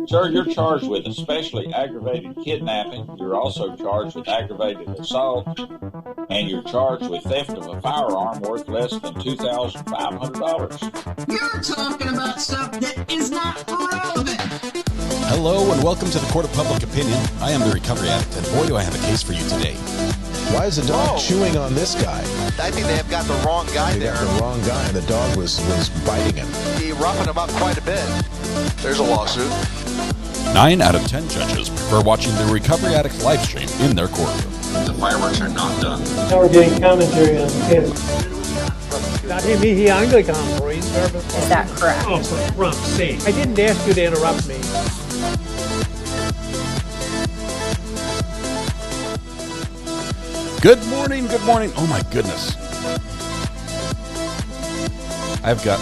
Sir, you're charged with especially aggravated kidnapping. You're also charged with aggravated assault, and you're charged with theft of a firearm worth less than $2,500. You're talking about stuff that is not relevant. Hello and welcome to the Court of Public Opinion. I am the Recovery Addict, and boy do I have a case for you today. Why is the dog chewing on this guy? I think they have got the wrong guy They there. got the wrong guy, and the dog was biting him. He roughing him up quite a bit. There's a lawsuit. 9 out of 10 judges prefer watching the Recovery Addict live stream in their courtroom. The fireworks are not done. Now we're getting commentary on the case. Dati mihi Anglican for service. Is that correct? Oh, for Trump's sake. I didn't ask you to interrupt me. Good morning, good morning. Oh my goodness. I've got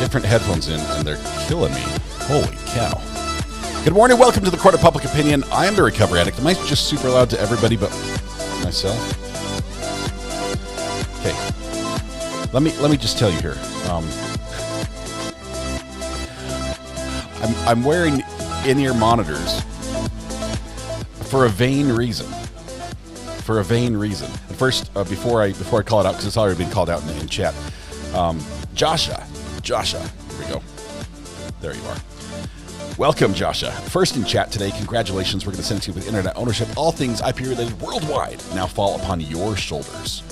different headphones in and they're killing me. Holy cow. Good morning, welcome to the Court of Public Opinion. I am the Recovery Addict. Am I just super loud to everybody but myself? Okay. Let me just tell you here. I'm wearing in-ear monitors for a vain reason. For a vain reason. And first, before I call it out, because it's already been called out in chat, Joshua, here we go. There you are. Welcome, Joshua. First in chat today, congratulations. We're going to send it to you with internet ownership. All things IP related worldwide now fall upon your shoulders.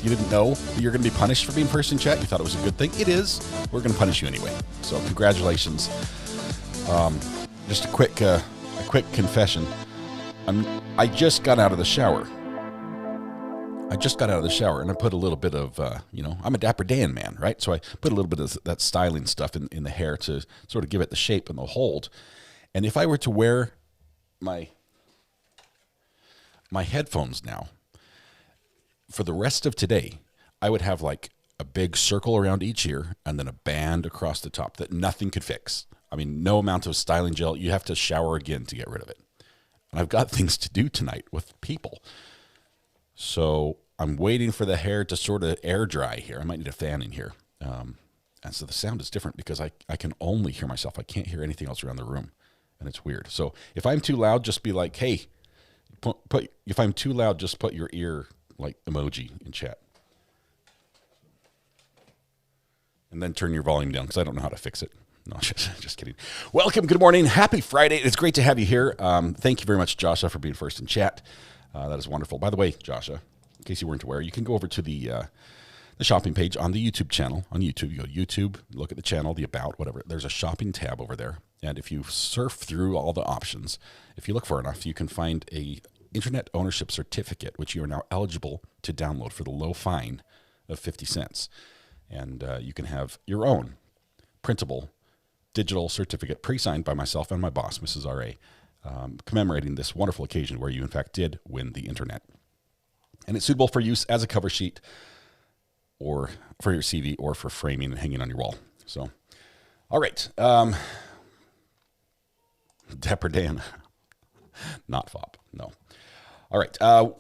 You didn't know you're going to be punished for being first in chat. You thought it was a good thing. It is. We're going to punish you anyway. So congratulations. Just a quick confession. I just got out of the shower. And I put a little bit of, I'm a Dapper Dan man, right? So I put a little bit of that styling stuff in the hair to sort of give it the shape and the hold. And if I were to wear my headphones now, for the rest of today, I would have like a big circle around each ear and then a band across the top that nothing could fix. I mean, no amount of styling gel. You have to shower again to get rid of it. And I've got things to do tonight with people. So I'm waiting for the hair to sort of air dry here. I might need a fan in here. And so the sound is different because I can only hear myself. I can't hear anything else around the room. And it's weird. So if I'm too loud, just be like, hey, if I'm too loud, just put your ear like emoji in chat. And then turn your volume down because I don't know how to fix it. No, just kidding. Welcome. Good morning. Happy Friday. It's great to have you here. Thank you very much, Joshua, for being first in chat. That is wonderful. By the way, Joshua, in case you weren't aware, you can go over to the shopping page on the YouTube channel. On YouTube, you go to YouTube, look at the channel, the About, whatever. There's a shopping tab over there. And if you surf through all the options, if you look far enough, you can find a Internet Ownership Certificate, which you are now eligible to download for the low fine of 50 cents. And you can have your own printable digital certificate pre-signed by myself and my boss, Mrs. R.A., commemorating this wonderful occasion where you, in fact, did win the internet. And it's suitable for use as a cover sheet or for your CV or for framing and hanging on your wall. So, all right. Dapper Dan. Not FOP, no. All right.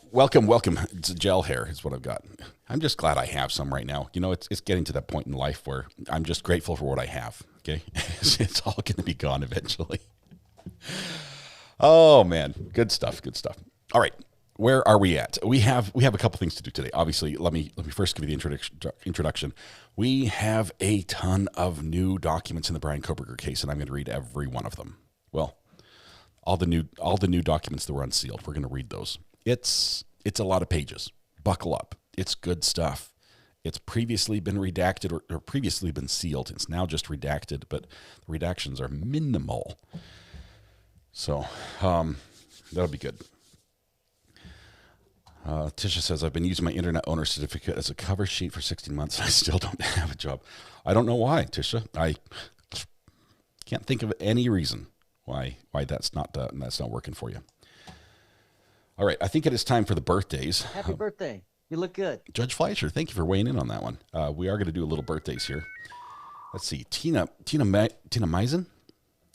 Welcome. It's gel hair is what I've got. I'm just glad I have some right now. You know, it's getting to that point in life where I'm just grateful for what I have. Okay. It's all going to be gone eventually. Oh man. Good stuff. All right. Where are we at? We have a couple things to do today. Obviously, let me first give you the introduction. We have a ton of new documents in the Bryan Kohberger case, and I'm going to read every one of them. Well, all the new documents that were unsealed. We're going to read those. It's a lot of pages. Buckle up. It's good stuff. It's previously been redacted or previously been sealed. It's now just redacted, but the redactions are minimal. So that'll be good. Tisha says, I've been using my internet owner certificate as a cover sheet for 16 months. And I still don't have a job. I don't know why, Tisha. I can't think of any reason why that's not working for you. All right, I think it is time for the birthdays. Happy birthday. You look good. Judge Fleischer, thank you for weighing in on that one. We are going to do a little birthdays here. Let's see. Tina Meisen?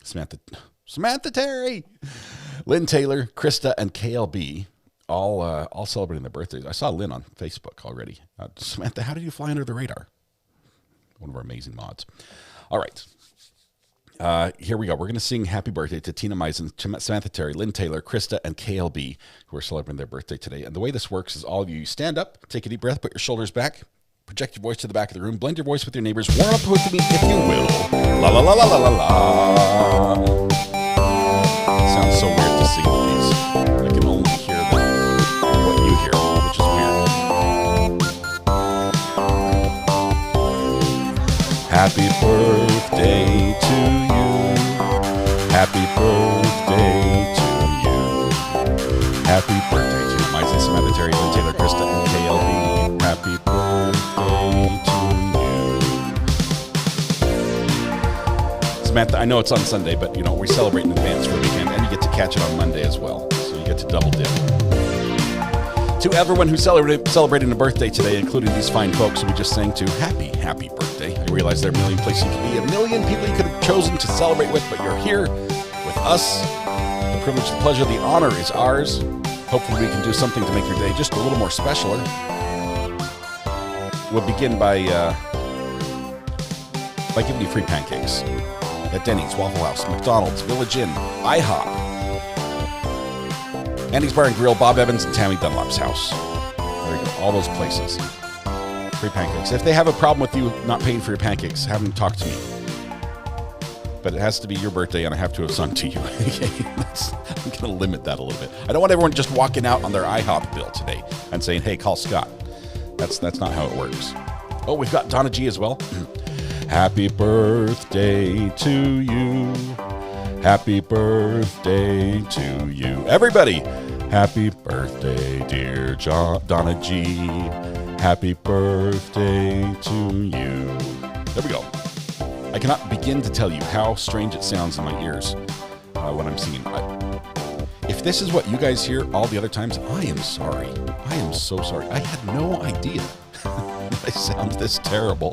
Samantha Terry, Lynn Taylor, Krista, and KLB all celebrating their birthdays. I saw Lynn on Facebook already. Samantha, how did you fly under the radar? One of our amazing mods. All right. Here we go. We're going to sing happy birthday to Tina Meisen, Samantha Terry, Lynn Taylor, Krista, and KLB, who are celebrating their birthday today. And the way this works is all of you stand up, take a deep breath, put your shoulders back, project your voice to the back of the room, blend your voice with your neighbors, warm up with me if you will. La la la la la la la. It sounds so weird to sing these. I can only hear what you hear, which is weird. Happy birthday to you. Happy birthday to you. Happy birthday to Meisen, Samantha Terry, Lynn Taylor, Krista, and KLB. Happy birthday to you. Samantha, I know it's on Sunday, but we celebrate in advance for the weekend, and you get to catch it on Monday as well. So you get to double dip. To everyone who's celebrating a birthday today, including these fine folks who we just sang to, happy birthday. I realize there are a million places you could be, a million people you could have chosen to celebrate with, but you're here with us. The privilege, the pleasure, the honor is ours. Hopefully we can do something to make your day just a little more specialer. We'll begin by giving you free pancakes at Denny's, Waffle House, McDonald's, Village Inn, IHOP, Andy's Bar and Grill, Bob Evans, and Tammy Dunlap's house. There you go. All those places. Free pancakes. If they have a problem with you not paying for your pancakes, have them talk to me. But it has to be your birthday, and I have to have sung to you. I'm going to limit that a little bit. I don't want everyone just walking out on their IHOP bill today and saying, hey, call Scott. That's not how it works. Oh, we've got Donna G as well. Happy birthday to you. Happy birthday to you. Everybody, happy birthday, dear Donna G. Happy birthday to you. There we go. I cannot begin to tell you how strange it sounds in my ears when I'm singing. If this is what you guys hear all the other times, I am sorry. I am so sorry. I had no idea I sound this terrible.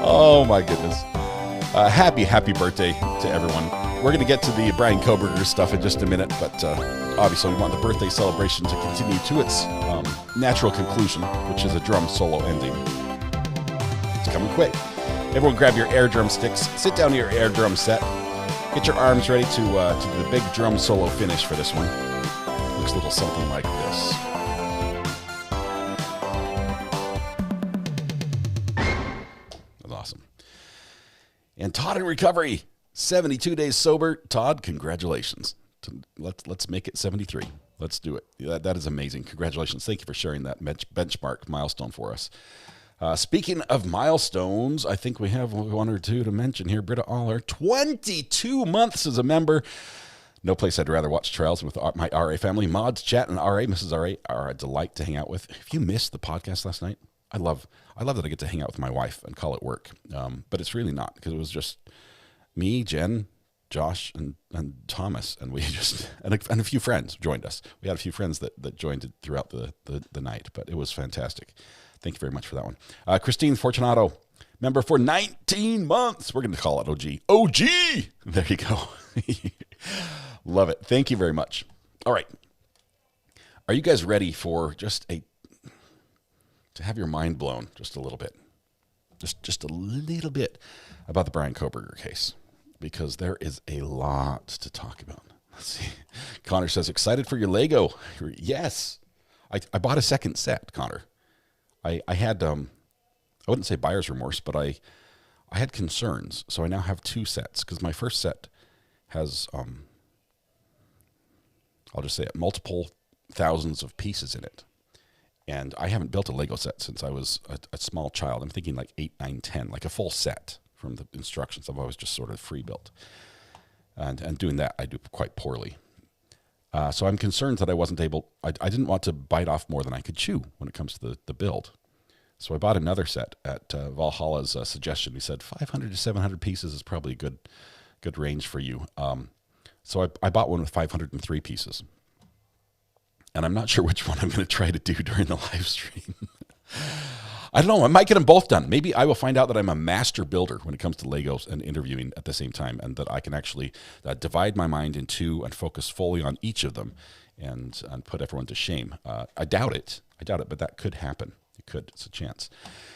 Oh my goodness. Happy birthday to everyone. We're going to get to the Bryan Kohberger stuff in just a minute, but obviously we want the birthday celebration to continue to its natural conclusion, which is a drum solo ending. It's coming quick. Everyone grab your air drum sticks, sit down to your air drum set, get your arms ready to the big drum solo finish for this one. Looks a little something like this. That's awesome. And Todd in recovery, 72 days sober. Todd, congratulations. Let's make it 73. Let's do it. That is amazing. Congratulations. Thank you for sharing that benchmark milestone for us. Speaking of milestones, I think we have one or two to mention here. Britta Aller, 22 months as a member. No place I'd rather watch trials with my RA family. Mods, Chat, and RA. Mrs. RA are a delight to hang out with. If you missed the podcast last night, I love that I get to hang out with my wife and call it work. But it's really not, because it was just me, Jen, Josh, and Thomas, and we just and a few friends joined us. We had a few friends that joined throughout the night, but it was fantastic. Thank you very much for that one. Christine Fortunato, member for 19 months. We're going to call it OG. OG! There you go. Love it. Thank you very much. All right. Are you guys ready for to have your mind blown just a little bit? Just a little bit about the Bryan Kohberger case, because there is a lot to talk about. Let's see. Connor says, excited for your Lego. Yes. I bought a second set, Connor. I had, I wouldn't say buyer's remorse, but I had concerns. So I now have two sets, because my first set has, I'll just say it, multiple thousands of pieces in it. And I haven't built a Lego set since I was a small child. I'm thinking like 8, 9, 10, like a full set from the instructions. I've always just sort of free built. And doing that, I do quite poorly. So I'm concerned that I wasn't able, I didn't want to bite off more than I could chew when it comes to the build. So I bought another set at Valhalla's suggestion. He said 500 to 700 pieces is probably a good range for you. So I bought one with 503 pieces. And I'm not sure which one I'm going to try to do during the live stream. I don't know. I might get them both done. Maybe I will find out that I'm a master builder when it comes to Legos and interviewing at the same time, and that I can actually divide my mind in two and focus fully on each of them and put everyone to shame. I doubt it, but that could happen. It could. It's a chance.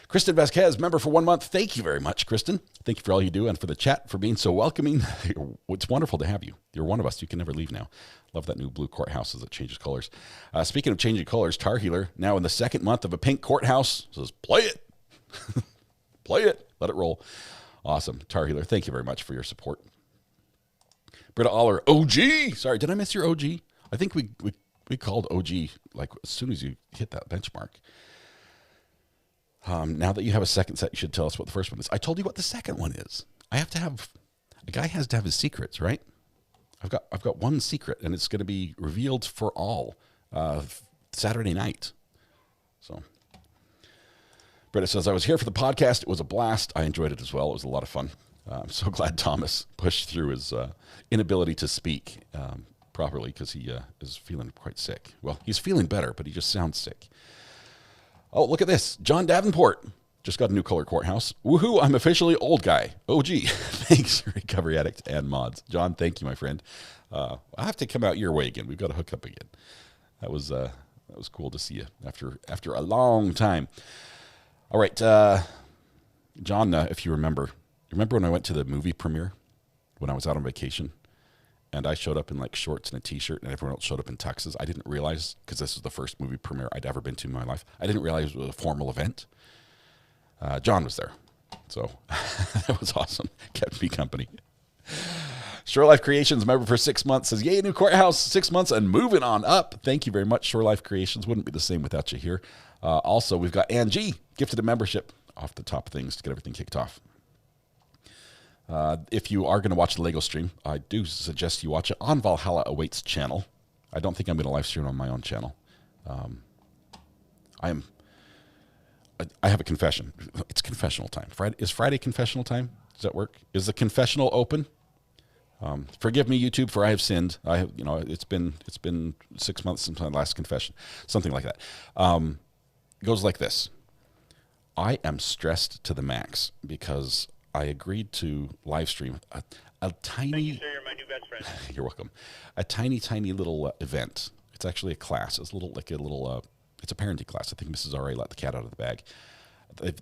Kristen Vasquez, member for 1 month. Thank you very much, Kristen. Thank you for all you do and for the chat, for being so welcoming. It's wonderful to have you. You're one of us. You can never leave now. Love that new blue courthouse as it changes colors. Speaking of changing colors, Tar Healer, now in the 2nd month of a pink courthouse, says, play it. Play it. Let it roll. Awesome. Tar Healer, thank you very much for your support. Britta Aller, OG. Sorry, did I miss your OG? I think we called OG like as soon as you hit that benchmark. Now that you have a second set, you should tell us what the first one is. I told you what the second one is. A guy has to have his secrets, right? I've got one secret, and it's going to be revealed for all Saturday night. So, Britta says, I was here for the podcast. It was a blast. I enjoyed it as well. It was a lot of fun. I'm so glad Thomas pushed through his inability to speak properly because he is feeling quite sick. Well, he's feeling better, but he just sounds sick. Oh, look at this. John Davenport just got a new color courthouse. Woohoo, I'm officially old guy. OG. Thanks, Recovery Addict and mods. John, thank you, my friend. I have to come out your way again. We've got to hook up again. That was cool to see you after a long time. All right, John, if you remember when I went to the movie premiere when I was out on vacation? And I showed up in like shorts and a t-shirt and everyone else showed up in tuxes. I didn't realize, because this was the first movie premiere I'd ever been to in my life, I didn't realize it was a formal event. John was there. So that was awesome. Kept me company. Shore Life Creations, member for 6 months, says, yay, new courthouse, 6 months and moving on up. Thank you very much, Shore Life Creations. Wouldn't be the same without you here. Also, we've got Angie, gifted a membership off the top of things to get everything kicked off. If you are going to watch the Lego stream, I do suggest you watch it on Valhalla Awaits channel. I don't think I'm going to live stream on my own channel. I have a confession. It's confessional time. Is Friday confessional time? Does that work? Is the confessional open? Forgive me, YouTube, for I have sinned. It's been 6 months since my last confession. Something like that. It goes like this. I am stressed to the max because I agreed to live stream a tiny... Thank you, sir. You're my new best friend. You're welcome. A tiny little event. It's actually a class. It's it's a parenting class. I think Mrs. R.A. let the cat out of the bag.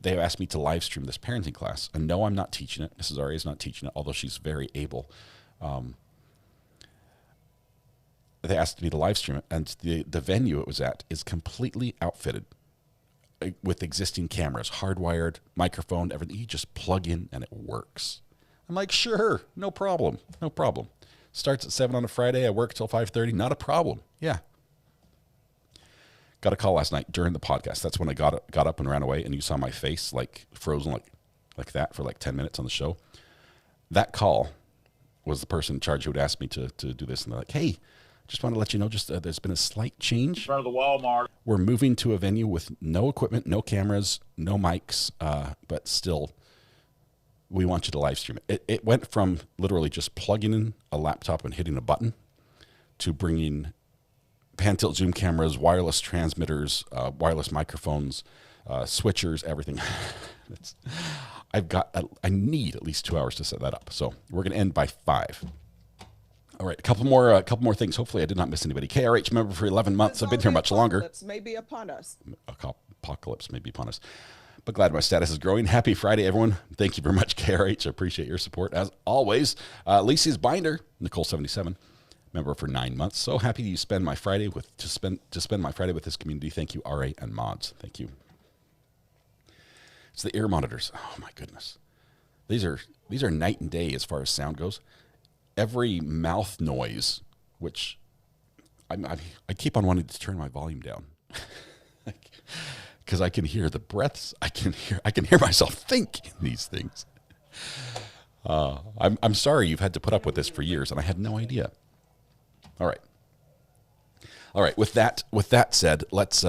They asked me to live stream this parenting class. And no, I'm not teaching it. Mrs. R.A. is not teaching it, although she's very able. They asked me to live stream it. And the venue it was at is completely outfitted with existing cameras, hardwired, microphone, everything. You just plug in and it works. I'm like, sure, no problem. Starts at 7 on a Friday. I work till 5:30. Not a problem. Yeah. Got a call last night during the podcast. That's when I got up and ran away, and you saw my face like frozen like that for like 10 minutes on the show. That call was the person in charge who had asked me to do this, and they're like, hey, just want to let you know, there's been a slight change. In front of the Walmart. We're moving to a venue with no equipment, no cameras, no mics, but still, we want you to live stream it. It went from literally just plugging in a laptop and hitting a button to bringing pan-tilt zoom cameras, wireless transmitters, wireless microphones, switchers, everything. I need at least 2 hours to set that up. So we're going to end by 5. All right, a couple more things. Hopefully I did not miss anybody. KRH member for 11 months. I've been here much longer. Apocalypse may be upon us. Apocalypse may be upon us. But glad my status is growing. Happy Friday, everyone. Thank you very much, KRH. I appreciate your support, as always. Lisi's Binder, Nicole77, member for 9 months. So happy you spend my Friday with my Friday with this community. Thank you, RA and mods. Thank you. It's the ear monitors. Oh, my goodness. These are night and day as far as sound goes. Every mouth noise, which I keep on wanting to turn my volume down because I can hear the breaths. I can hear myself think these things. I'm sorry you've had to put up with this for years, and I had no idea. All right. With that said, let's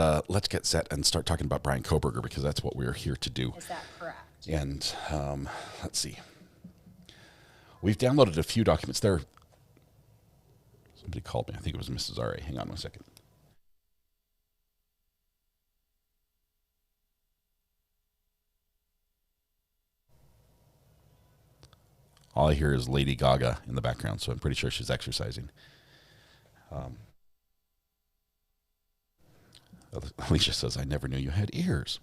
get set and start talking about Bryan Kohberger, because that's what we're here to do. Is that correct? And let's see. We've downloaded a few documents there. Somebody called me. I think it was Mrs. R.A. Hang on 1 second. All I hear is Lady Gaga in the background, so I'm pretty sure she's exercising. Alicia says, I never knew you had ears.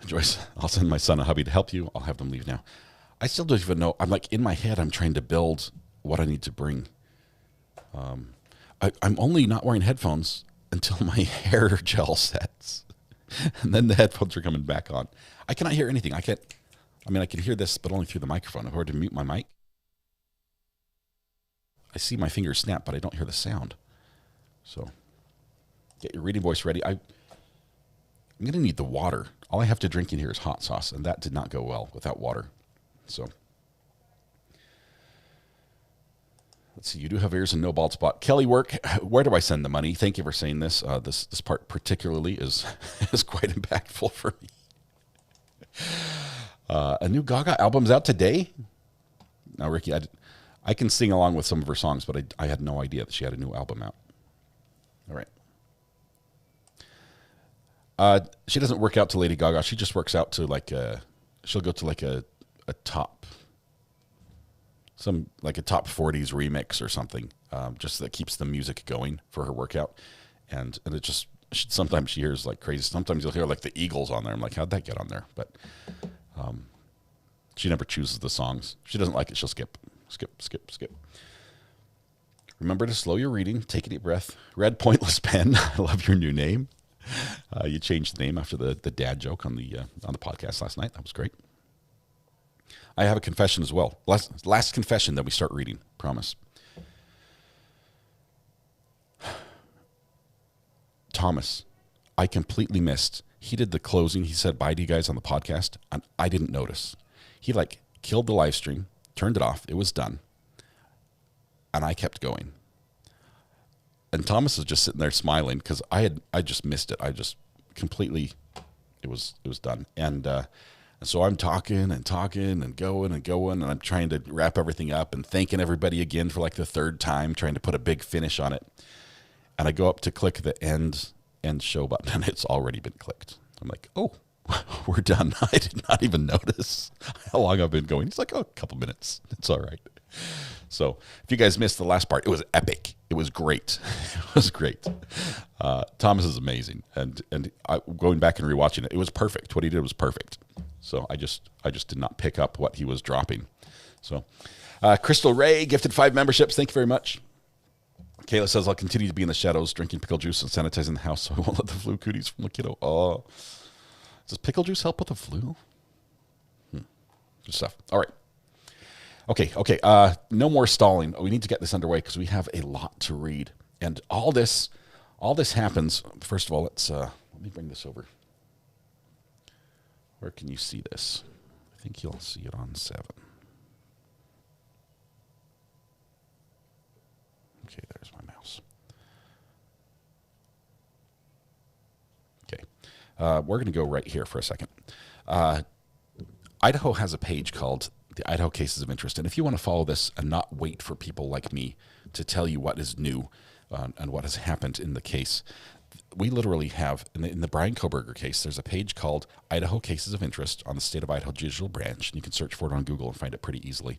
Joyce, I'll send my son a hubby to help you. I'll have them leave now. I still don't even know. I'm like, in my head, I'm trying to build what I need to bring. I'm only not wearing headphones until my hair gel sets. And then the headphones are coming back on. I cannot hear anything. I can hear this, but only through the microphone. If I were to mute my mic, I see my fingers snap, but I don't hear the sound. So get your reading voice ready. I'm going to need the water. All I have to drink in here is hot sauce, and that did not go well without water. So let's see. You do have ears and no bald spot. Kelly Work, where do I send the money? Thank you for saying this. This part particularly is quite impactful for me. A new Gaga album's out today. Now, Ricky, I can sing along with some of her songs, but I had no idea that she had a new album out. All right. She doesn't work out to Lady Gaga. She just works out to she'll go to like a top 40s remix or something, just that keeps the music going for her workout. And it just, sometimes she hears like crazy. Sometimes you'll hear like the Eagles on there. I'm like, how'd that get on there? But she never chooses the songs. If she doesn't like it, she'll skip. Remember to slow your reading. Take a deep breath. Red Pointless Pen. I love your new name. You changed the name after the dad joke on the podcast last night. That was great. I have a confession as well. Last confession, then we start reading. Promise. Thomas, I completely missed. He did the closing. He said bye to you guys on the podcast, and I didn't notice. He killed the live stream, turned it off. It was done, and I kept going. And Thomas was just sitting there smiling because I just missed it. I just completely, it was done. And so I'm talking and going, and I'm trying to wrap everything up and thanking everybody again for like the third time, trying to put a big finish on it. And I go up to click the end show button, and it's already been clicked. I'm like, oh, we're done. I did not even notice how long I've been going. He's like, oh, a couple minutes. It's all right. So if you guys missed the last part, it was epic. It was great. It was great. Thomas is amazing. And going back and rewatching it, it was perfect. What he did was perfect. So I just did not pick up what he was dropping. So Crystal Ray gifted 5 memberships. Thank you very much. Kayla says, I'll continue to be in the shadows, drinking pickle juice and sanitizing the house so I won't let the flu cooties from the kiddo. Oh, does pickle juice help with the flu? Good stuff. All right. Okay. No more stalling. We need to get this underway because we have a lot to read. And all this happens. First of all, let me bring this over. Where can you see this? I think you'll see it on 7. Okay, there's my mouse. Okay. We're going to go right here for a second. Idaho has a page called the Idaho Cases of Interest. And if you want to follow this and not wait for people like me to tell you what is new and what has happened in the case, we literally have, in the Bryan Kohberger case, there's a page called Idaho Cases of Interest on the State of Idaho Judicial Branch. And you can search for it on Google and find it pretty easily,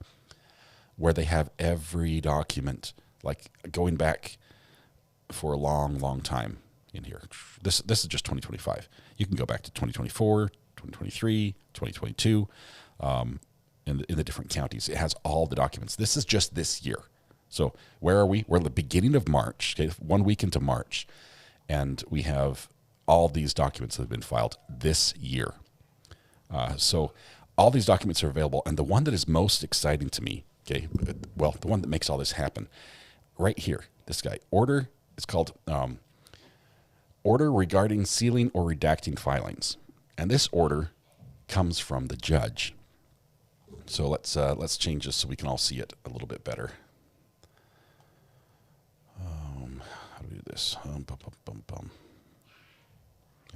where they have every document, like going back for a long, long time in here. This is just 2025. You can go back to 2024, 2023, 2022, in the different counties. It has all the documents. This is just this year. So where are we? We're at the beginning of March, okay, 1 week into March, and we have all these documents that have been filed this year. So all these documents are available, and the one that is most exciting to me, okay, well, the one that makes all this happen, right here, this guy, order, it's called Order Regarding Sealing or Redacting Filings. And this order comes from the judge. So let's change this so we can all see it a little bit better. How do we do this? I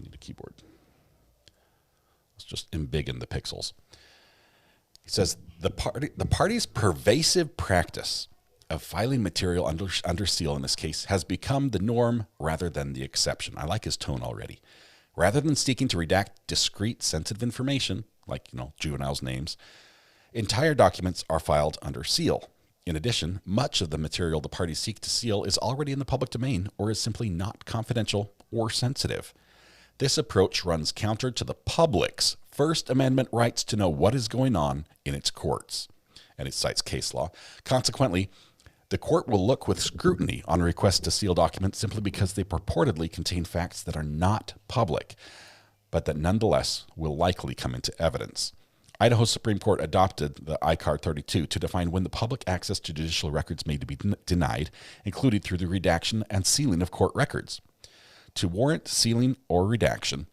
need a keyboard. Let's just embiggen the pixels. He says, the party's pervasive practice of filing material under seal in this case has become the norm rather than the exception. I like his tone already. Rather than seeking to redact discrete, sensitive information, like, juveniles' names, entire documents are filed under seal. In addition, much of the material the parties seek to seal is already in the public domain or is simply not confidential or sensitive. This approach runs counter to the public's First Amendment rights to know what is going on in its courts. And it cites case law. Consequently, the court will look with scrutiny on requests to seal documents simply because they purportedly contain facts that are not public, but that nonetheless will likely come into evidence. Idaho Supreme Court adopted the ICAR 32 to define when the public access to judicial records may be denied, including through the redaction and sealing of court records. To warrant sealing or redaction,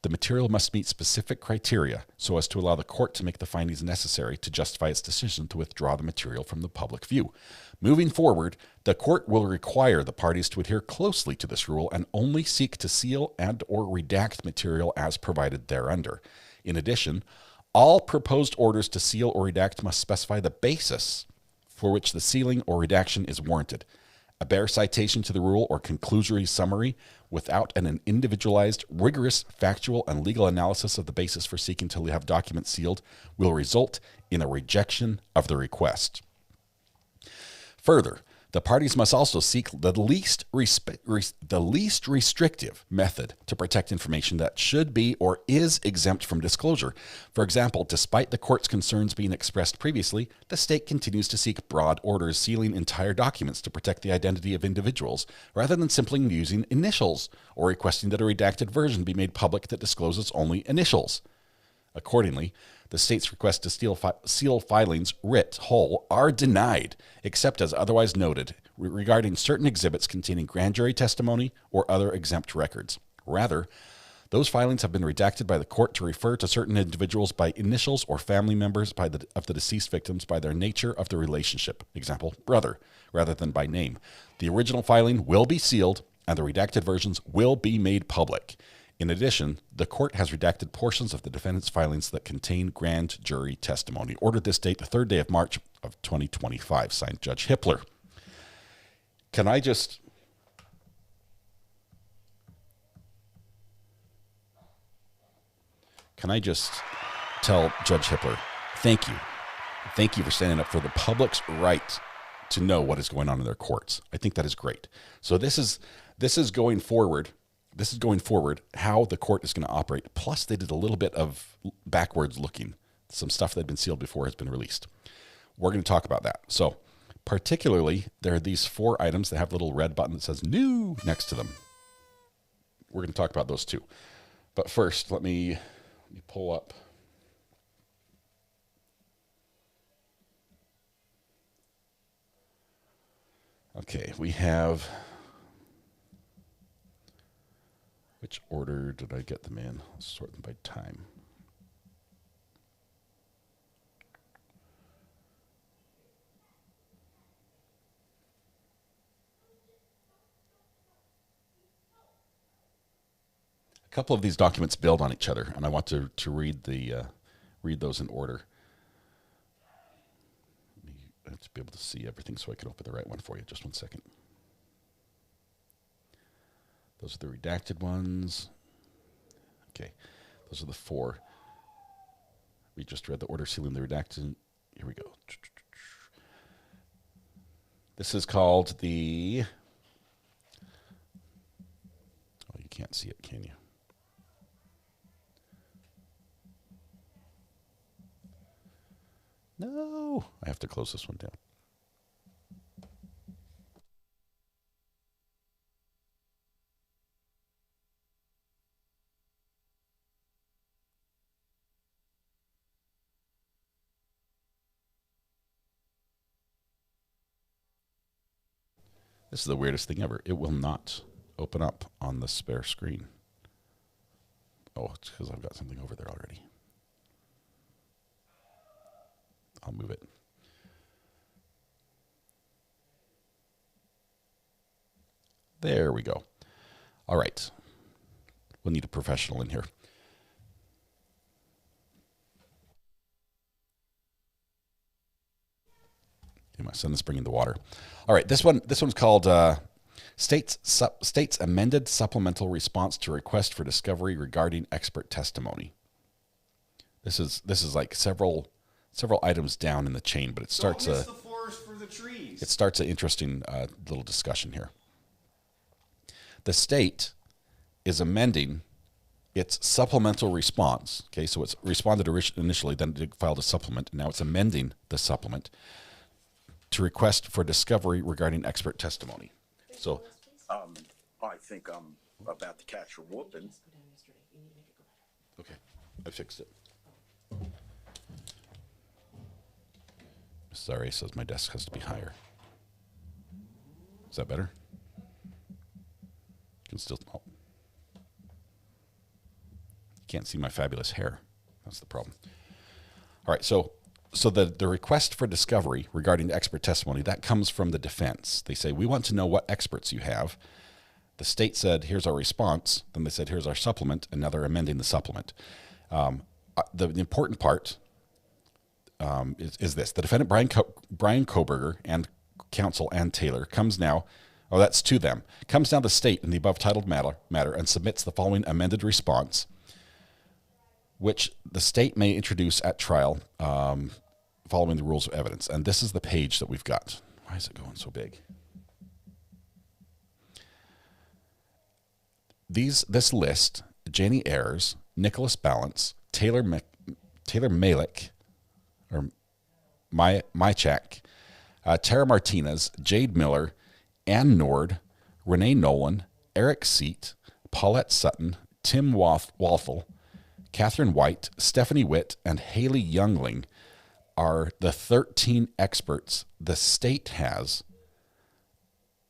the material must meet specific criteria so as to allow the court to make the findings necessary to justify its decision to withdraw the material from the public view. Moving forward, the court will require the parties to adhere closely to this rule and only seek to seal and or redact material as provided thereunder. In addition, all proposed orders to seal or redact must specify the basis for which the sealing or redaction is warranted. A bare citation to the rule or conclusory summary without an individualized, rigorous, factual, and legal analysis of the basis for seeking to have documents sealed will result in a rejection of the request. Further, the parties must also seek the least restrictive method to protect information that should be or is exempt from disclosure. For example, despite the court's concerns being expressed previously, the state continues to seek broad orders sealing entire documents to protect the identity of individuals, rather than simply using initials or requesting that a redacted version be made public that discloses only initials. Accordingly, the state's request to seal filings writ whole are denied, except as otherwise noted, regarding certain exhibits containing grand jury testimony or other exempt records. Rather, those filings have been redacted by the court to refer to certain individuals by initials or family members of the deceased victims by their nature of the relationship, example, brother, rather than by name. The original filing will be sealed, and the redacted versions will be made public. In addition, the court has redacted portions of the defendant's filings that contain grand jury testimony. Ordered this date, the 3rd day of March of 2025. Signed, Judge Hippler. Can I just tell Judge Hippler, thank you. Thank you for standing up for the public's right to know what is going on in their courts. I think that is great. So this is going forward. This is going forward how the court is going to operate. Plus, they did a little bit of backwards looking. Some stuff that had been sealed before has been released. We're going to talk about that. So, particularly, there are these 4 items that have a little red button that says new next to them. We're going to talk about those too. But first, let me pull up. Okay, we have... Which order did I get them in? Let's sort them by time. A couple of these documents build on each other, and I want to read those in order. I have to be able to see everything so I can open the right one for you. Just one second. Those are the redacted ones. Okay, those are the 4. We just read the order sealing the redacted. Here we go. This is called the... Oh, you can't see it, can you? No, I have to close this one down. This is the weirdest thing ever. It will not open up on the spare screen. Oh, it's because I've got something over there already. I'll move it. There we go. All right. We'll need a professional in here. My son is bringing the water. All right, this one's called State's Amended Supplemental Response to Request for Discovery Regarding Expert Testimony. This is like several items down in the chain, but it starts. Don't miss the forest for the trees. It starts an interesting little discussion here. The state is amending its supplemental response. Okay, so it's responded initially, then it filed a supplement, and now it's amending the supplement to request for discovery regarding expert testimony. So, I think I'm about to catch a whooping. okay, I fixed it. Sorry, it says my desk has to be higher. Is that better? You can still, oh. Can't see my fabulous hair. That's the problem. All right, so the request for discovery regarding expert testimony, that comes from the defense. They say, we want to know what experts you have. The state said, here's our response. Then they said, here's our supplement, and now they're amending the supplement. The important part is this. The defendant, Bryan Kohberger, and counsel Ann Taylor, comes now to the state in the above titled matter and submits the following amended response, which the state may introduce at trial following the rules of evidence. And this is the page that we've got. Why is it going so big? This list, Janie Ayers, Nicholas Balance, Taylor Malik, or Mychak, Tara Martinez, Jade Miller, Ann Nord, Renee Nolan, Eric Seat, Paulette Sutton, Tim Walthall, Catherine White, Stephanie Witt, and Haley Youngling are the 13 experts the state has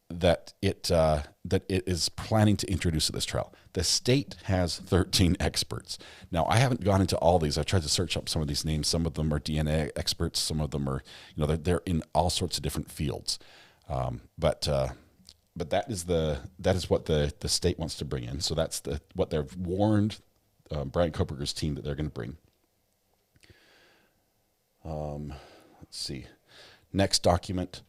that it is planning to introduce at this trial. The state has 13 experts. Now, I haven't gone into all these. I've tried to search up some of these names. Some of them are DNA experts. Some of them are, they're in all sorts of different fields. But that is what the state wants to bring in. So that's what they've warned Bryan Kohberger's team that they're going to bring. Let's see. Next document.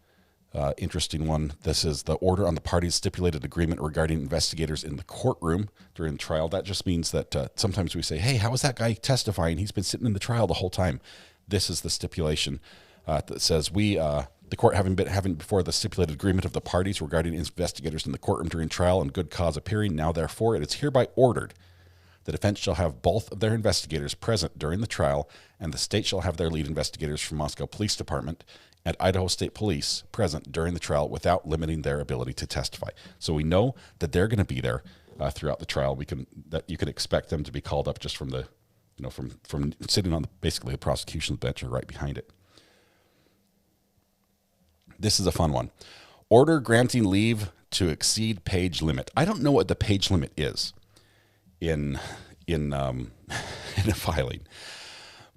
Interesting one. This is the order on the parties' stipulated agreement regarding investigators in the courtroom during trial. That just means that sometimes we say, hey, how is that guy testifying? He's been sitting in the trial the whole time. This is the stipulation that says the court having before the stipulated agreement of the parties regarding investigators in the courtroom during trial and good cause appearing, now therefore it is hereby ordered the defense shall have both of their investigators present during the trial, and the state shall have their lead investigators from Moscow Police Department and Idaho State Police present during the trial without limiting their ability to testify. So we know that they're going to be there throughout the trial. You can expect them to be called up just from the, from sitting on basically the prosecution's bench or right behind it. This is a fun one. Order granting leave to exceed page limit. I don't know what the page limit is in a filing,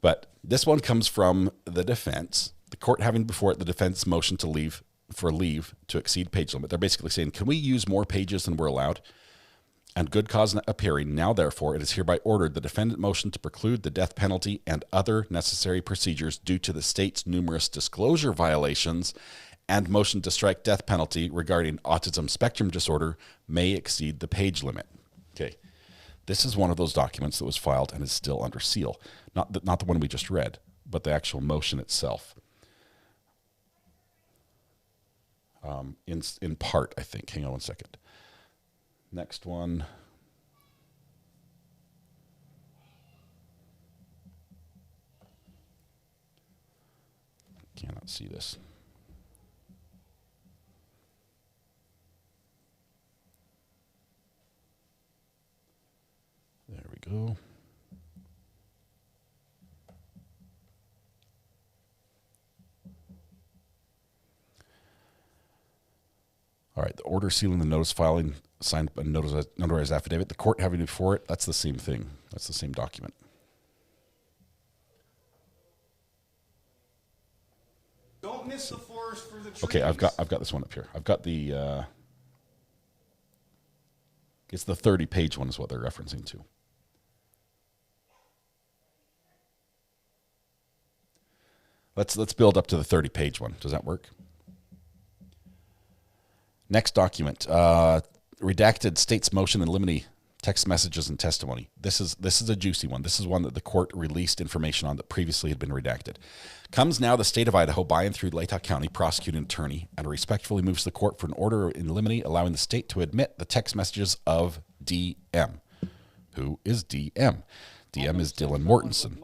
but this one comes from the defense. The court having before it the defense motion to leave to exceed page limit. They're basically saying, can we use more pages than we're allowed? And good cause appearing, now therefore it is hereby ordered the defendant motion to preclude the death penalty and other necessary procedures due to the state's numerous disclosure violations and motion to strike death penalty regarding autism spectrum disorder may exceed the page limit. Okay. This is one of those documents that was filed and is still under seal. Not the one we just read, but the actual motion itself. In part, I think. Hang on one second. Next one. Cannot see this. There we go. All right, the order sealing the notice filing, signed by notarized affidavit. The court having before it, that's the same thing. That's the same document. Don't miss the forest for the trees. Okay, I've got this one up here. I've got the it's the 30-page one is what they're referencing to. Let's build up to the 30-page one. Does that work? Next document, redacted state's motion in limine text messages and testimony. This is a juicy one. This is one that the court released information on that previously had been redacted. Comes now the state of Idaho by and through Latah County prosecuting attorney and respectfully moves the court for an order in limine allowing the state to admit the text messages of DM. Who is DM? DM is Dylan Mortensen.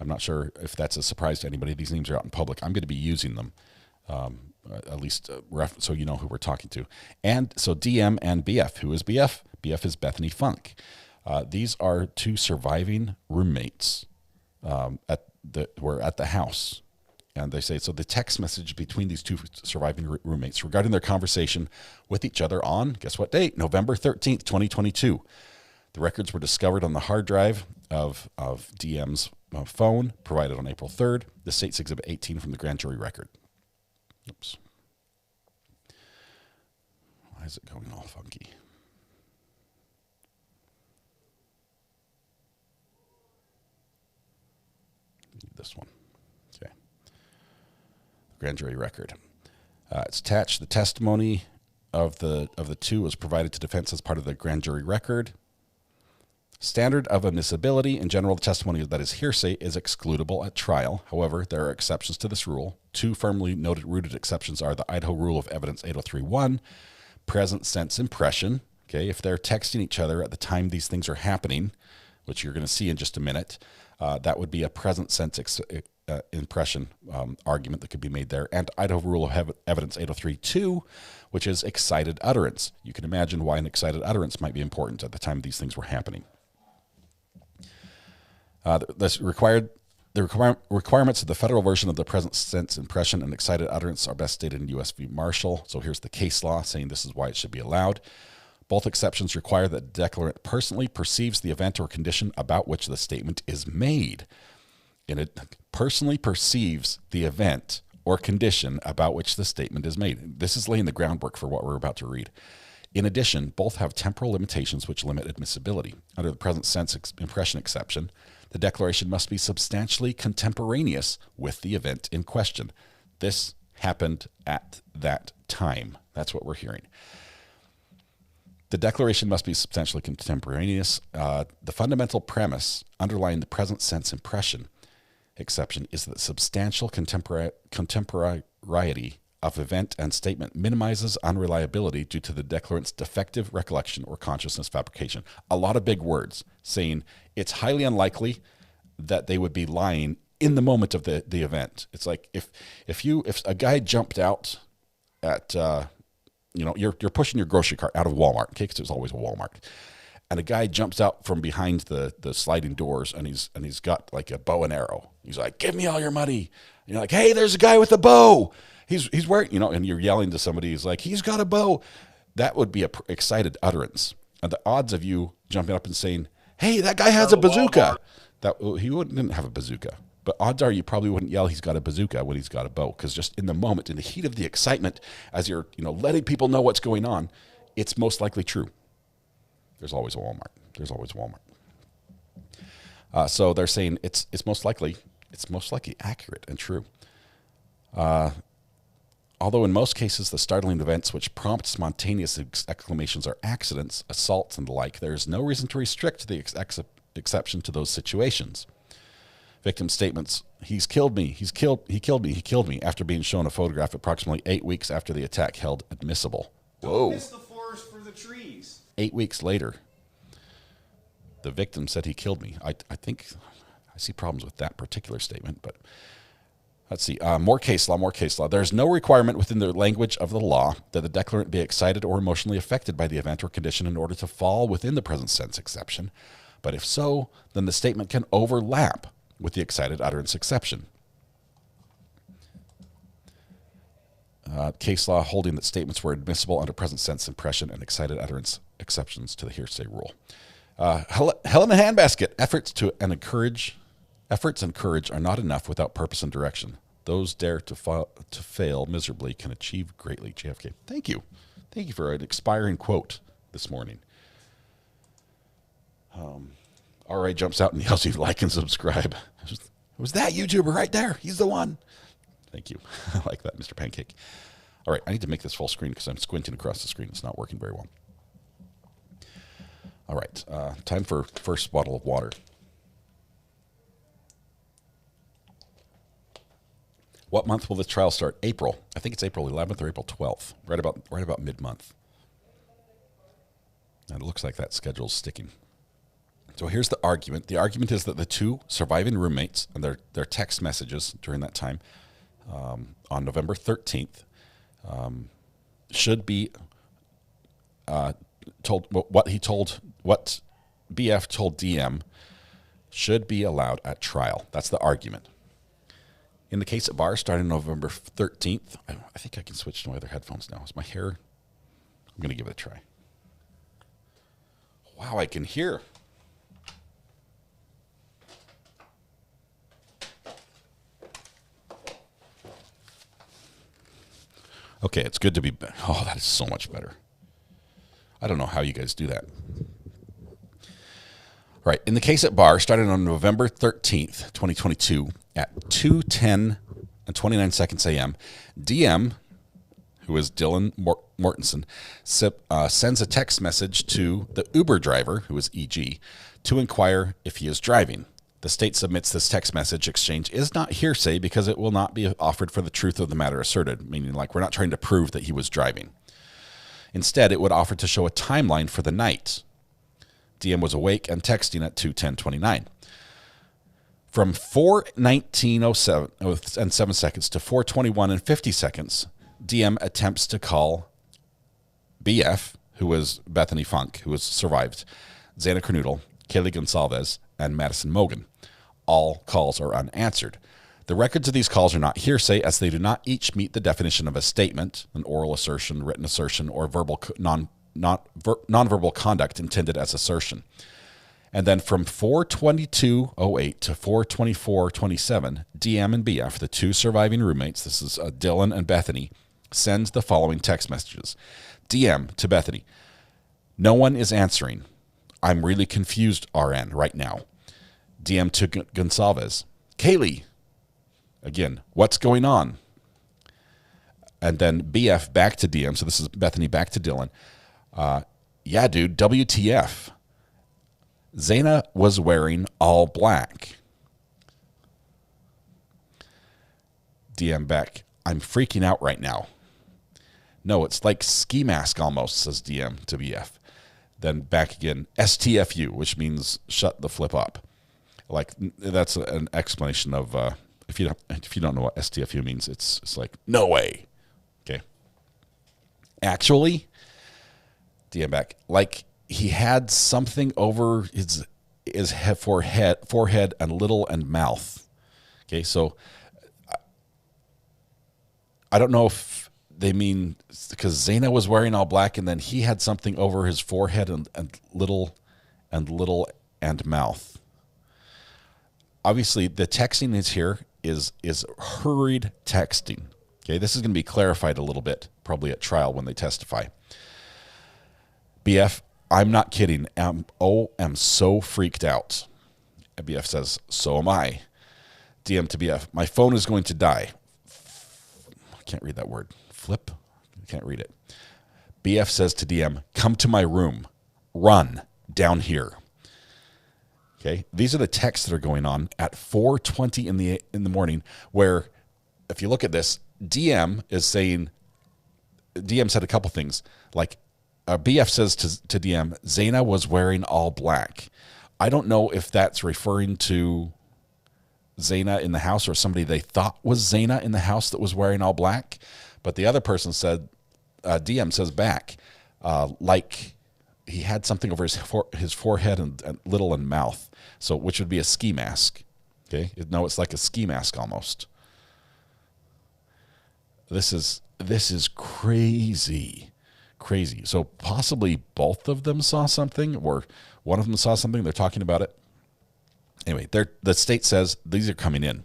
I'm not sure if that's a surprise to anybody. These names are out in public. I'm going to be using them, at least so you know who we're talking to. And so DM and BF. Who is BF? BF is Bethany Funk. These are two surviving roommates were at the house. And they say, so the text message between these two surviving roommates regarding their conversation with each other on, guess what date? November 13th, 2022. The records were discovered on the hard drive of DM's phone provided on April 3rd. The state's Exhibit 18 from the grand jury record. Oops. Why is it going all funky? This one. Okay. Grand jury record. It's attached. The testimony of the two was provided to defense as part of the grand jury record. Standard of admissibility. In general, the testimony that is hearsay is excludable at trial. However, there are exceptions to this rule. Two firmly rooted exceptions are the Idaho Rule of Evidence 803.1, present sense impression. Okay, if they're texting each other at the time these things are happening, which you're going to see in just a minute, that would be a present sense impression argument that could be made there. And Idaho Rule of Evidence 803.2, which is excited utterance. You can imagine why an excited utterance might be important at the time these things were happening. The requirements of the federal version of the present sense impression and excited utterance are best stated in U.S. v. Marshall. So here's the case law saying this is why it should be allowed. Both exceptions require that the declarant personally perceives the event or condition about which the statement is made. And it personally perceives the event or condition about which the statement is made. This is laying the groundwork for what we're about to read. In addition, both have temporal limitations which limit admissibility. Under the present sense impression exception, the declaration must be substantially contemporaneous with the event in question. This happened at that time. That's what we're hearing. The declaration must be substantially contemporaneous. The fundamental premise underlying the present sense impression exception is that substantial contemporaneity of event and statement minimizes unreliability due to the declarant's defective recollection or consciousness fabrication. A lot of big words saying it's highly unlikely that they would be lying in the moment of the event. It's like if a guy jumped out at you're pushing your grocery cart out of Walmart, okay, because there's always a Walmart, and a guy jumps out from behind the sliding doors and he's got like a bow and arrow. He's like, "Give me all your money." And you're like, "Hey, there's a guy with a bow. He's wearing," and you're yelling to somebody. He's like, "He's got a bow." That would be a excited utterance. And the odds of you jumping up and saying, "Hey, that guy has a bazooka," he didn't have a bazooka. But odds are you probably wouldn't yell he's got a bazooka when he's got a bow, because just in the moment, in the heat of the excitement, as you're letting people know what's going on, it's most likely true. There's always a Walmart. There's always a Walmart. So they're saying it's most likely accurate and true. Although in most cases the startling events which prompt spontaneous exclamations are accidents, assaults, and the like, there is no reason to restrict the exception to those situations. Victim statements: "He's killed me. He killed me. He killed me," after being shown a photograph approximately 8 weeks after the attack, held admissible. Whoa. Don't miss the forest for the trees. 8 weeks later, the victim said he killed me. I think I see problems with that particular statement, but let's see. More case law. There's no requirement within the language of the law that the declarant be excited or emotionally affected by the event or condition in order to fall within the present sense exception. But if so, then the statement can overlap with the excited utterance exception. Case law holding that statements were admissible under present sense impression and excited utterance exceptions to the hearsay rule. Hell in a handbasket. Efforts and courage are not enough without purpose and direction. Those dare to fail miserably can achieve greatly. JFK. Thank you. Thank you for an inspiring quote this morning. RA jumps out and yells, "You like and subscribe." It was that YouTuber right there. He's the one. Thank you. I like that, Mr. Pancake. All right, I need to make this full screen because I'm squinting across the screen. It's not working very well. All right, time for first bottle of water. What month will this trial start? April. I think it's April 11th or April 12th, right about mid-month. And it looks like that schedule's sticking. So here's the argument. The argument is that the two surviving roommates and their text messages during that time on November 13th should be told what BF told DM should be allowed at trial. That's the argument. In the case at bar, starting November 13th, I think I can switch to my other headphones now. Is my hair? I'm going to give it a try. Wow, I can hear. Okay, it's good to be back. Oh, that is so much better. I don't know how you guys do that. Right, in the case at bar, started on November 13th, 2022, at 2:10 and 29 seconds a.m., DM, who is Dylan Mortensen, sends a text message to the Uber driver, who is EG, to inquire if he is driving. The state submits this text message exchange is not hearsay because it will not be offered for the truth of the matter asserted, meaning like we're not trying to prove that he was driving. Instead, it would offer to show a timeline for the night. DM was awake and texting at 2:10:29. From 4:19:07 and 7 seconds to 4:21 and 50 seconds, DM attempts to call BF, who was Bethany Funk, who has survived, Xana Kernoodle, Kaylee Gonsalves, and Madison Mogan. All calls are unanswered. The records of these calls are not hearsay as they do not each meet the definition of a statement, an oral assertion, written assertion, or verbal nonverbal conduct intended as assertion. And then from 4:22:08 to 4:24:27, DM and BF, the two surviving roommates, this is Dylan and Bethany, sends the following text messages. DM to Bethany, no one is answering. I'm really confused, RN, right now. DM to Gonsalves, Kaylee, again, what's going on? And then BF back to DM, so this is Bethany back to Dylan. Yeah, dude, WTF. Xana was wearing all black. DM back, I'm freaking out right now. No, it's like ski mask almost, says DM to BF. Then back again, STFU, which means shut the flip up. Like that's an explanation of if you don't know what STFU means, it's like no way. Okay. Actually, DM back, like he had something over his forehead and little and mouth. Okay, so I don't know if they mean because Xana was wearing all black and then he had something over his forehead and little and mouth. Obviously, the texting is here is hurried texting. Okay, this is going to be clarified a little bit, probably at trial when they testify. BF, I'm not kidding. I'm so freaked out. And BF says, so am I. DM to BF, my phone is going to die. I can't read that word. Flip? I can't read it. BF says to DM, come to my room. Run down here. Okay, these are the texts that are going on at 4:20 in the morning, where if you look at this, DM said a couple things. Like BF says to DM, Xana was wearing all black. I don't know if that's referring to Xana in the house or somebody they thought was Xana in the house that was wearing all black. But the other person said, DM says back, like he had something over his forehead and little and mouth. So, which would be a ski mask. Okay. No, it's like a ski mask almost. This is crazy. Crazy. So possibly both of them saw something or one of them saw something. They're talking about it. Anyway, the state says these are coming in.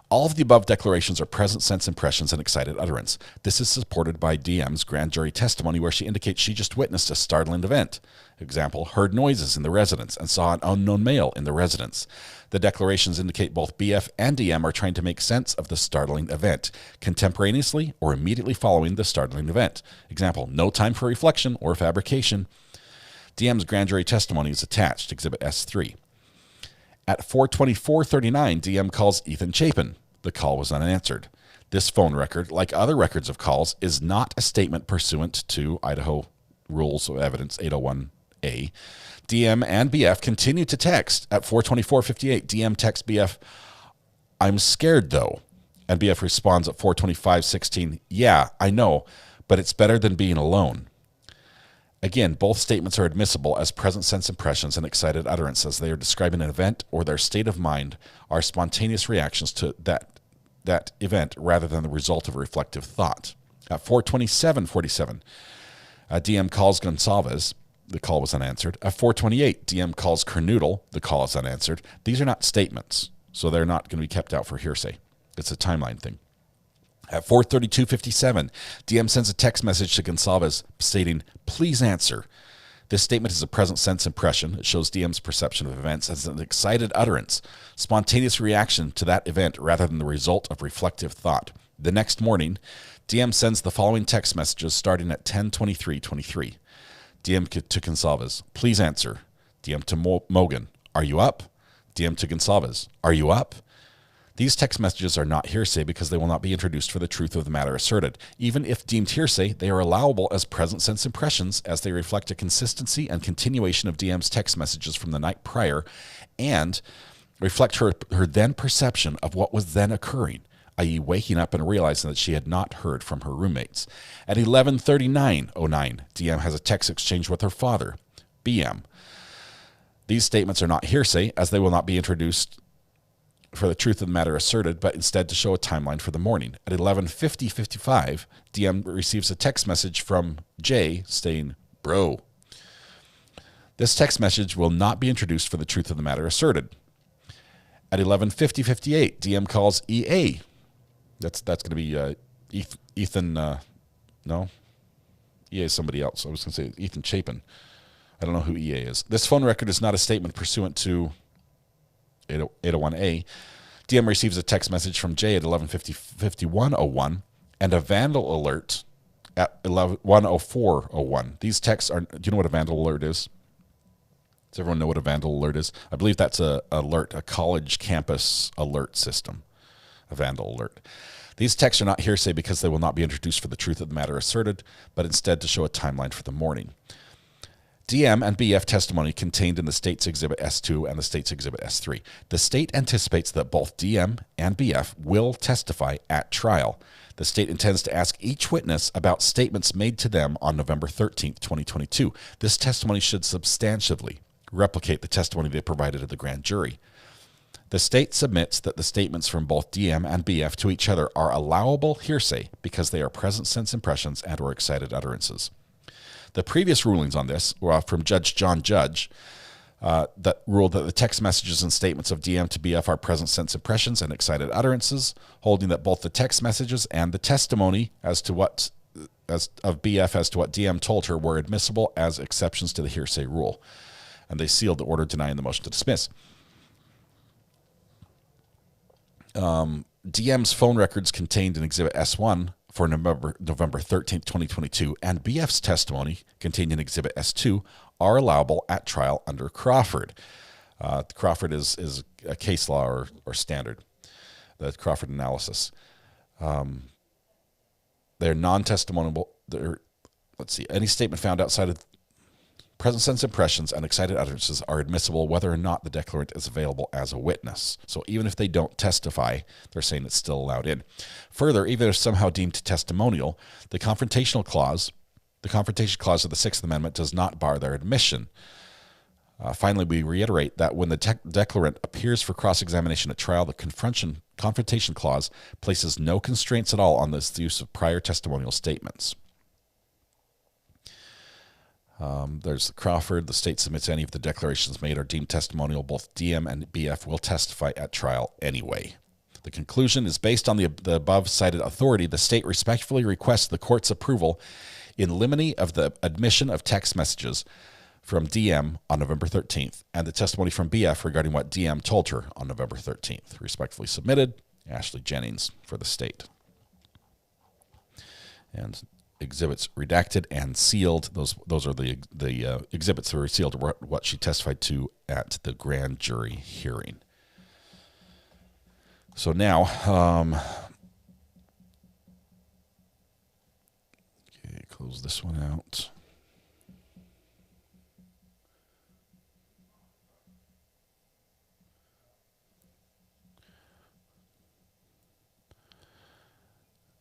All of the above declarations are present sense impressions and excited utterance. This is supported by DM's grand jury testimony where she indicates she just witnessed a startling event. Example, heard noises in the residence and saw an unknown male in the residence. The declarations indicate both BF and DM are trying to make sense of the startling event, contemporaneously or immediately following the startling event. Example, no time for reflection or fabrication. DM's grand jury testimony is attached, Exhibit S3. At 4:24:39, DM calls Ethan Chapin. The call was unanswered. This phone record, like other records of calls, is not a statement pursuant to Idaho Rules of Evidence 801A. DM and BF continue to text. At 4:24:58, DM texts BF, "I'm scared though." And BF responds at 4:25:16, "Yeah, I know, but it's better than being alone." Again, both statements are admissible as present sense impressions and excited utterances. They are describing an event or their state of mind are spontaneous reactions to that event rather than the result of a reflective thought. At 4:27:47, DM calls Gonsalves. The call was unanswered. At 4:28, DM calls Kernoodle. The call is unanswered. These are not statements, so they're not going to be kept out for hearsay. It's a timeline thing. At 4:32:57, DM sends a text message to Gonsalves stating, "Please answer." This statement is a present sense impression. It shows DM's perception of events as an excited utterance, spontaneous reaction to that event rather than the result of reflective thought. The next morning, DM sends the following text messages starting at 10:23:23. DM to Gonsalves, "Please answer." DM to Mogan, "Are you up?" DM to Gonsalves, "Are you up?" These text messages are not hearsay because they will not be introduced for the truth of the matter asserted. Even if deemed hearsay, they are allowable as present sense impressions as they reflect a consistency and continuation of DM's text messages from the night prior and reflect her then perception of what was then occurring, i.e. waking up and realizing that she had not heard from her roommates. At 11:39:09, DM has a text exchange with her father, BM. These statements are not hearsay as they will not be introduced for the truth of the matter asserted, but instead to show a timeline for the morning. At 11:55, DM receives a text message from Jay saying, "Bro." This text message will not be introduced for the truth of the matter asserted. At 11:58, DM calls EA. That's going to be Ethan. No, EA is somebody else. I was going to say Ethan Chapin. I don't know who EA is. This phone record is not a statement pursuant to 801A. DM receives a text message from Jay at 11:51:01 and a vandal alert at 1:04:01. These texts are. Do you know what a vandal alert is? Does everyone know what a vandal alert is? I believe that's a college campus alert system. A vandal alert. These texts are not hearsay because they will not be introduced for the truth of the matter asserted, but instead to show a timeline for the morning. DM and BF testimony contained in the State's Exhibit S2 and the State's Exhibit S3. The State anticipates that both DM and BF will testify at trial. The State intends to ask each witness about statements made to them on November 13th, 2022. This testimony should substantially replicate the testimony they provided to the grand jury. The State submits that the statements from both DM and BF to each other are allowable hearsay because they are present sense impressions and or excited utterances. The previous rulings on this were from Judge John Judge that ruled that the text messages and statements of DM to BF are present sense impressions and excited utterances, holding that both the text messages and the testimony of BF as to what DM told her were admissible as exceptions to the hearsay rule. And they sealed the order denying the motion to dismiss. DM's phone records contained in Exhibit S1 for November 13th, 2022, and BF's testimony contained in Exhibit S2 are allowable at trial under Crawford. Crawford is a case law or standard, the Crawford analysis. They're non-testimoniable. Any statement found outside of present sense impressions and excited utterances are admissible whether or not the declarant is available as a witness. So even if they don't testify, they're saying it's still allowed in. Further, even if somehow deemed testimonial, the confrontation clause of the Sixth Amendment does not bar their admission. Finally, we reiterate that when the declarant appears for cross-examination at trial, the confrontation clause places no constraints at all on this use of prior testimonial statements. There's Crawford. The State submits any of the declarations made are deemed testimonial. Both DM and BF will testify at trial anyway. The conclusion is based on the above cited authority. The State respectfully requests the court's approval in limine of the admission of text messages from DM on November 13th and the testimony from BF regarding what DM told her on November 13th. Respectfully submitted, Ashley Jennings for the State. And exhibits redacted and sealed. Those are the exhibits that were sealed, what she testified to at the grand jury hearing. So now, okay, close this one out.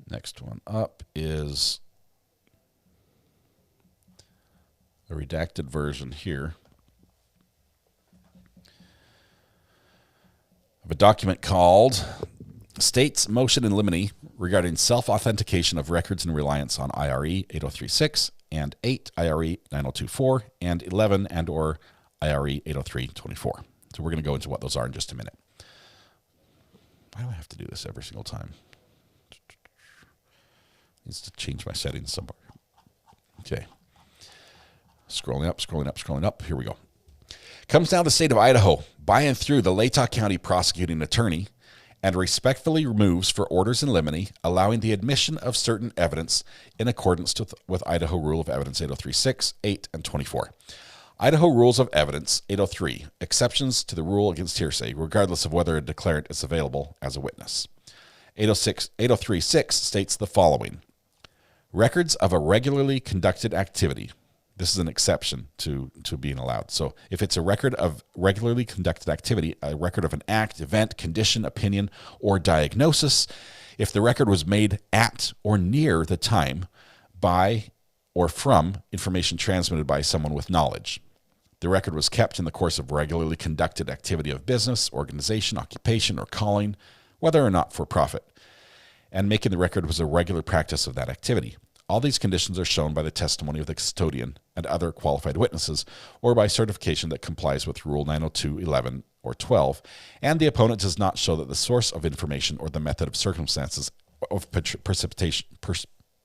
Next one up is a redacted version here of a document called State's Motion in Limine regarding self-authentication of records and reliance on IRE 8036 and 8 IRE 9024 and 11 and or IRE 80324. So we're going to go into what those are in just a minute. Why do I have to do this every single time? Needs to change my settings somewhere. Okay. Scrolling up. Here we go. Comes down to the state of Idaho, by and through the Latah County prosecuting attorney, and respectfully removes for orders in limine, allowing the admission of certain evidence in accordance with Idaho Rule of Evidence 8036, 8, and 24. Idaho Rules of Evidence 803, exceptions to the rule against hearsay, regardless of whether a declarant is available as a witness. 8036 states the following. Records of a regularly conducted activity. This is an exception to being allowed. So if it's a record of regularly conducted activity, a record of an act, event, condition, opinion, or diagnosis, if the record was made at or near the time by or from information transmitted by someone with knowledge. The record was kept in the course of regularly conducted activity of business, organization, occupation, or calling, whether or not for profit, and making the record was a regular practice of that activity. All these conditions are shown by the testimony of the custodian and other qualified witnesses, or by certification that complies with Rule 902, 11, or 12, and the opponent does not show that the source of information or the method of circumstances of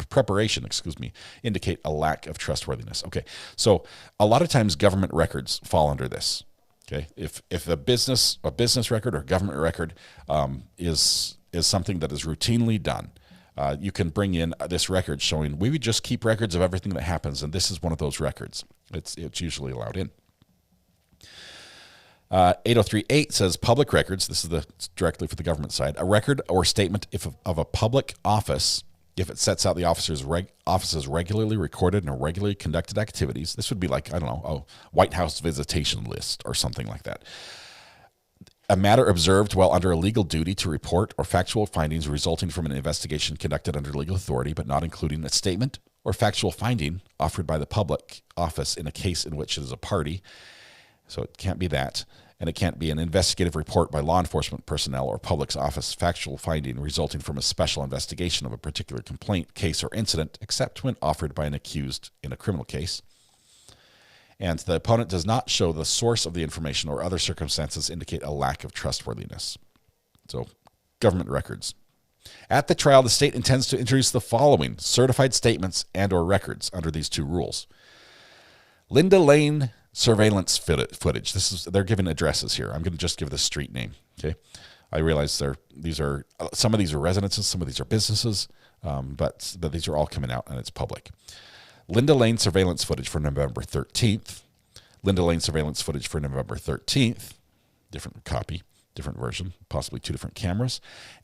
preparation, indicate a lack of trustworthiness. Okay, so a lot of times government records fall under this. Okay, if a business record or government record is something that is routinely done, you can bring in this record showing we would just keep records of everything that happens, and this is one of those records. It's usually allowed in. 8038 says public records. This is directly for the government side. A record or statement of a public office, if it sets out the office's regularly recorded and regularly conducted activities. This would be like, I don't know, a White House visitation list or something like that. A matter observed while under a legal duty to report, or factual findings resulting from an investigation conducted under legal authority, but not including a statement or factual finding offered by the public office in a case in which it is a party. So it can't be that. And it can't be an investigative report by law enforcement personnel or public's office factual finding resulting from a special investigation of a particular complaint, case, or incident, except when offered by an accused in a criminal case. And the opponent does not show the source of the information or other circumstances indicate a lack of trustworthiness. So, government records. At the trial, the state intends to introduce the following certified statements and or records under these two rules. Linda Lane surveillance footage. They're giving addresses here. I'm going to just give the street name. Okay, I realize some of these are residences, some of these are businesses, but these are all coming out and it's public. Linda Lane surveillance footage for November 13th. Linda Lane surveillance footage for November 13th. Different copy, different version, possibly two different cameras.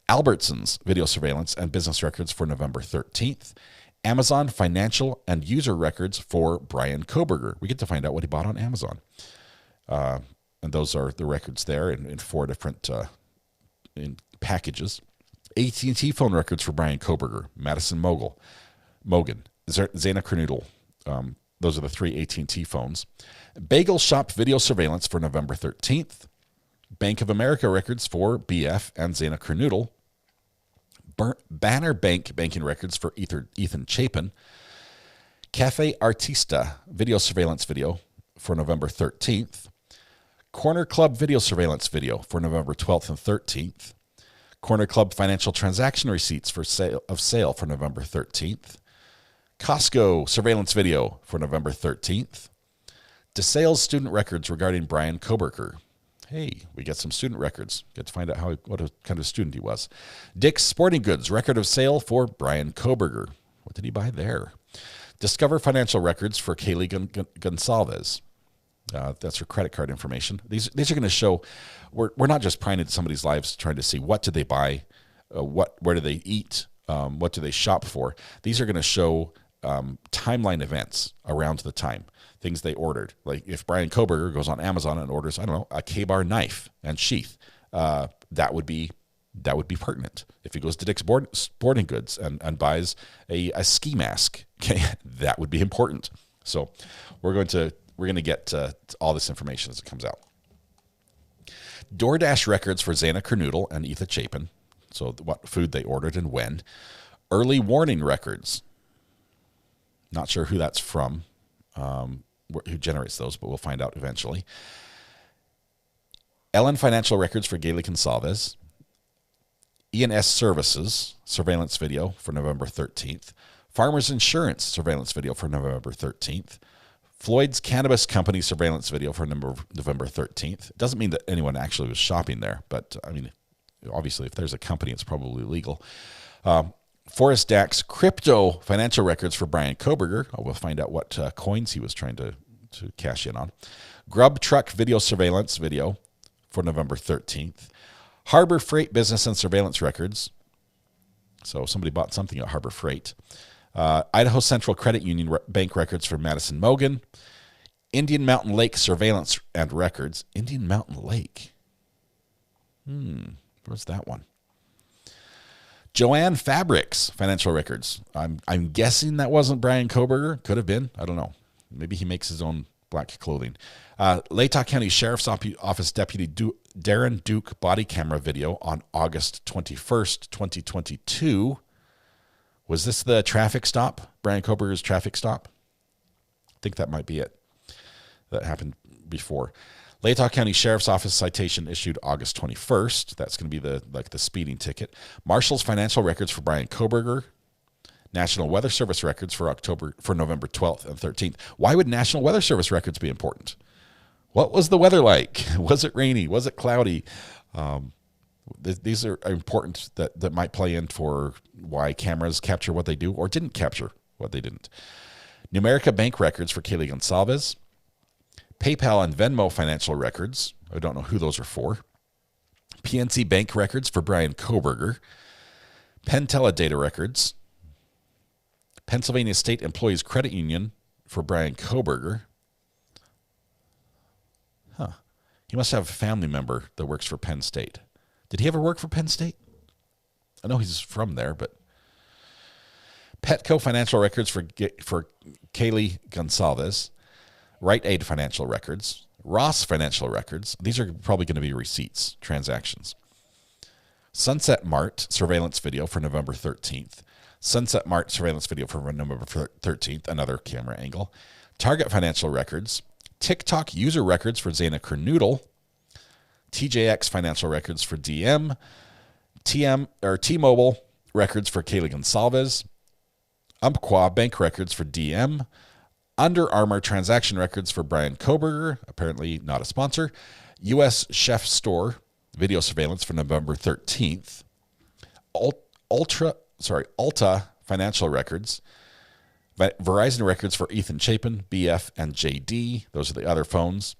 Albertsons video surveillance and business records for November 13th. Amazon financial and user records for Bryan Kohberger. We get to find out what he bought on Amazon. And those are the records there in four different in packages. AT&T phone records for Bryan Kohberger, Madison Mogan, Zana Kernoodle. Those are the three AT&T phones. Bagel Shop video surveillance for November 13th. Bank of America records for BF and Zana Kernoodle. Banner Bank banking records for Ethan Chapin. Cafe Artista video surveillance video for November 13th. Corner Club video surveillance video for November 12th and 13th. Corner Club financial transaction receipts for sale for November 13th. Costco surveillance video for November 13th. DeSales student records regarding Bryan Kohberger. Hey, we get some student records. Get to find out what kind of student he was. Dick's Sporting Goods record of sale for Bryan Kohberger. What did he buy there? Discover financial records for Kaylee Gonsalves. That's her credit card information. These are going to show, we're not just prying into somebody's lives trying to see what did they buy, where do they eat, what do they shop for. These are going to show timeline events around the time, things they ordered. Like if Bryan Kohberger goes on Amazon and orders, I don't know, a K-bar knife and sheath, that would be pertinent. If he goes to Dick's Sporting Goods and buys a ski mask, okay, that would be important. So we're going to get all this information as it comes out. DoorDash records for Xana Kernoodle and Etha Chapin. So what food they ordered and when. Early warning records. Not sure who that's from, who generates those, but we'll find out eventually. Ellen financial records for Gayle Gonsalves. E&S Services surveillance video for November 13th. Farmers Insurance surveillance video for November 13th. Floyd's Cannabis Company surveillance video for November 13th. It doesn't mean that anyone actually was shopping there, but I mean, obviously, if there's a company, it's probably legal. Forrest Dack's crypto financial records for Bryan Kohberger. We'll find out what coins he was trying to cash in on. Grub Truck video surveillance video for November 13th. Harbor Freight business and surveillance records. So somebody bought something at Harbor Freight. Idaho Central Credit Union bank records for Madison Mogan. Indian Mountain Lake surveillance and records. Indian Mountain Lake. Where's that one? Joanne Fabrics financial records. I'm guessing that wasn't Bryan Kohberger. Could have been. I don't know. Maybe he makes his own black clothing. Latah County Sheriff's Office Deputy Darren Duke body camera video on August 21st, 2022. Was this the traffic stop? Bryan Kohberger's traffic stop? I think that might be it. That happened before. Latah County Sheriff's Office citation issued August 21st. That's going to be the speeding ticket. Marshall's financial records for Bryan Kohberger. National Weather Service records for November 12th and 13th. Why would National Weather Service records be important? What was the weather like? Was it rainy? Was it cloudy? These are important that might play in for why cameras capture what they do or didn't capture what they didn't. Numerica bank records for Kaylee Gonsalves. PayPal and Venmo financial records. I don't know who those are for. PNC bank records for Bryan Kohberger. Penn Teledata records. Pennsylvania State Employees Credit Union for Bryan Kohberger. He must have a family member that works for Penn State. Did he ever work for Penn State? I know he's from there, but Petco financial records for Kaylee Gonsalves. Rite Aid financial records. Ross financial records. These are probably going to be receipts, transactions. Sunset Mart surveillance video for November 13th. Sunset Mart surveillance video for November 13th, another camera angle. Target financial records. TikTok user records for Xana Kernoodle. TJX financial records for DM. T-Mobile records for Kaylee Gonsalves. Umpqua bank records for DM. Under Armour transaction records for Bryan Kohberger, apparently not a sponsor. U.S. Chef Store video surveillance for November 13th. Alta financial records. Verizon records for Ethan Chapin, BF, and JD. Those are the other phones.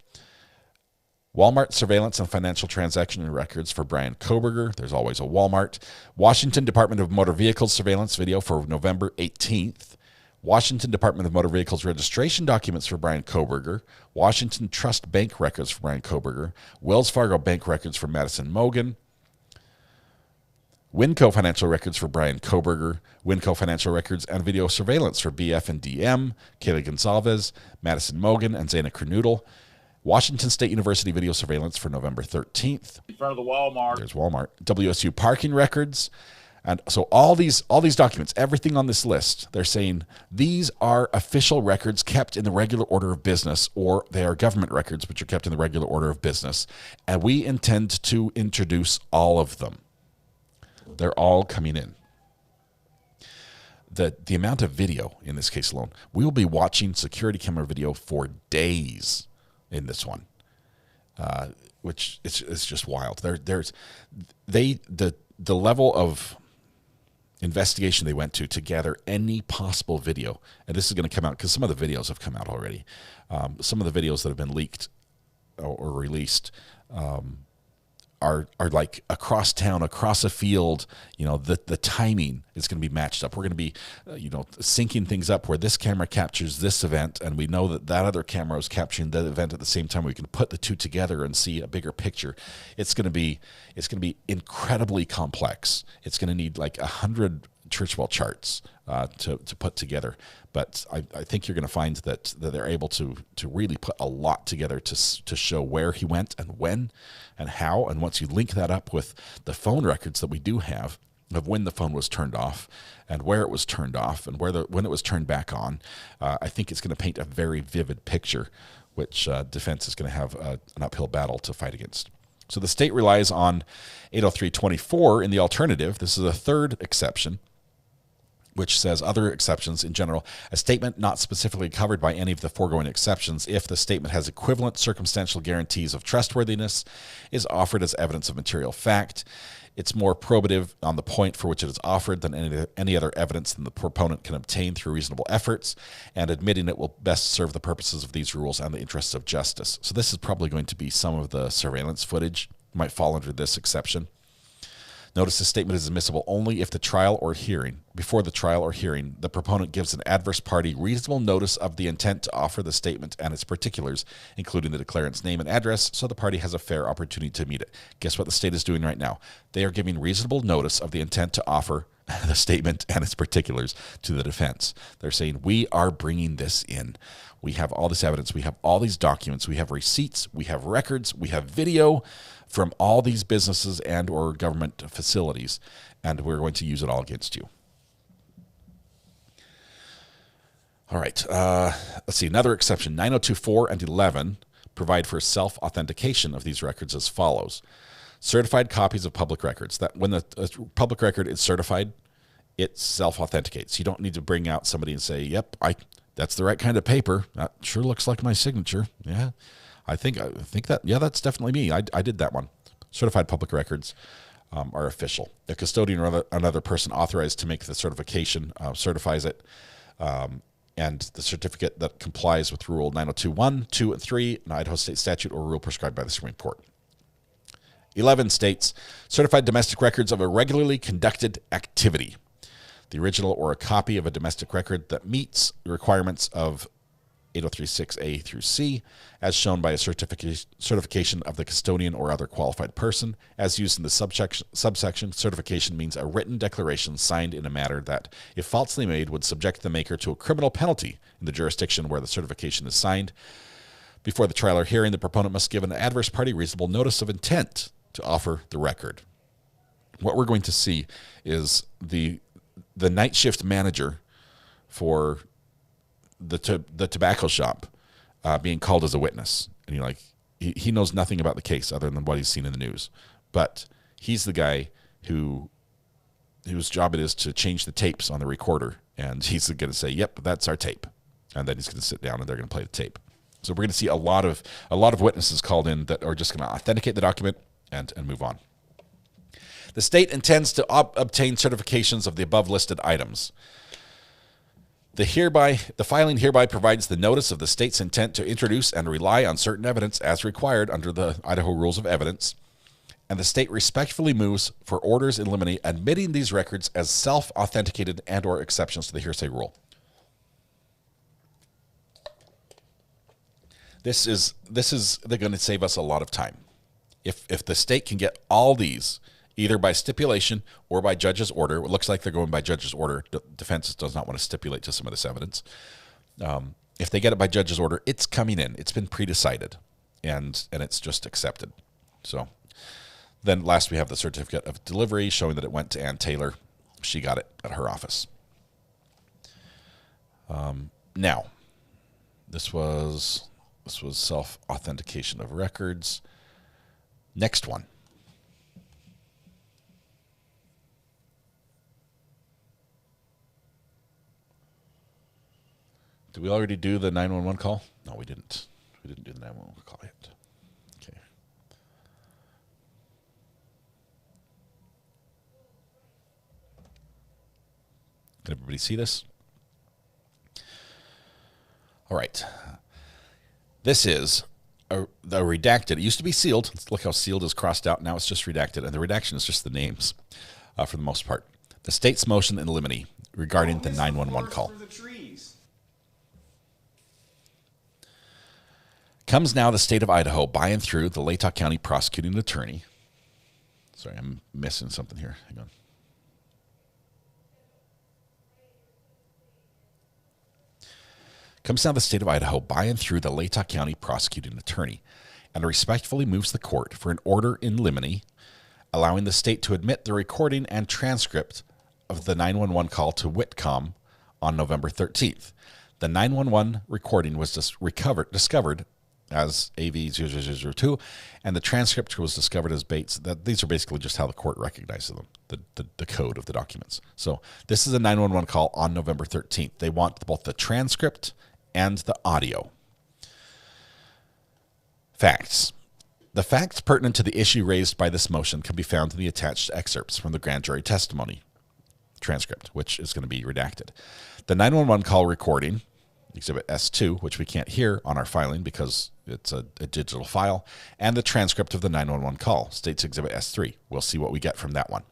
Walmart surveillance and financial transaction records for Bryan Kohberger. There's always a Walmart. Washington Department of Motor Vehicles surveillance video for November 18th. Washington Department of Motor Vehicles registration documents for Bryan Kohberger. Washington Trust Bank records for Bryan Kohberger. Wells Fargo Bank records for Madison Mogan. Winco financial records for Bryan Kohberger. Winco financial records and video surveillance for BF and DM. Kaylee Gonsalves, Madison Mogan, and Xana Kernoodle. Washington State University video surveillance for November 13th. In front of the Walmart. There's Walmart. WSU parking records. And so all these documents, everything on this list, they're saying these are official records kept in the regular order of business, or they are government records which are kept in the regular order of business. And we intend to introduce all of them. They're all coming in. The amount of video in this case alone, we will be watching security camera video for days in this one, which it's just wild. The level of investigation they went to gather any possible video. And this is going to come out because some of the videos have come out already. Some of the videos that have been leaked or released are like across town, across a field. The timing is going to be matched up. We're going to be, syncing things up where this camera captures this event, and we know that other camera is capturing that event at the same time. We can put the two together and see a bigger picture. It's going to be incredibly complex. It's going to need like 100 Churchwell charts to put together. But I think you're going to find that they're able to really put a lot together to show where he went and when and how. And once you link that up with the phone records that we do have of when the phone was turned off and where it was turned off and when it was turned back on, I think it's going to paint a very vivid picture, which defense is going to have an uphill battle to fight against. So the state relies on 803.24 in the alternative. This is a third exception, which says other exceptions in general, a statement not specifically covered by any of the foregoing exceptions if the statement has equivalent circumstantial guarantees of trustworthiness, is offered as evidence of material fact. It's more probative on the point for which it is offered than any other evidence than the proponent can obtain through reasonable efforts, and admitting it will best serve the purposes of these rules and the interests of justice. So this is probably going to be some of the surveillance footage might fall under this exception. Notice the statement is admissible only if before the trial or hearing, the proponent gives an adverse party reasonable notice of the intent to offer the statement and its particulars, including the declarant's name and address, so the party has a fair opportunity to meet it. Guess what the state is doing right now? They are giving reasonable notice of the intent to offer the statement and its particulars to the defense. They're saying, we are bringing this in. We have all this evidence. We have all these documents. We have receipts. We have records. We have video from all these businesses and or government facilities, and we're going to use it all against you. All right. Let's see. Another exception. 902.4 and 11 provide for self-authentication of these records as follows. Certified copies of public records. That when the public record is certified, it self-authenticates. You don't need to bring out somebody and say, yep, that's the right kind of paper. That sure looks like my signature. Yeah. I think that, yeah, that's definitely me. I did that one. Certified public records are official. The custodian or another person authorized to make the certification certifies it, and the certificate that complies with Rule 902.1, 2, and 3, an Idaho State statute or rule prescribed by the Supreme Court. 11 states, certified domestic records of a regularly conducted activity. The original or a copy of a domestic record that meets the requirements of 803.6a through c, as shown by a certification of the custodian or other qualified person. As used in the subsection, certification means a written declaration signed in a manner that, if falsely made, would subject the maker to a criminal penalty in the jurisdiction where the certification is signed. Before the trial or hearing, the proponent must give an adverse party reasonable notice of intent to offer the record. What we're going to see is the night shift manager for the tobacco shop being called as a witness. And you're like, he knows nothing about the case other than what he's seen in the news. But he's the guy whose job it is to change the tapes on the recorder. And he's going to say, yep, that's our tape. And then he's going to sit down and they're going to play the tape. So we're going to see a lot of witnesses called in that are just going to authenticate the document and move on. The state intends to obtain certifications of the above listed items. The filing hereby provides the notice of the state's intent to introduce and rely on certain evidence as required under the Idaho Rules of Evidence, and the state respectfully moves for orders in limine admitting these records as self-authenticated and or exceptions to the hearsay rule. This is they're going to save us a lot of time. If the state can get all these either by stipulation or by judge's order. It looks like they're going by judge's order. Defense does not want to stipulate to some of this evidence. If they get it by judge's order, it's coming in. It's been pre-decided, and it's just accepted. So then last we have the certificate of delivery showing that it went to Ann Taylor. She got it at her office. Now, this was self-authentication of records. Next one. Did we already do the 911 call? No, we didn't. We didn't do the 911 call yet. Okay. Can everybody see this? All right. This is the redacted. It used to be sealed. Look how sealed is crossed out. Now it's just redacted. And the redaction is just the names for the most part. The state's motion in limine regarding the 911 call. For the trees. Comes now the state of Idaho by and through the Latah County prosecuting attorney. Sorry, I'm missing something here. Hang on. Comes now the state of Idaho by and through the Latah County prosecuting attorney and respectfully moves the court for an order in limine allowing the state to admit the recording and transcript of the 911 call to Whitcomb on November 13th. The 911 recording was discovered as AV0002, and the transcript was discovered as Bates. These are basically just how the court recognizes them, the code of the documents. So this is a 911 call on November 13th. They want both the transcript and the audio. Facts. The facts pertinent to the issue raised by this motion can be found in the attached excerpts from the grand jury testimony transcript, which is going to be redacted. The 911 call recording, Exhibit S2, which we can't hear on our filing because it's a digital file, and the transcript of the 911 call, State's Exhibit S3. We'll see what we get from that one.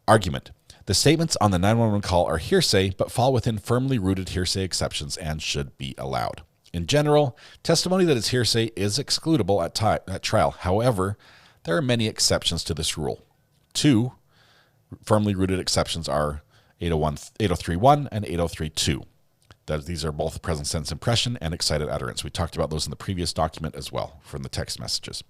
Argument. The statements on the 911 call are hearsay, but fall within firmly rooted hearsay exceptions and should be allowed. In general, testimony that is hearsay is excludable at trial. However, there are many exceptions to this rule. Two firmly rooted exceptions are 8031 and 8032. These are both present sense impression and excited utterance. We talked about those in the previous document as well from the text messages.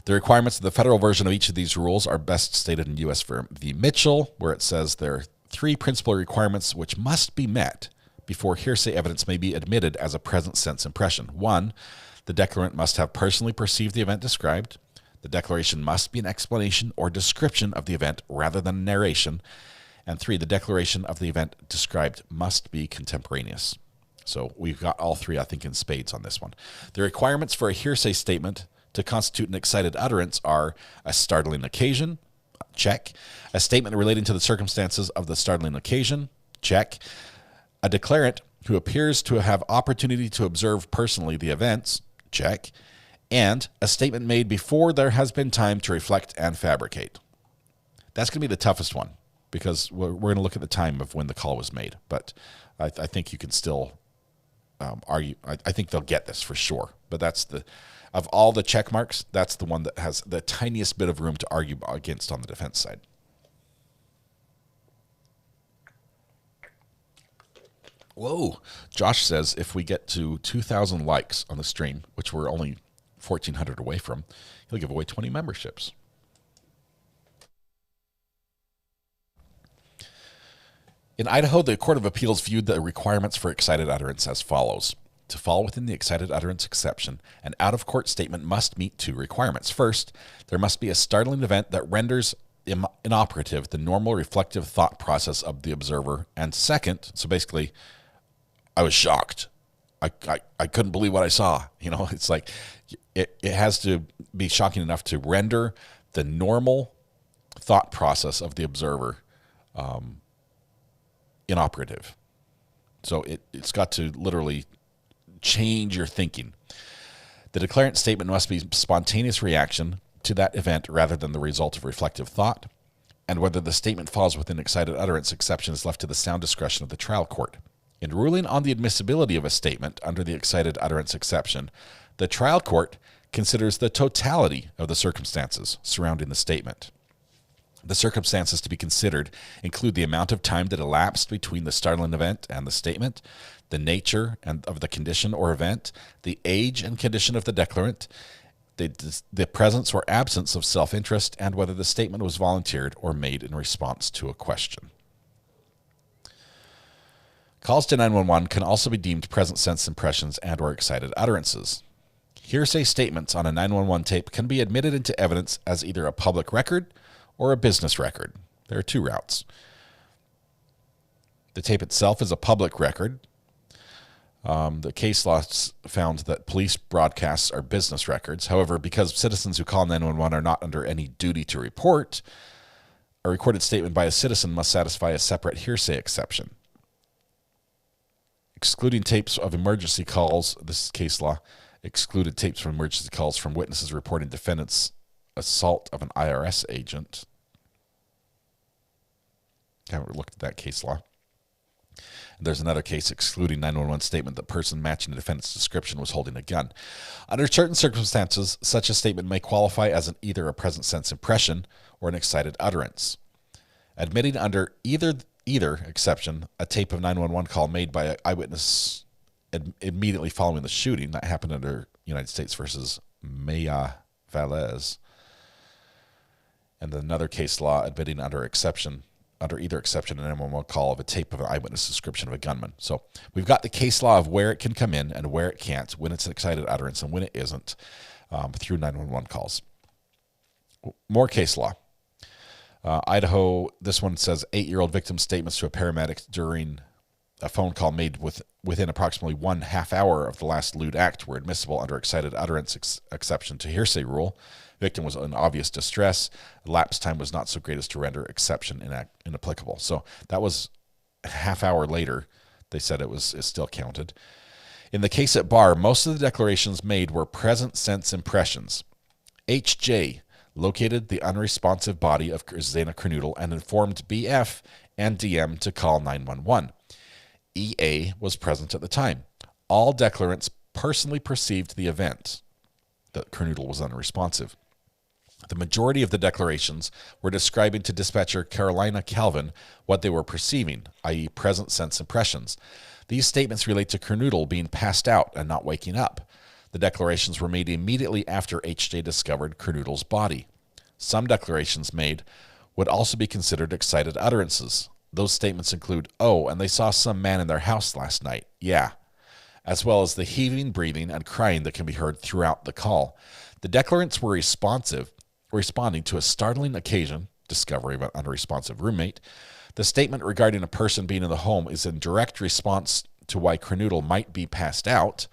The requirements of the federal version of each of these rules are best stated in U.S. v. Mitchell, where it says there are three principal requirements which must be met before hearsay evidence may be admitted as a present sense impression. 1, the declarant must have personally perceived the event described. The declaration must be an explanation or description of the event rather than narration. And 3, the declaration of the event described must be contemporaneous. So we've got all three, I think, in spades on this one. The requirements for a hearsay statement to constitute an excited utterance are a startling occasion, check. A statement relating to the circumstances of the startling occasion, check. A declarant who appears to have opportunity to observe personally the events, check. And a statement made before there has been time to reflect and fabricate. That's going to be the toughest one because we're going to look at the time of when the call was made. But I think you can still argue. I think they'll get this for sure. But that's of all the check marks, that's the one that has the tiniest bit of room to argue against on the defense side. Whoa. Josh says if we get to 2,000 likes on the stream, which we're only 1,400 away from, he'll give away 20 memberships. In Idaho, the Court of Appeals viewed the requirements for excited utterance as follows. To fall within the excited utterance exception, an out-of-court statement must meet two requirements. First, there must be a startling event that renders inoperative the normal reflective thought process of the observer. And second, so basically, I was shocked. I couldn't believe what I saw. You know, it's like it has to be shocking enough to render the normal thought process of the observer inoperative. So it's got to literally change your thinking. The declarant statement must be spontaneous reaction to that event rather than the result of reflective thought, and whether the statement falls within excited utterance exception is left to the sound discretion of the trial court. In ruling on the admissibility of a statement under the excited utterance exception, the trial court considers the totality of the circumstances surrounding the statement. The circumstances to be considered include the amount of time that elapsed between the startling event and the statement, the nature of the condition or event, the age and condition of the declarant, the presence or absence of self-interest, and whether the statement was volunteered or made in response to a question. Calls to 911 can also be deemed present sense impressions and or excited utterances. Hearsay statements on a 911 tape can be admitted into evidence as either a public record or a business record. There are two routes. The tape itself is a public record. The case law found that police broadcasts are business records. However, because citizens who call 911 are not under any duty to report, a recorded statement by a citizen must satisfy a separate hearsay exception. Excluding tapes of emergency calls, this is case law, excluded tapes from emergency calls from witnesses reporting defendant's assault of an IRS agent. Haven't looked at that case law. There's another case excluding 911 statement that person matching the defendant's description was holding a gun. Under certain circumstances, such a statement may qualify as either a present sense impression or an excited utterance. Admitting under either exception, a tape of 911 call made by an eyewitness immediately following the shooting, that happened under United States versus Maya Valles. And another case law admitting under either exception, an 911 call of a tape of an eyewitness description of a gunman. So we've got the case law of where it can come in and where it can't, when it's an excited utterance and when it isn't, through 911 calls. More case law. Idaho, this one says 8-year-old victim's statements to a paramedic during a phone call made within approximately 1/2 hour of the last lewd act were admissible under excited utterance exception to hearsay rule. Victim was in obvious distress. Lapse time was not so great as to render exception inapplicable. So that was a half hour later. They said it still counted. In the case at bar, most of the declarations made were present sense impressions. H.J. located the unresponsive body of Zena Kernodle and informed B.F. and D.M. to call 911. E.A. was present at the time. All declarants personally perceived the event, that Kernodle was unresponsive. The majority of the declarations were describing to dispatcher Carolina Calvin what they were perceiving, i.e. present sense impressions. These statements relate to Kernodle being passed out and not waking up. The declarations were made immediately after H.J. discovered Kernodle's body. Some declarations made would also be considered excited utterances. Those statements include, "Oh, and they saw some man in their house last night." Yeah. As well as the heaving, breathing, and crying that can be heard throughout the call. The declarants were responding to a startling occasion, discovery of an unresponsive roommate. The statement regarding a person being in the home is in direct response to why Kernodle might be passed out.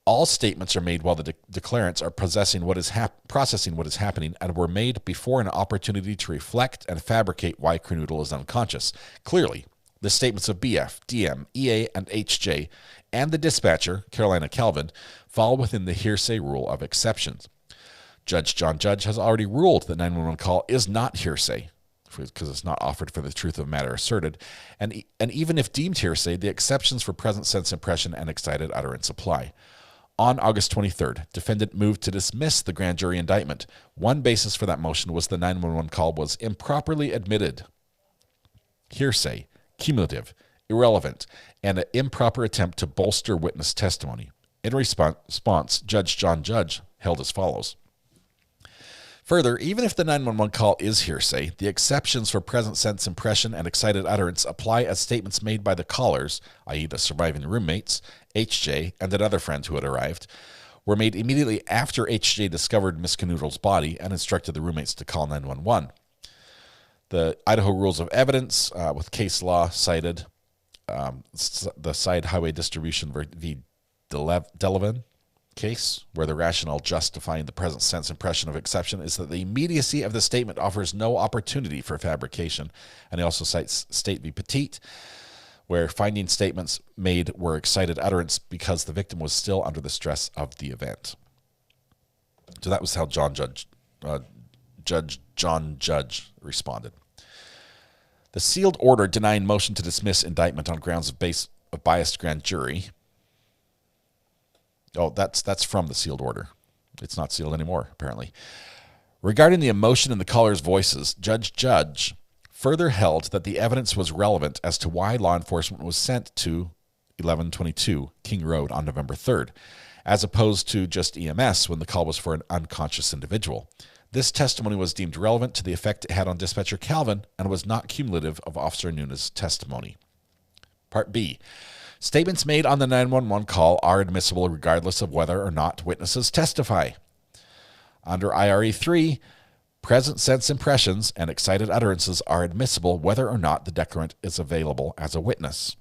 All statements are made while the declarants are processing what is happening and were made before an opportunity to reflect and fabricate why Kernodle is unconscious. Clearly, the statements of BF, DM, EA, and HJ, and the dispatcher, Carolina Calvin, fall within the hearsay rule of exceptions. Judge John Judge has already ruled that 911 call is not hearsay because it's not offered for the truth of matter asserted, and even if deemed hearsay, the exceptions for present sense impression and excited utterance apply. On August 23rd, defendant moved to dismiss the grand jury indictment. One basis for that motion was the 911 call was improperly admitted. Hearsay, cumulative, irrelevant, and an improper attempt to bolster witness testimony. In response, Judge John Judge held as follows. Further, even if the 911 call is hearsay, the exceptions for present sense impression and excited utterance apply as statements made by the callers, i.e. the surviving roommates, HJ, and another friend who had arrived, were made immediately after HJ discovered Miss Kernodle's body and instructed the roommates to call 911. The Idaho Rules of Evidence, with case law cited, the Side Highway Distribution v. Delavan case, where the rationale justifying the present sense impression of exception is that the immediacy of the statement offers no opportunity for fabrication. And he also cites State v. Petit, where finding statements made were excited utterance because the victim was still under the stress of the event. So that was how Judge John Judge responded. The sealed order denying motion to dismiss indictment on grounds of biased grand jury. Oh, that's from the sealed order. It's not sealed anymore, apparently. Regarding the emotion in the callers' voices, Judge Judge further held that the evidence was relevant as to why law enforcement was sent to 1122 King Road on November 3rd, as opposed to just EMS when the call was for an unconscious individual. This testimony was deemed relevant to the effect it had on dispatcher Calvin and was not cumulative of Officer Nunes' testimony. Part B. Statements made on the 911 call are admissible regardless of whether or not witnesses testify. Under IRE 3, present sense impressions and excited utterances are admissible whether or not the declarant is available as a witness.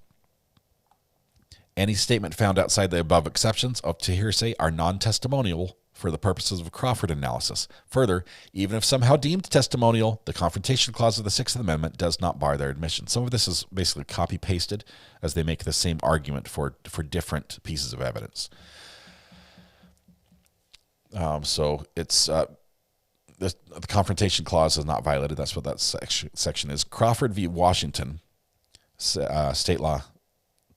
Any statement found outside the above exceptions to hearsay are non-testimonial for the purposes of a Crawford analysis. Further, even if somehow deemed testimonial, the Confrontation Clause of the Sixth Amendment does not bar their admission. Some of this is basically copy-pasted as they make the same argument for different pieces of evidence. So it's the Confrontation Clause is not violated. That's what that section is. Crawford v. Washington, state law,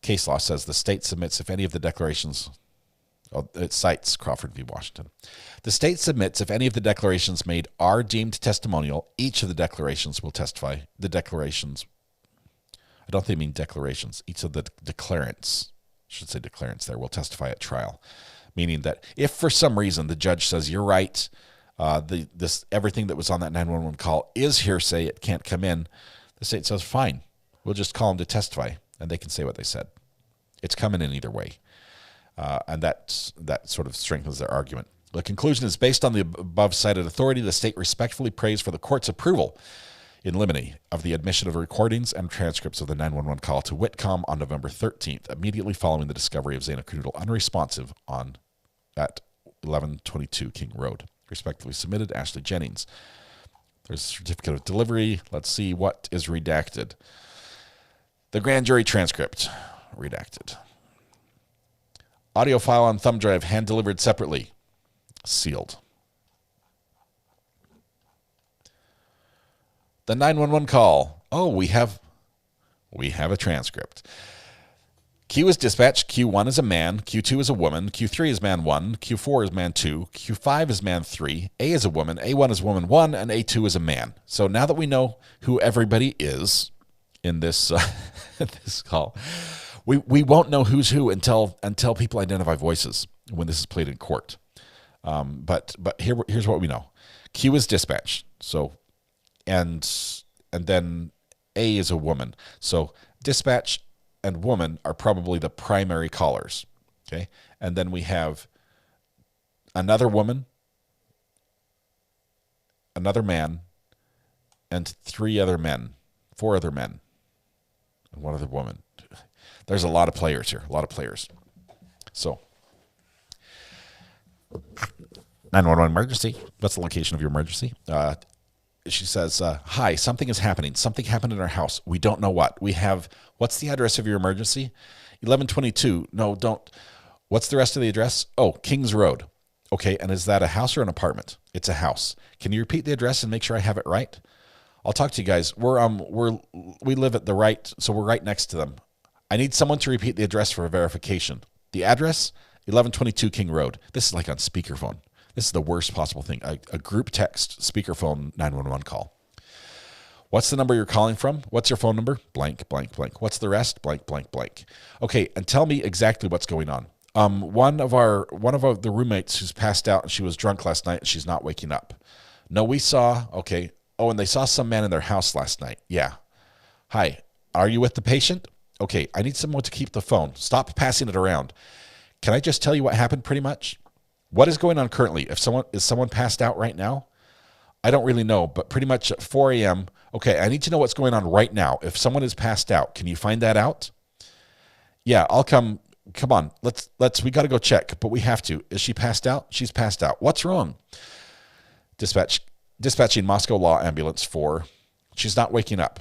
case law says the state submits if any of the declarations... it cites Crawford v. Washington. The state submits if any of the declarations made are deemed testimonial. Each of the declarations will testify. The declarations, I don't think they mean declarations. Each of the declarants, I should say declarants there, will testify at trial. Meaning that if for some reason the judge says you're right, everything that was on that 911 call is hearsay, it can't come in, the state says fine, we'll just call them to testify, and they can say what they said. It's coming in either way. And that sort of strengthens their argument. The conclusion is based on the above cited authority, the state respectfully prays for the court's approval in limine of the admission of recordings and transcripts of the 911 call to Whitcomb on November 13th, immediately following the discovery of Zaina Canoodle unresponsive at 1122 King Road. Respectfully submitted, Ashley Jennings. There's a certificate of delivery. Let's see what is redacted. The grand jury transcript, redacted. Audio file on thumb drive, hand-delivered separately. Sealed. The 911 call. Oh, we have a transcript. Q is dispatch. Q1 is a man. Q2 is a woman. Q3 is man 1. Q4 is man 2. Q5 is man 3. A is a woman. A1 is woman 1. And A2 is a man. So now that we know who everybody is in this, this call... We won't know who's who until people identify voices when this is played in court. But here's what we know: Q is dispatch. So, and then A is a woman. So dispatch and woman are probably the primary callers. Okay, and then we have another woman, another man, and 4 other men, and 1 other woman. There's a lot of players here, a lot of players. So, 911 emergency. What's the location of your emergency? She says, hi, something is happening. Something happened in our house. We don't know what. What's the address of your emergency? 1122. No, don't. What's the rest of the address? Oh, Kings Road. Okay, and is that a house or an apartment? It's a house. Can you repeat the address and make sure I have it right? I'll talk to you guys. We live at the right, so we're right next to them. I need someone to repeat the address for verification. The address, 1122 King Road. This is like on speakerphone. This is the worst possible thing. A group text speakerphone 911 call. What's the number you're calling from? What's your phone number? Blank, blank, blank. What's the rest? Blank, blank, blank. Okay, and tell me exactly what's going on. One of the roommates who's passed out and she was drunk last night and she's not waking up. No, we saw, okay. Oh, and they saw some man in their house last night. Yeah. Hi, are you with the patient? Okay, I need someone to keep the phone. Stop passing it around. Can I just tell you what happened pretty much? What is going on currently? Is someone passed out right now? I don't really know, but pretty much at 4 a.m. Okay, I need to know what's going on right now. If someone is passed out, can you find that out? Yeah, I'll come. Come on, we got to go check, but we have to. Is she passed out? She's passed out. What's wrong? Dispatching Moscow Law Ambulance 4. She's not waking up.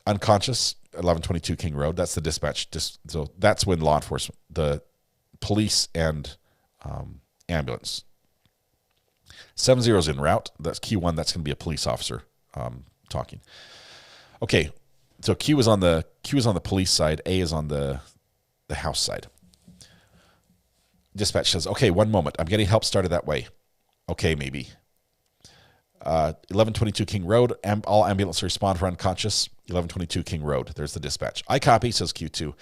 Unconscious. 1122 King Road. That's the dispatch. So that's when law enforcement, the police and ambulance. 70's en route. That's Q1. That's going to be a police officer talking. Okay, so Q is on the police side. A is on the house side. Dispatch says, "Okay, 1 moment. I'm getting help started that way." Okay, maybe. 1122 King Road. All ambulance respond for unconscious. 1122 King Road. There's the dispatch. I copy, says Q2.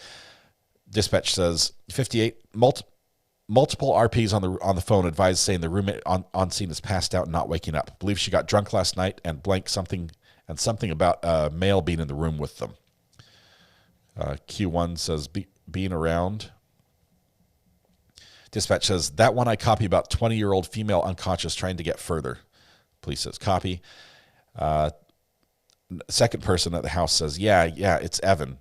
Dispatch says 58. Multiple RPs on the phone advise saying the roommate on scene is passed out and not waking up. Believe she got drunk last night and blank something about a male being in the room with them. Q1 says being around. Dispatch says that one I copy about 20-year-old female unconscious trying to get further. Police says copy. Second person at the house says, yeah, it's Evan.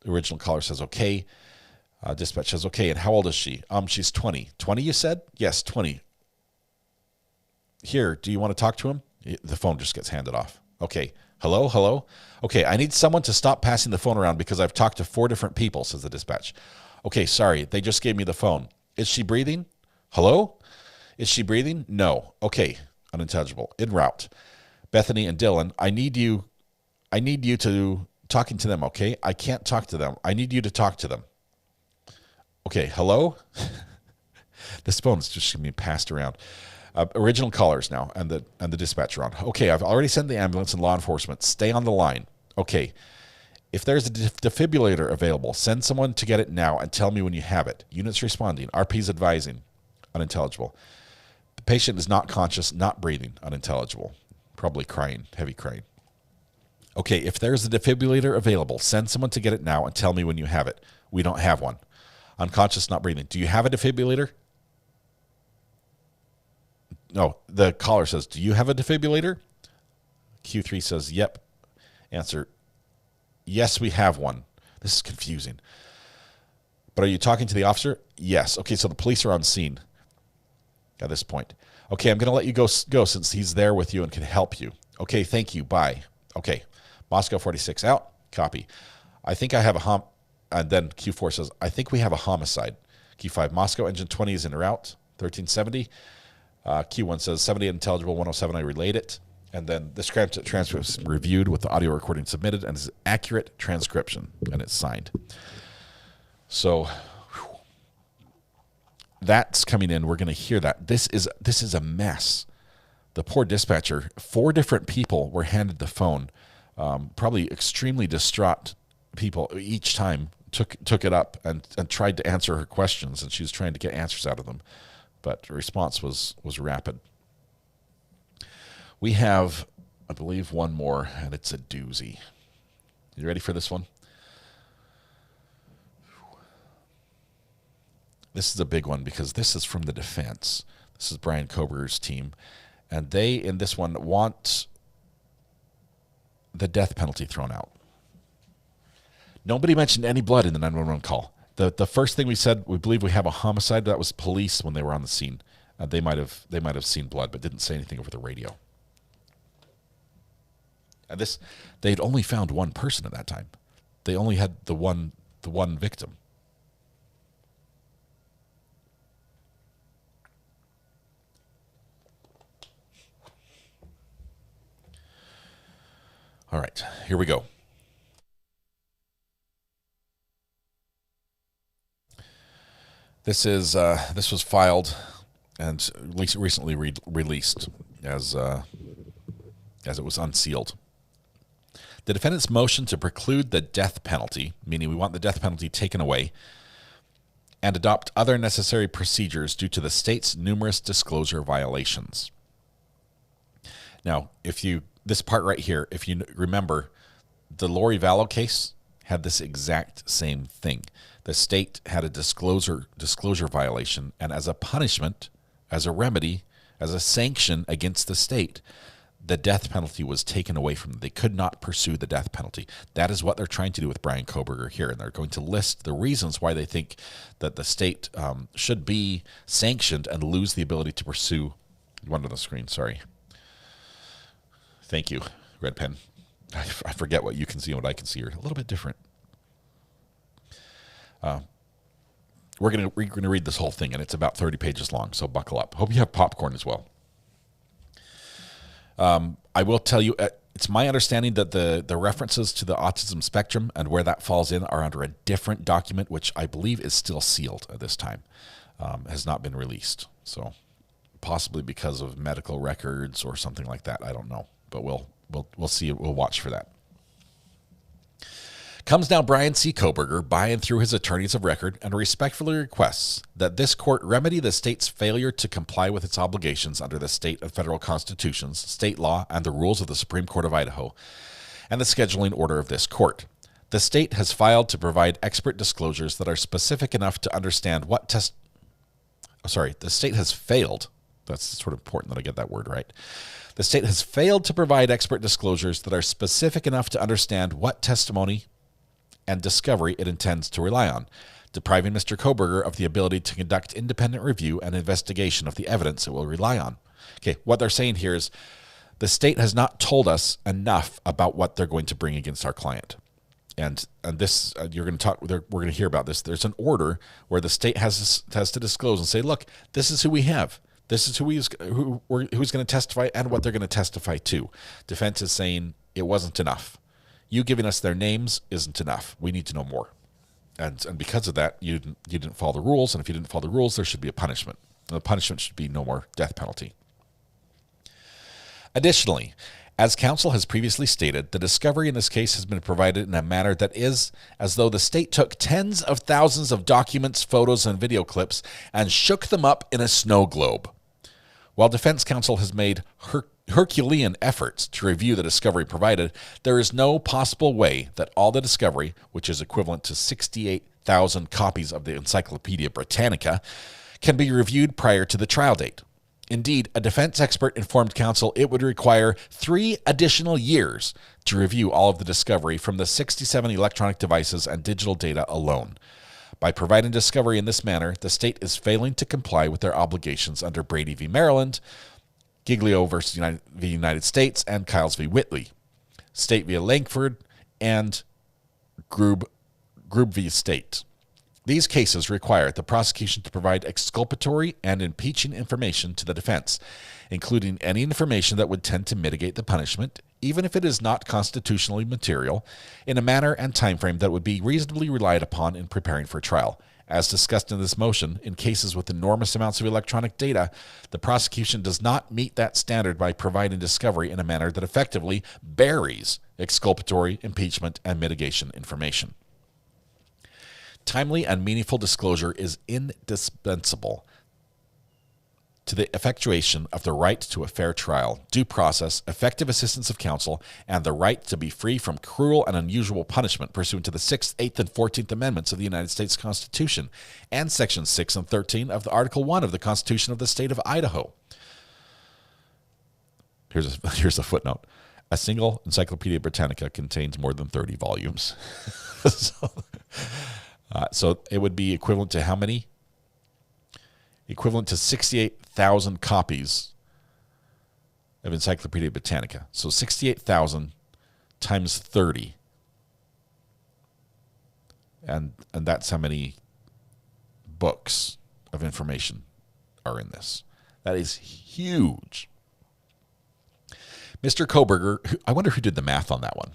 Original caller says, okay. Dispatch says, okay, and how old is she? She's 20. 20, you said? Yes, 20. Here, do you want to talk to him? The phone just gets handed off. Okay, hello? Okay, I need someone to stop passing the phone around because I've talked to 4 different people, says the dispatch. Okay, sorry, they just gave me the phone. Is she breathing? Hello? Is she breathing? No. Okay, unintelligible. En route. Bethany and Dylan, I need you to talking to them, okay? I can't talk to them. I need you to talk to them. Okay, hello? This phone's just being passed around. Original callers now, and the dispatcher on. Okay, I've already sent the ambulance and law enforcement. Stay on the line. Okay, if there's a defibrillator available, send someone to get it now and tell me when you have it. Units responding. RP's advising. Unintelligible. The patient is not conscious, not breathing. Unintelligible. Probably crying, heavy crying. Okay, if there's a defibrillator available, send someone to get it now and tell me when you have it. We don't have one. Unconscious, not breathing. Do you have a defibrillator? No, the caller says, do you have a defibrillator? Q3 says, yep. Answer, yes, we have one. This is confusing. But are you talking to the officer? Yes. Okay, so the police are on scene at this point. Okay, I'm going to let you go since he's there with you and can help you. Okay, thank you. Bye. Okay, Moscow 46 out. Copy. I think I have a and then Q4 says, I think we have a homicide. Q5, Moscow engine 20 is en route. 1370. Q1 says 70 intelligible, 107, I relayed it. And then this transcript is reviewed with the audio recording submitted and is accurate transcription, and it's signed. So that's coming in. We're going to hear that. This is a mess. The poor dispatcher, 4 different people were handed the phone, probably extremely distraught people each time took it up and tried to answer her questions, and she was trying to get answers out of them. But the response was rapid. We have, I believe, one more, and it's a doozy. You ready for this one? This is a big one because this is from the defense. This is Bryan Kohberger's team. And they, in this one, want the death penalty thrown out. Nobody mentioned any blood in the 911 call. The first thing we said, we believe we have a homicide. That was police when they were on the scene. They might have seen blood, but didn't say anything over the radio. And they'd only found one person at that time. They only had the one victim. All right, here we go. This was filed and recently released as it was unsealed. The defendant's motion to preclude the death penalty, meaning we want the death penalty taken away, and adopt other necessary procedures due to the state's numerous disclosure violations. Now, this part right here, if you remember, the Lori Vallow case had this exact same thing. The state had a disclosure violation, and as a punishment, as a remedy, as a sanction against the state, the death penalty was taken away from them. They could not pursue the death penalty. That is what they're trying to do with Bryan Kohberger here, and they're going to list the reasons why they think that the state should be sanctioned and lose the ability to pursue. One on the screen, sorry. Thank you, red pen. I forget what you can see and what I can see are a little bit different. We're going to read this whole thing, and it's about 30 pages long, so buckle up. Hope you have popcorn as well. I will tell you, it's my understanding that the references to the autism spectrum and where that falls in are under a different document, which I believe is still sealed at this time, has not been released. So possibly because of medical records or something like that. I don't know, but we'll see. We'll watch for that. Comes now Bryan C. Kohberger by and through his attorneys of record and respectfully requests that this court remedy the state's failure to comply with its obligations under the state and federal constitutions, state law, and the rules of the Supreme Court of Idaho, and the scheduling order of this court. The state has failed to provide expert disclosures that are specific enough to understand what the state has failed. That's sort of important that I get that word right. The state has failed to provide expert disclosures that are specific enough to understand what testimony and discovery it intends to rely on. depriving Mr. Kohberger of the ability to conduct independent review and investigation of the evidence it will rely on. Okay, what they're saying here is the state has not told us enough about what they're going to bring against our client. And this, you're going to talk. We're going to hear about this. There's an order where the state has to disclose and say, look, this is who we have. This is who's going to testify and what they're going to testify to. Defense is saying it wasn't enough. You giving us their names isn't enough. We need to know more. And because of that, you didn't follow the rules. And if you didn't follow the rules, there should be a punishment. And the punishment should be no more death penalty. Additionally, as counsel has previously stated, the discovery in this case has been provided in a manner that is as though the state took tens of thousands of documents, photos, and video clips and shook them up in a snow globe. While defense counsel has made Herculean efforts to review the discovery provided, there is no possible way that all the discovery, which is equivalent to 68,000 copies of the Encyclopedia Britannica, can be reviewed prior to the trial date. Indeed, a defense expert informed counsel it would require 3 additional years to review all of the discovery from the 67 electronic devices and digital data alone. By providing discovery in this manner, the state is failing to comply with their obligations under Brady v. Maryland, Giglio v. United States, and Kiles v. Whitley, State v. Langford, and Grube v. State. These cases require the prosecution to provide exculpatory and impeaching information to the defense, including any information that would tend to mitigate the punishment, even if it is not constitutionally material, in a manner and time frame that would be reasonably relied upon in preparing for trial. As discussed in this motion, in cases with enormous amounts of electronic data, the prosecution does not meet that standard by providing discovery in a manner that effectively buries exculpatory, impeachment, and mitigation information. Timely and meaningful disclosure is indispensable to the effectuation of the right to a fair trial, due process, effective assistance of counsel, and the right to be free from cruel and unusual punishment pursuant to the 6th, 8th, and 14th Amendments of the United States Constitution and Sections 6 and 13 of the Article 1 of the Constitution of the State of Idaho. Here's a footnote. A single Encyclopedia Britannica contains more than 30 volumes. So it would be equivalent to how many? Equivalent to 68,000 copies of Encyclopedia Britannica. So 68,000 times 30. And that's how many books of information are in this. That is huge. Mr. Kohberger, I wonder who did the math on that one.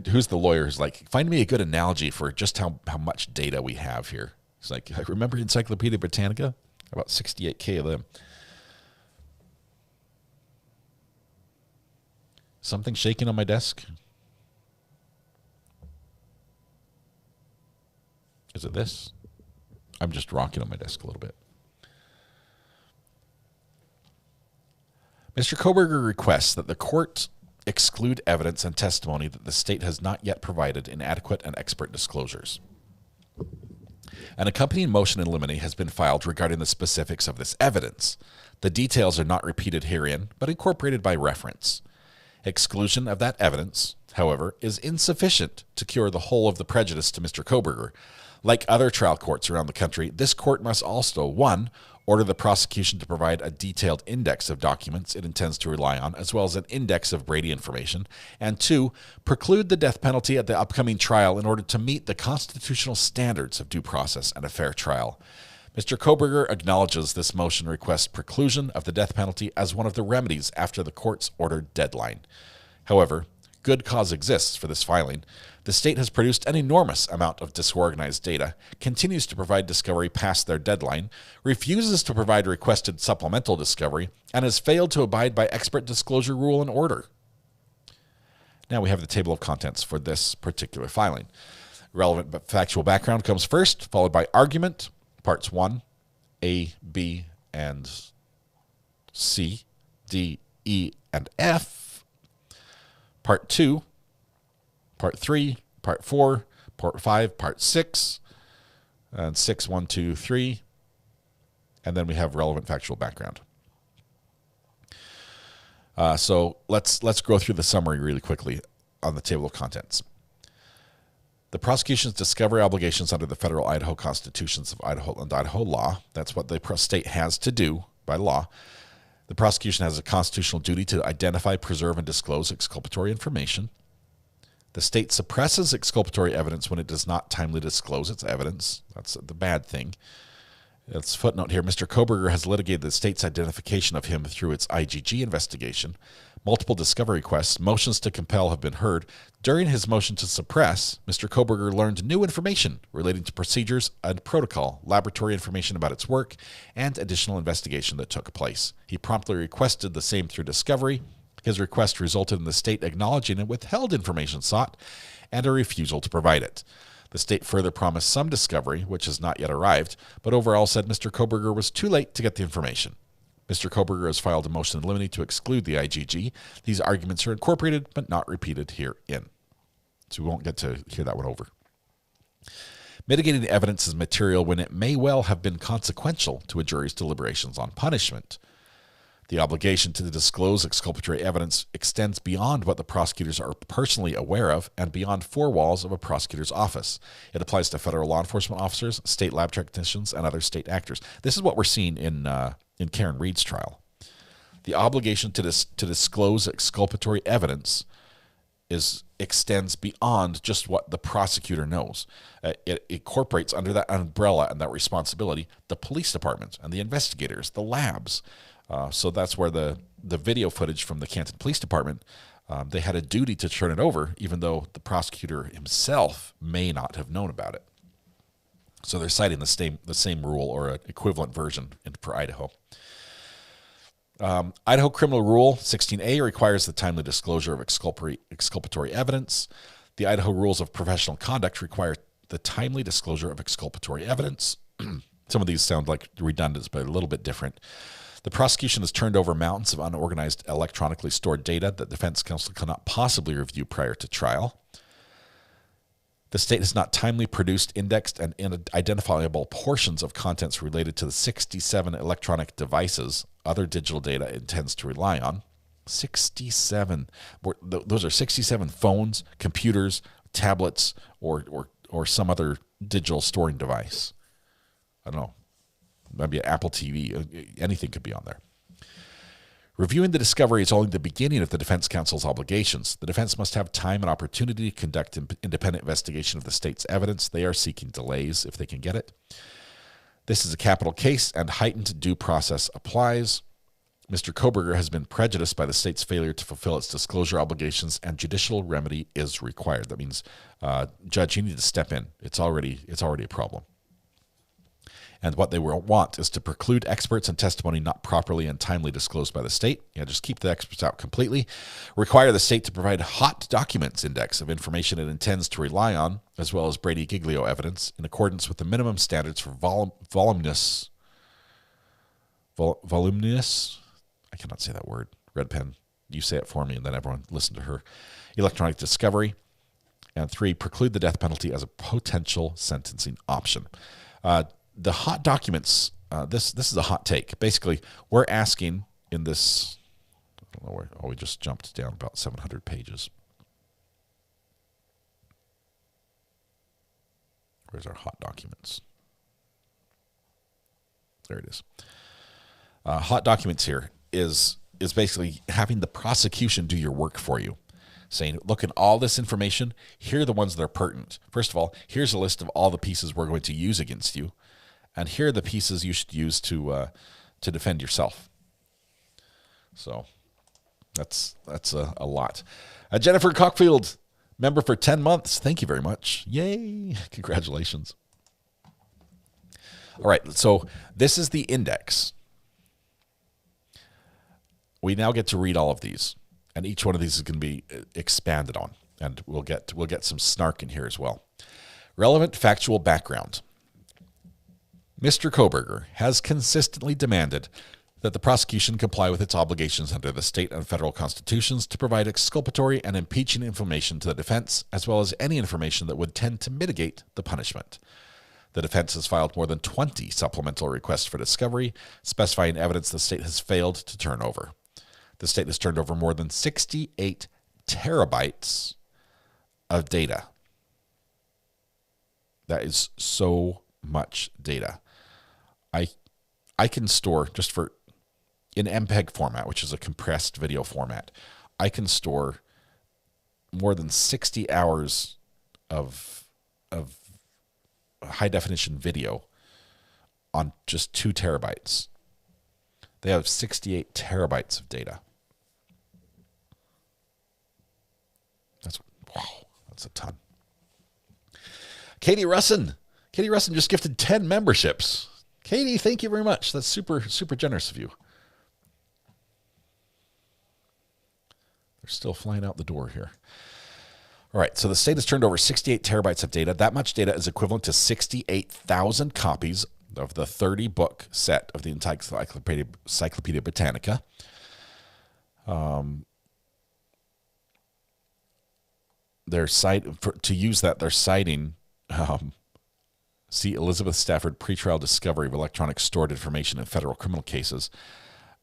Who's the lawyer who's like, find me a good analogy for just how much data we have here. It's like, I remember Encyclopedia Britannica? About 68K of them. Something shaking on my desk? Is it this? I'm just rocking on my desk a little bit. Mr. Kohberger requests that the court exclude evidence and testimony that the state has not yet provided in adequate and expert disclosures. An accompanying motion in limine has been filed regarding the specifics of this evidence. The details are not repeated herein, but incorporated by reference. Exclusion of that evidence, however, is insufficient to cure the whole of the prejudice to Mr. Kohberger. Like other trial courts around the country, this court must also, 1, order the prosecution to provide a detailed index of documents it intends to rely on, as well as an index of Brady information, and 2, preclude the death penalty at the upcoming trial in order to meet the constitutional standards of due process and a fair trial. Mr. Kohberger acknowledges this motion requests preclusion of the death penalty as one of the remedies after the court's ordered deadline. However, good cause exists for this filing. The state has produced an enormous amount of disorganized data, continues to provide discovery past their deadline, refuses to provide requested supplemental discovery, and has failed to abide by expert disclosure rule and order. Now we have the table of contents for this particular filing. Relevant but factual background comes first, followed by argument, parts 1, A, B, and C, D, E, and F. Part 2, Part 3, Part 4, Part 5, Part 6, and 6, 1, 2, 3. And then we have relevant factual background. So let's go through the summary really quickly on the table of contents. The prosecution's discovery obligations under the federal Idaho constitutions of Idaho and Idaho law, that's what the state has to do by law. The prosecution has a constitutional duty to identify, preserve, and disclose exculpatory information. The state suppresses exculpatory evidence when it does not timely disclose its evidence. That's the bad thing. It's footnote here. Mr. Kohberger has litigated the state's identification of him through its IGG investigation. Multiple discovery requests, motions to compel have been heard. During his motion to suppress, Mr. Kohberger learned new information relating to procedures and protocol, laboratory information about its work, and additional investigation that took place. He promptly requested the same through discovery. His request resulted in the state acknowledging and withheld information sought and a refusal to provide it. The state further promised some discovery, which has not yet arrived, but overall said Mr. Kohberger was too late to get the information. Mr. Kohberger has filed a motion in limine to exclude the IGG. These arguments are incorporated but not repeated herein. So we won't get to hear that one over. Mitigating evidence is material when it may well have been consequential to a jury's deliberations on punishment. The obligation to disclose exculpatory evidence extends beyond what the prosecutors are personally aware of and beyond four walls of a prosecutor's office. It applies to federal law enforcement officers, state lab technicians, and other state actors. This is what we're seeing in Karen Reed's trial. The obligation to disclose exculpatory evidence extends beyond just what the prosecutor knows. It incorporates under that umbrella and that responsibility the police department and the investigators, the labs. So that's where the video footage from the Canton Police Department, they had a duty to turn it over, even though the prosecutor himself may not have known about it. So they're citing the same rule or an equivalent version for Idaho. Idaho Criminal Rule 16A requires the timely disclosure of exculpatory evidence. The Idaho Rules of Professional Conduct require the timely disclosure of exculpatory evidence. Some of these sound like redundant, but a little bit different. The prosecution has turned over mountains of unorganized electronically stored data that defense counsel cannot possibly review prior to trial. The state has not timely produced, indexed, and identifiable portions of contents related to the 67 electronic devices other digital data it intends to rely on. 67. Those are 67 phones, computers, tablets, or some other digital storing device. I don't know. Maybe an Apple TV. Anything could be on there. Reviewing the discovery is only the beginning of the defense counsel's obligations. The defense must have time and opportunity to conduct independent investigation of the state's evidence. They are seeking delays if they can get it. This is a capital case, and heightened due process applies. Mr. Kohberger has been prejudiced by the state's failure to fulfill its disclosure obligations, and judicial remedy is required. That means, Judge, you need to step in. It's already a problem. And what they want is to preclude experts and testimony not properly and timely disclosed by the state. Just keep the experts out completely. Require the state to provide hot documents index of information it intends to rely on, as well as Brady-Giglio evidence, in accordance with the minimum standards for voluminous. I cannot say that word. Red pen. You say it for me, and then everyone listen to her. Electronic discovery. And 3, preclude the death penalty as a potential sentencing option. The hot documents, this is a hot take. Basically, we're asking in this, I don't know where, we just jumped down about 700 pages. Where's our hot documents? There it is. Hot documents here is basically having the prosecution do your work for you. Saying, look at all this information. Here are the ones that are pertinent. First of all, here's a list of all the pieces we're going to use against you. And here are the pieces you should use to defend yourself. So that's a lot. Jennifer Cockfield, member for 10 months. Thank you very much. Yay. Congratulations. All right. So this is the index. We now get to read all of these. And each one of these is going to be expanded on. And we'll get some snark in here as well. Relevant factual background. Mr. Kohberger has consistently demanded that the prosecution comply with its obligations under the state and federal constitutions to provide exculpatory and impeaching information to the defense, as well as any information that would tend to mitigate the punishment. The defense has filed more than 20 supplemental requests for discovery, specifying evidence the state has failed to turn over. The state has turned over more than 68 terabytes of data. That is so much data. I can store, just for in MPEG format, which is a compressed video format, I can store more than 60 hours of high definition video on just 2 terabytes. They have 68 terabytes of data. That's a ton. Katie Russin just gifted 10 memberships. Katie, thank you very much. That's super, super generous of you. They're still flying out the door here. All right, so the state has turned over 68 terabytes of data. That much data is equivalent to 68,000 copies of the 30-book set of the Encyclopedia Britannica. To use that, they're citing see Elizabeth Stafford pretrial discovery of electronic stored information in federal criminal cases,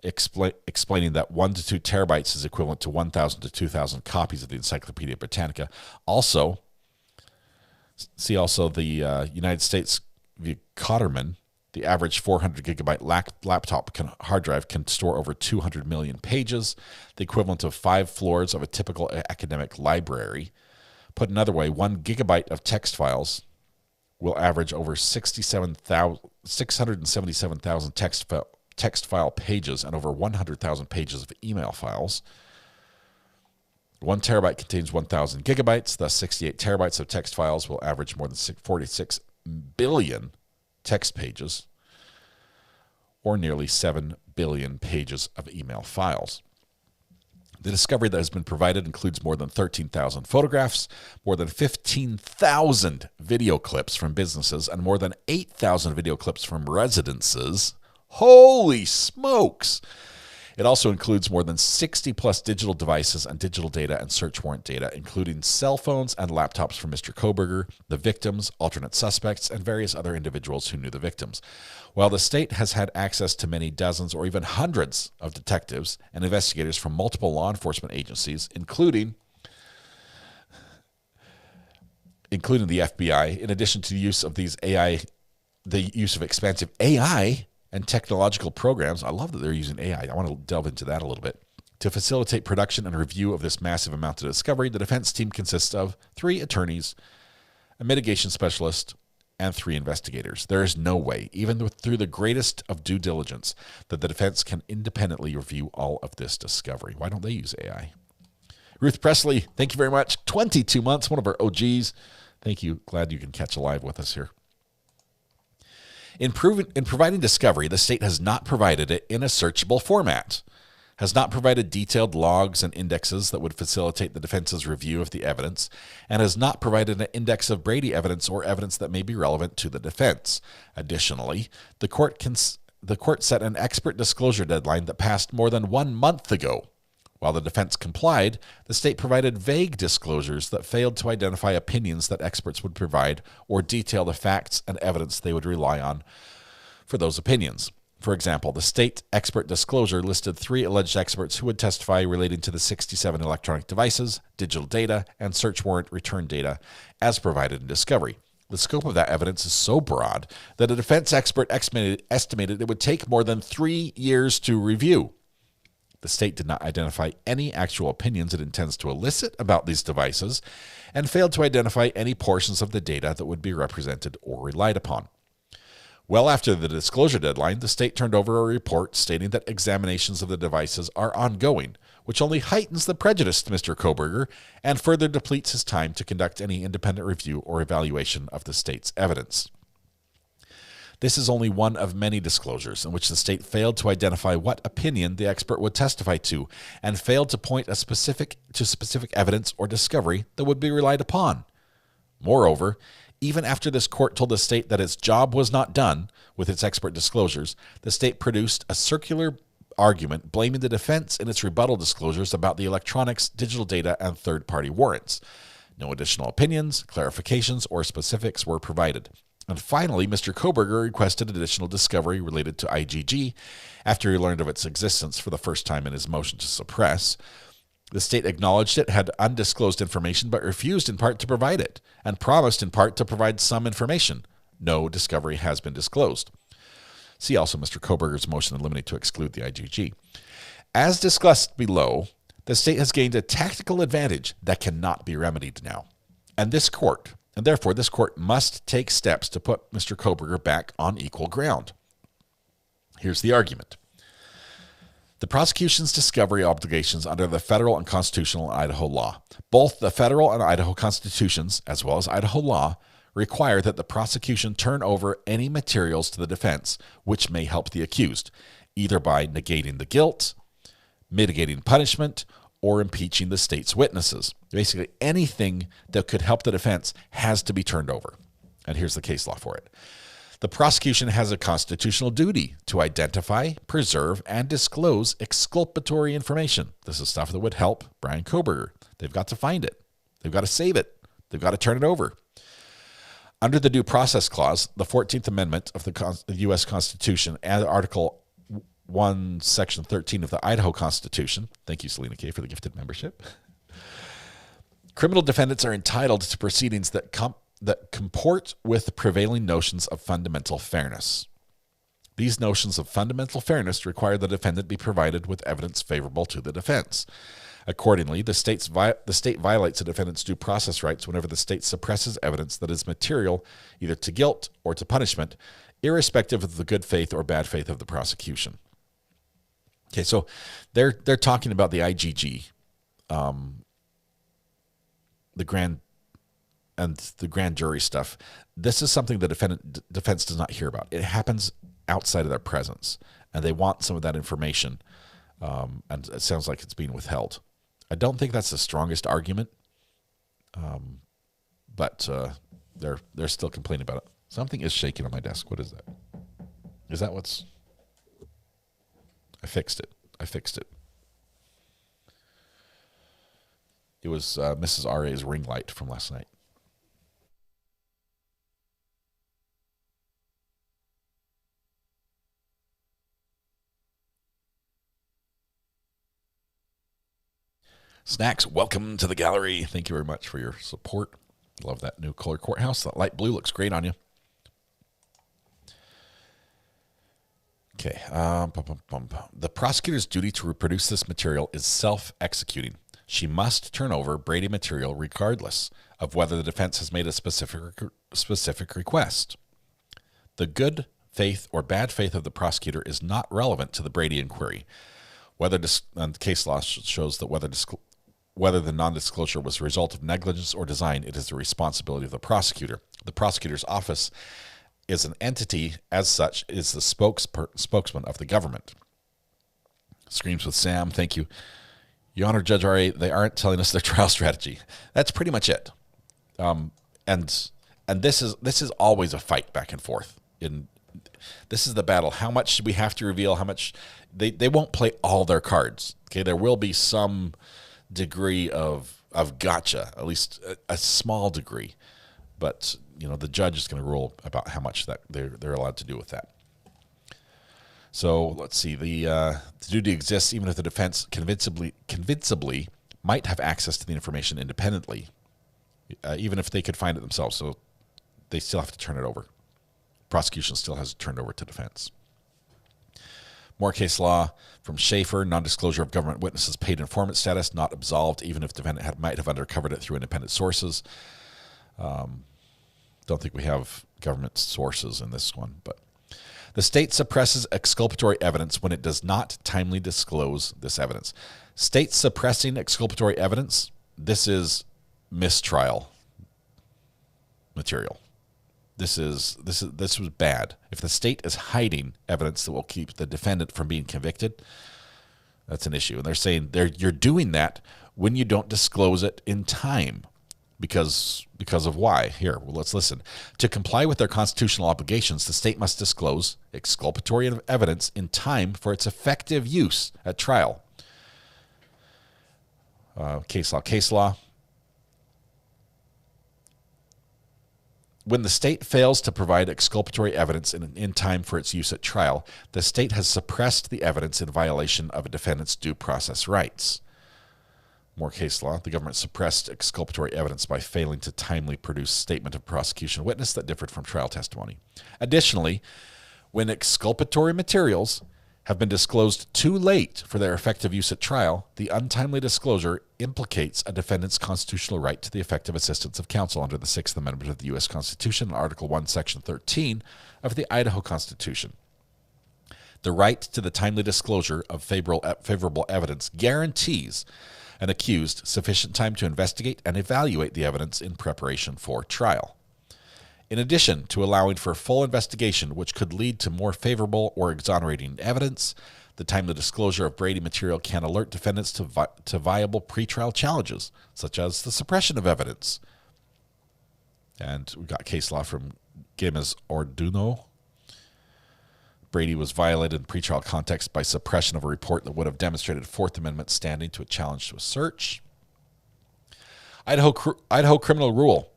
explaining that 1 to 2 terabytes is equivalent to 1,000 to 2,000 copies of the Encyclopedia Britannica. Also, see also the United States via Courtroom, the average 400 gigabyte laptop hard drive can store over 200 million pages, the equivalent of 5 floors of a typical academic library. Put another way, 1 gigabyte of text files will average over 677,000 text file pages and over 100,000 pages of email files. 1 terabyte contains 1,000 gigabytes, thus 68 terabytes of text files will average more than 46 billion text pages, or nearly 7 billion pages of email files. The discovery that has been provided includes more than 13,000 photographs, more than 15,000 video clips from businesses, and more than 8,000 video clips from residences. Holy smokes! It also includes more than 60 plus digital devices and digital data and search warrant data, including cell phones and laptops from Mr. Kohberger, the victims, alternate suspects, and various other individuals who knew the victims. While the state has had access to many dozens or even hundreds of detectives and investigators from multiple law enforcement agencies, including the FBI, in addition to the use of expansive AI and technological programs. I love that they're using AI. I want to delve into that a little bit. To facilitate production and review of this massive amount of discovery, the defense team consists of 3 attorneys, a mitigation specialist, and 3 investigators. There is no way, even through the greatest of due diligence, that the defense can independently review all of this discovery. Why don't they use AI? Ruth Presley, thank you very much. 22 months, one of our OGs. Thank you. Glad you can catch a live with us here. In providing discovery, the state has not provided it in a searchable format, has not provided detailed logs and indexes that would facilitate the defense's review of the evidence, and has not provided an index of Brady evidence or evidence that may be relevant to the defense. Additionally, the court set an expert disclosure deadline that passed more than 1 month ago. While the defense complied, the state provided vague disclosures that failed to identify opinions that experts would provide or detail the facts and evidence they would rely on for those opinions. For example, the state expert disclosure listed 3 alleged experts who would testify relating to the 67 electronic devices, digital data, and search warrant return data as provided in discovery. The scope of that evidence is so broad that a defense expert estimated it would take more than 3 years to review. The state did not identify any actual opinions it intends to elicit about these devices and failed to identify any portions of the data that would be represented or relied upon. Well after the disclosure deadline, the state turned over a report stating that examinations of the devices are ongoing, which only heightens the prejudice to Mr. Kohberger and further depletes his time to conduct any independent review or evaluation of the state's evidence. This is only one of many disclosures in which the state failed to identify what opinion the expert would testify to and failed to point to specific evidence or discovery that would be relied upon. Moreover, even after this court told the state that its job was not done with its expert disclosures, the state produced a circular argument blaming the defense in its rebuttal disclosures about the electronics, digital data, and third-party warrants. No additional opinions, clarifications, or specifics were provided. And finally, Mr. Kohberger requested additional discovery related to IGG after he learned of its existence for the first time in his motion to suppress. The state acknowledged it had undisclosed information, but refused in part to provide it, and promised in part to provide some information. No discovery has been disclosed. See also Mr. Kohberger's motion to eliminate to exclude the IGG. As discussed below, the state has gained a tactical advantage that cannot be remedied now. And therefore this court must take steps to put Mr. Kohberger back on equal ground. Here's the argument. The prosecution's discovery obligations under the federal and constitutional Idaho law. Both the federal and Idaho constitutions, as well as Idaho law, require that the prosecution turn over any materials to the defense which may help the accused, either by negating the guilt, mitigating punishment, or impeaching the state's witnesses. Basically, anything that could help the defense has to be turned over. And here's the case law for it. The prosecution has a constitutional duty to identify, preserve, and disclose exculpatory information. This is stuff that would help Bryan Kohberger. They've got to find it. They've got to save it. They've got to turn it over. Under the Due Process Clause, the 14th Amendment of the U.S. Constitution and Article 1, Section 13 of the Idaho Constitution, thank you, Selena K., for the gifted membership, criminal defendants are entitled to proceedings that comport with prevailing notions of fundamental fairness. These notions of fundamental fairness require the defendant be provided with evidence favorable to the defense. Accordingly, the state violates a defendant's due process rights whenever the state suppresses evidence that is material either to guilt or to punishment, irrespective of the good faith or bad faith of the prosecution. Okay, so they're talking about the IGG, the grand jury stuff. This is something the defense does not hear about. It happens outside of their presence, and they want some of that information, and it sounds like it's being withheld. I don't think that's the strongest argument, but they're still complaining about it. Something is shaking on my desk. What is that? Is that what's... I fixed it. It was Mrs. R.A.'s ring light from last night. Snacks, welcome to the gallery. Thank you very much for your support. Love that new color courthouse. That light blue looks great on you. Okay. The prosecutor's duty to reproduce this material is self-executing. She must turn over Brady material regardless of whether the defense has made a specific request. The good faith or bad faith of the prosecutor is not relevant to the Brady inquiry. And case law shows that whether the non-disclosure was a result of negligence or design, it is the responsibility of the prosecutor. The prosecutor's office is an entity, as such, is the spokesman of the government. Screams with Sam, thank you. Your Honor, Judge R.A., they aren't telling us their trial strategy. That's pretty much it. And this is always a fight back and forth. This is the battle. How much should we have to reveal? How much? They won't play all their cards. Okay, there will be some degree of gotcha, at least a small degree. But the judge is going to rule about how much that they're allowed to do with that. So let's see. The duty exists even if the defense convincibly might have access to the information independently, even if they could find it themselves. So they still have to turn it over. Prosecution still has to turn it over to defense. More case law from Schaefer, non-disclosure of government witnesses' paid informant status, not absolved, even if the defendant might have uncovered it through independent sources. Don't think we have government sources in this one, but the state suppresses exculpatory evidence when it does not timely disclose this evidence. State suppressing exculpatory evidence, this is mistrial material. This was bad. If the state is hiding evidence that will keep the defendant from being convicted, that's an issue. And they're saying you're doing that when you don't disclose it in time. Because of why? Here, well, let's listen. To comply with their constitutional obligations, the state must disclose exculpatory evidence in time for its effective use at trial. Case law. When the state fails to provide exculpatory evidence in time for its use at trial, the state has suppressed the evidence in violation of a defendant's due process rights. more case law. The government suppressed exculpatory evidence by failing to timely produce statement of prosecution witness that differed from trial testimony. Additionally, when exculpatory materials have been disclosed too late for their effective use at trial, the untimely disclosure implicates a defendant's constitutional right to the effective assistance of counsel under the Sixth Amendment of the U.S. Constitution and Article 1, Section 13 of the Idaho Constitution. The right to the timely disclosure of favorable evidence guarantees an accused sufficient time to investigate and evaluate the evidence in preparation for trial. In addition to allowing for full investigation, which could lead to more favorable or exonerating evidence, the timely disclosure of Brady material can alert defendants to viable pretrial challenges, such as the suppression of evidence. And we've got case law from Gomez Orduno. Brady was violated in pretrial context by suppression of a report that would have demonstrated Fourth Amendment standing to a challenge to a search. Idaho Criminal Rule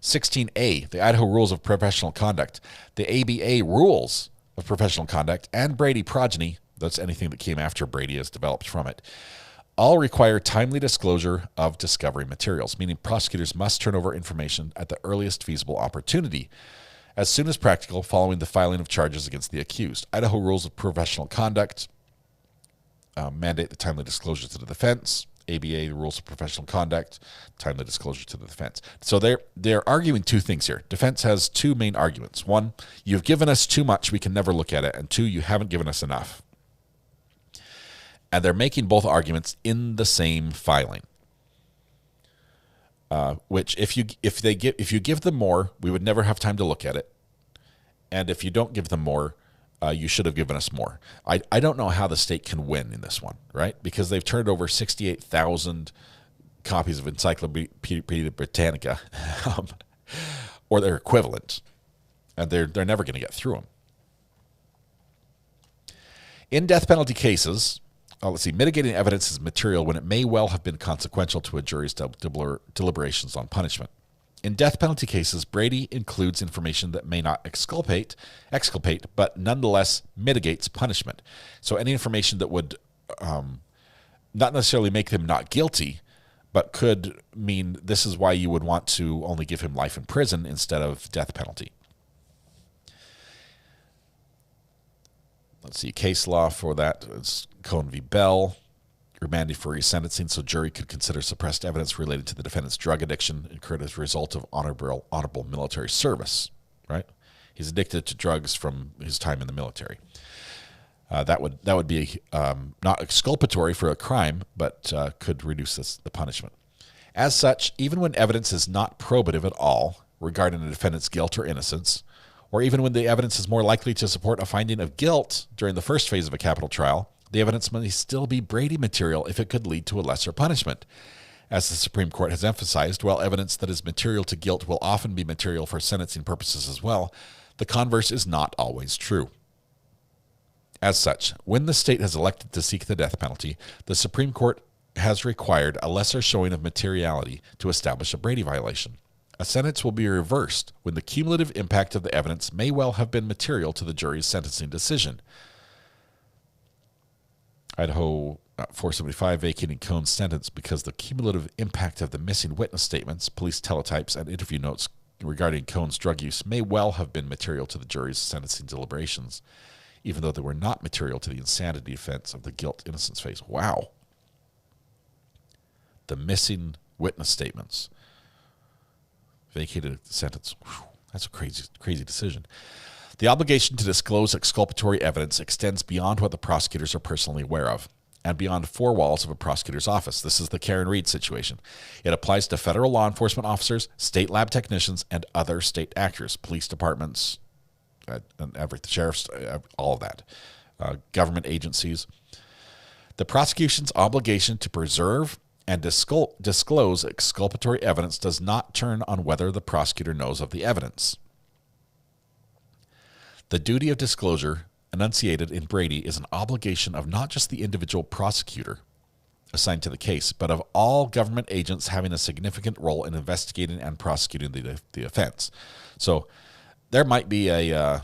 16A, the Idaho Rules of Professional Conduct, the ABA Rules of Professional Conduct, and Brady progeny, that's anything that came after Brady is developed from it, all require timely disclosure of discovery materials, meaning prosecutors must turn over information at the earliest feasible opportunity, as soon as practical following the filing of charges against the accused. Idaho Rules of Professional Conduct mandate the timely disclosure to the defense. ABA Rules of Professional Conduct, timely disclosure to the defense. So they're arguing two things here. Defense has two main arguments. One, you've given us too much, we can never look at it. And two, you haven't given us enough. And they're making both arguments in the same filing. Which if you give them more, we would never have time to look at it. And if you don't give them more, you should have given us more. I don't know how the state can win in this one, right? Because they've turned over 68,000 copies of Encyclopedia Britannica, or their equivalent, and they're never going to get through them. In death penalty cases, mitigating evidence is material when it may well have been consequential to a jury's deliberations on punishment. In death penalty cases, Brady includes information that may not exculpate, but nonetheless mitigates punishment. So any information that would not necessarily make them not guilty, but could mean this is why you would want to only give him life in prison instead of death penalty. Let's see, case law for that is Cohn v. Bell. Remanded for resentencing so jury could consider suppressed evidence related to the defendant's drug addiction incurred as a result of honorable military service, right? He's addicted to drugs from his time in the military. That would be not exculpatory for a crime, but could reduce the punishment. As such, even when evidence is not probative at all regarding a defendant's guilt or innocence, or even when the evidence is more likely to support a finding of guilt during the first phase of a capital trial, the evidence may still be Brady material if it could lead to a lesser punishment. As the Supreme Court has emphasized, while evidence that is material to guilt will often be material for sentencing purposes as well, the converse is not always true. As such, when the state has elected to seek the death penalty, the Supreme Court has required a lesser showing of materiality to establish a Brady violation. A sentence will be reversed when the cumulative impact of the evidence may well have been material to the jury's sentencing decision. Idaho 475 vacating Cohn's sentence because the cumulative impact of the missing witness statements, police teletypes, and interview notes regarding Cohn's drug use may well have been material to the jury's sentencing deliberations, even though they were not material to the insanity defense of the guilt-innocence phase. Wow. The missing witness statements. Vacated sentence. Whew, that's a crazy decision. The obligation to disclose exculpatory evidence extends beyond what the prosecutors are personally aware of and beyond four walls of a prosecutor's office. This is the Karen Reed situation. It applies to federal law enforcement officers, state lab technicians, and other state actors, police departments, and everything, sheriffs, all of that, government agencies. The prosecution's obligation to preserve and disclose exculpatory evidence does not turn on whether the prosecutor knows of the evidence. The duty of disclosure enunciated in Brady is an obligation of not just the individual prosecutor assigned to the case, but of all government agents having a significant role in investigating and prosecuting the offense. So there might be a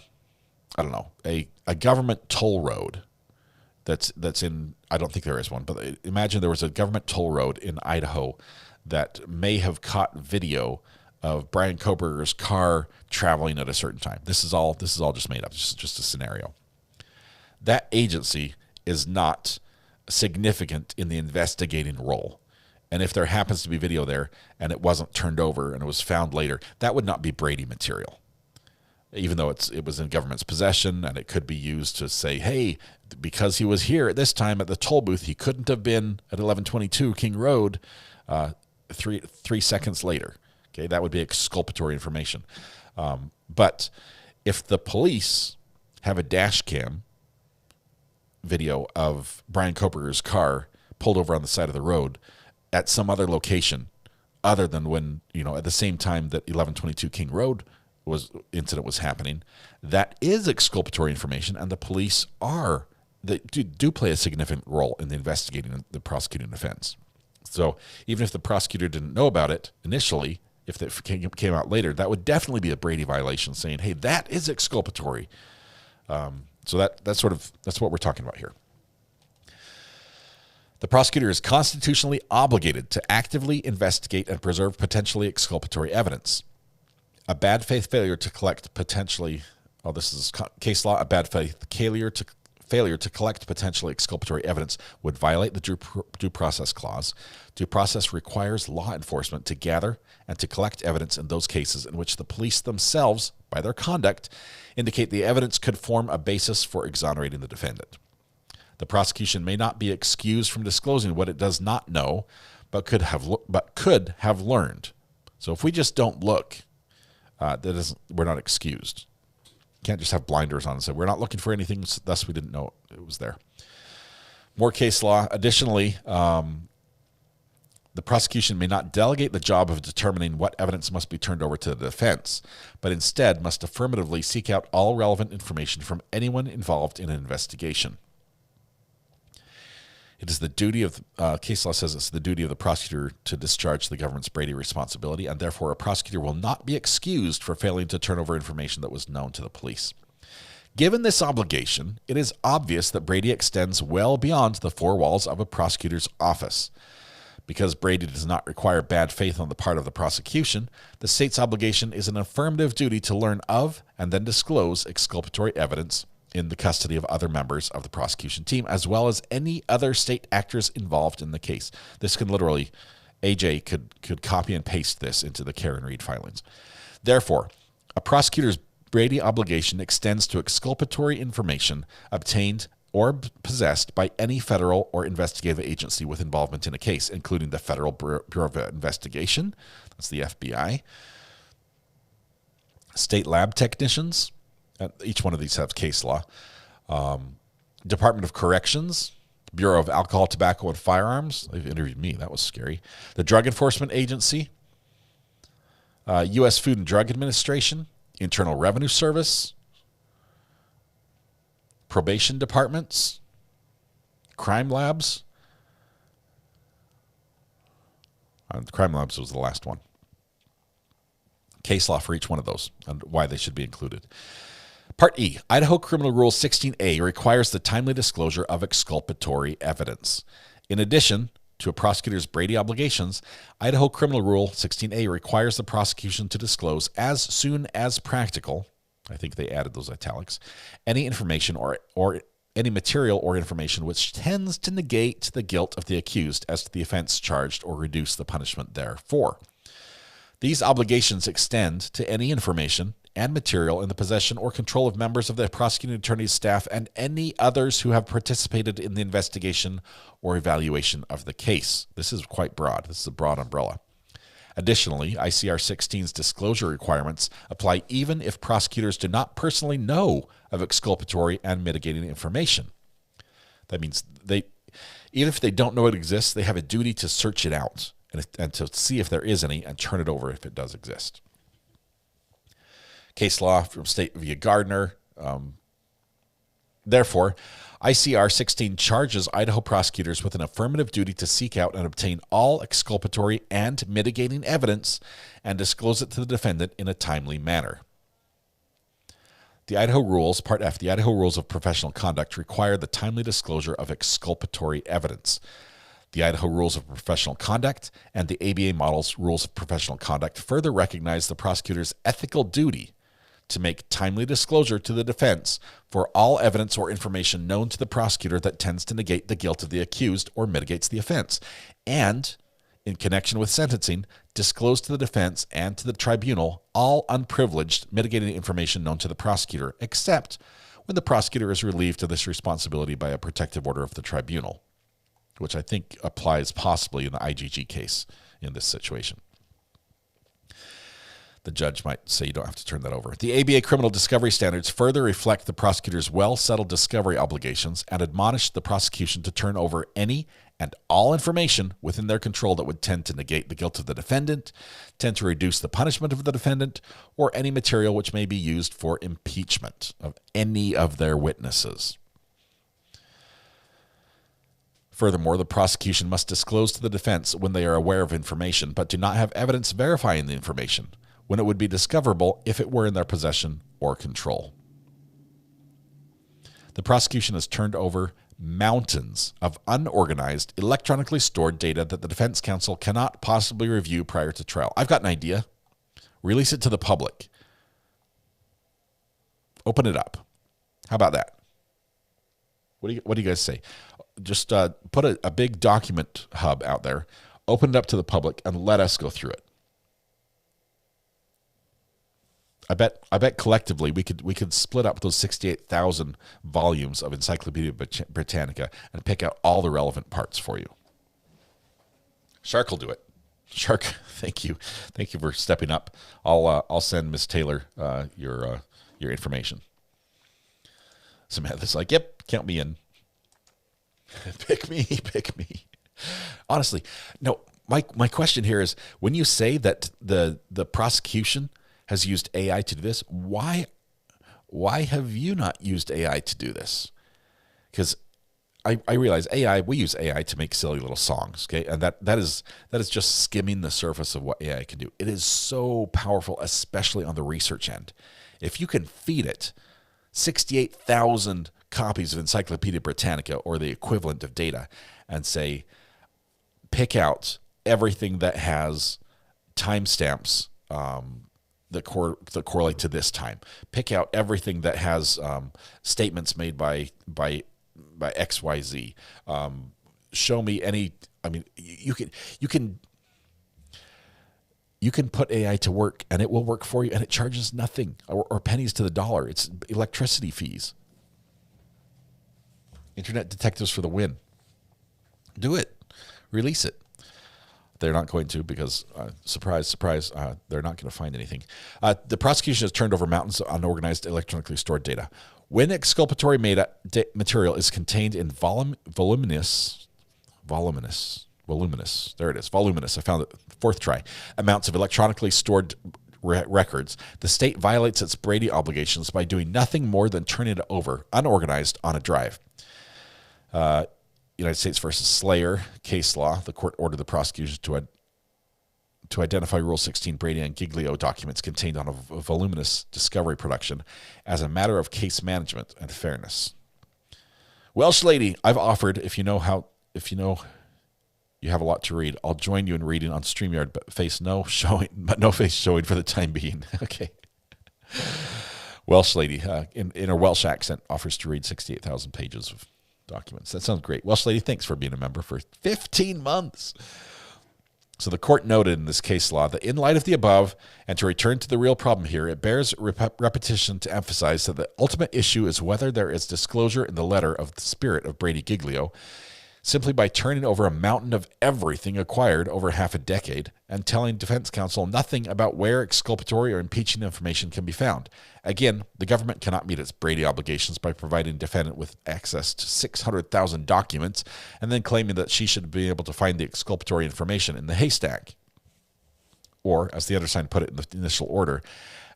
government toll road that's in, I don't think there is one, but imagine there was a government toll road in Idaho that may have caught video of Bryan Kohberger's car traveling at a certain time. This is all just made up. Just a scenario. That agency is not significant in the investigating role. And if there happens to be video there and it wasn't turned over and it was found later, that would not be Brady material. Even though it was in government's possession and it could be used to say, hey, because he was here at this time at the toll booth, he couldn't have been at 1122 King Road 3 seconds later. Okay, that would be exculpatory information. But if the police have a dash cam video of Bryan Kohberger's car pulled over on the side of the road at some other location other than when, at the same time that 1122 King Road incident was happening, that is exculpatory information, and the police do play a significant role in the investigating the prosecuting offense. So even if the prosecutor didn't know about it initially, if it came out later, that would definitely be a Brady violation, saying, hey, that is exculpatory. So that's what we're talking about here. The prosecutor is constitutionally obligated to actively investigate and preserve potentially exculpatory evidence. A bad faith failure to collect potentially, this is case law, a bad faith failure to collect potentially exculpatory evidence would violate the due process clause. Due process requires law enforcement to gather and to collect evidence in those cases in which the police themselves, by their conduct, indicate the evidence could form a basis for exonerating the defendant. The prosecution may not be excused from disclosing what it does not know, but could have learned. So if we just don't look, we're not excused. Can't just have blinders on and say, we're not looking for anything, thus we didn't know it was there. More case law. Additionally, the prosecution may not delegate the job of determining what evidence must be turned over to the defense, but instead must affirmatively seek out all relevant information from anyone involved in an investigation. It is the duty of, case law says it's the duty of the prosecutor to discharge the government's Brady responsibility, and therefore a prosecutor will not be excused for failing to turn over information that was known to the police. Given this obligation, it is obvious that Brady extends well beyond the four walls of a prosecutor's office. Because Brady does not require bad faith on the part of the prosecution, the state's obligation is an affirmative duty to learn of and then disclose exculpatory evidence in the custody of other members of the prosecution team, as well as any other state actors involved in the case. This can literally, AJ could copy and paste this into the Karen Reed filings. Therefore, a prosecutor's Brady obligation extends to exculpatory information obtained or possessed by any federal or investigative agency with involvement in a case, including the Federal Bureau of Investigation, that's the FBI, state lab technicians, each one of these has case law, Department of Corrections, Bureau of Alcohol, Tobacco, and Firearms. They've interviewed me. That was scary. The Drug Enforcement Agency, U.S. Food and Drug Administration, Internal Revenue Service, probation departments, crime labs. Crime labs was the last one. Case law for each one of those and why they should be included. Part E, Idaho Criminal Rule 16A requires the timely disclosure of exculpatory evidence. In addition to a prosecutor's Brady obligations, Idaho Criminal Rule 16A requires the prosecution to disclose as soon as practical, I think they added those italics, any information or any material or information which tends to negate the guilt of the accused as to the offense charged or reduce the punishment therefor. These obligations extend to any information and material in the possession or control of members of the prosecuting attorney's staff and any others who have participated in the investigation or evaluation of the case. This is quite broad. This is a broad umbrella. Additionally, ICR 16's disclosure requirements apply even if prosecutors do not personally know of exculpatory and mitigating information. That means even if they don't know it exists, they have a duty to search it out and to see if there is any and turn it over if it does exist. Case law from State via Gardner. Therefore, ICR 16 charges Idaho prosecutors with an affirmative duty to seek out and obtain all exculpatory and mitigating evidence and disclose it to the defendant in a timely manner. The Idaho rules, Part F, the Idaho rules of professional conduct require the timely disclosure of exculpatory evidence. The Idaho rules of professional conduct and the ABA model's rules of professional conduct further recognize the prosecutor's ethical duty to make timely disclosure to the defense for all evidence or information known to the prosecutor that tends to negate the guilt of the accused or mitigates the offense, and, in connection with sentencing, disclose to the defense and to the tribunal all unprivileged mitigating information known to the prosecutor, except when the prosecutor is relieved of this responsibility by a protective order of the tribunal, which I think applies possibly in the IGG case in this situation. The judge might say you don't have to turn that over. The ABA criminal discovery standards further reflect the prosecutor's well-settled discovery obligations and admonish the prosecution to turn over any and all information within their control that would tend to negate the guilt of the defendant, tend to reduce the punishment of the defendant, or any material which may be used for impeachment of any of their witnesses. Furthermore, the prosecution must disclose to the defense when they are aware of information, but do not have evidence verifying the information, when it would be discoverable if it were in their possession or control. The prosecution has turned over mountains of unorganized, electronically stored data that the defense counsel cannot possibly review prior to trial. I've got an idea. Release it to the public. Open it up. How about that? What do you guys say? Just put a big document hub out there, open it up to the public, and let us go through it. I bet collectively we could split up those 68,000 volumes of Encyclopedia Britannica and pick out all the relevant parts for you. Shark will do it. Shark, thank you for stepping up. I'll send Miss Taylor your information. Samantha's like, yep, count me in. Pick me. Honestly, no. My question here is, when you say that the prosecution has used AI to do this, why have you not used AI to do this? Because I realize AI, we use AI to make silly little songs, okay? And that is just skimming the surface of what AI can do. It is so powerful, especially on the research end. If you can feed it 68,000 copies of Encyclopedia Britannica or the equivalent of data and say, pick out everything that has timestamps that correlate to this time. Pick out everything that has statements made by XYZ. Show me any. I mean, you can put AI to work, and it will work for you, and it charges nothing or pennies to the dollar. It's electricity fees. Internet detectives for the win. Do it. Release it. They're not going to because, surprise, surprise, they're not going to find anything. The prosecution has turned over mountains of unorganized electronically stored data. When exculpatory material is contained in voluminous, there it is, voluminous, I found it, fourth try, amounts of electronically stored records, the state violates its Brady obligations by doing nothing more than turning it over, unorganized, on a drive. United States versus Slayer case law, the court ordered the prosecution to identify Rule 16 Brady and Giglio documents contained on a voluminous discovery production as a matter of case management and fairness. Welsh lady, I've offered, if you know you have a lot to read, I'll join you in reading on StreamYard, but no face showing for the time being. Okay. Welsh lady, in her Welsh accent, offers to read 68,000 pages of documents. That sounds great. Welsh lady, thanks for being a member for 15 months. So the court noted in this case law that in light of the above, and to return to the real problem here, it bears repetition to emphasize that the ultimate issue is whether there is disclosure in the letter of the spirit of Brady Giglio, simply by turning over a mountain of everything acquired over half a decade and telling defense counsel nothing about where exculpatory or impeaching information can be found. Again, the government cannot meet its Brady obligations by providing defendant with access to 600,000 documents and then claiming that she should be able to find the exculpatory information in the haystack. Or, as the other side put it in the initial order,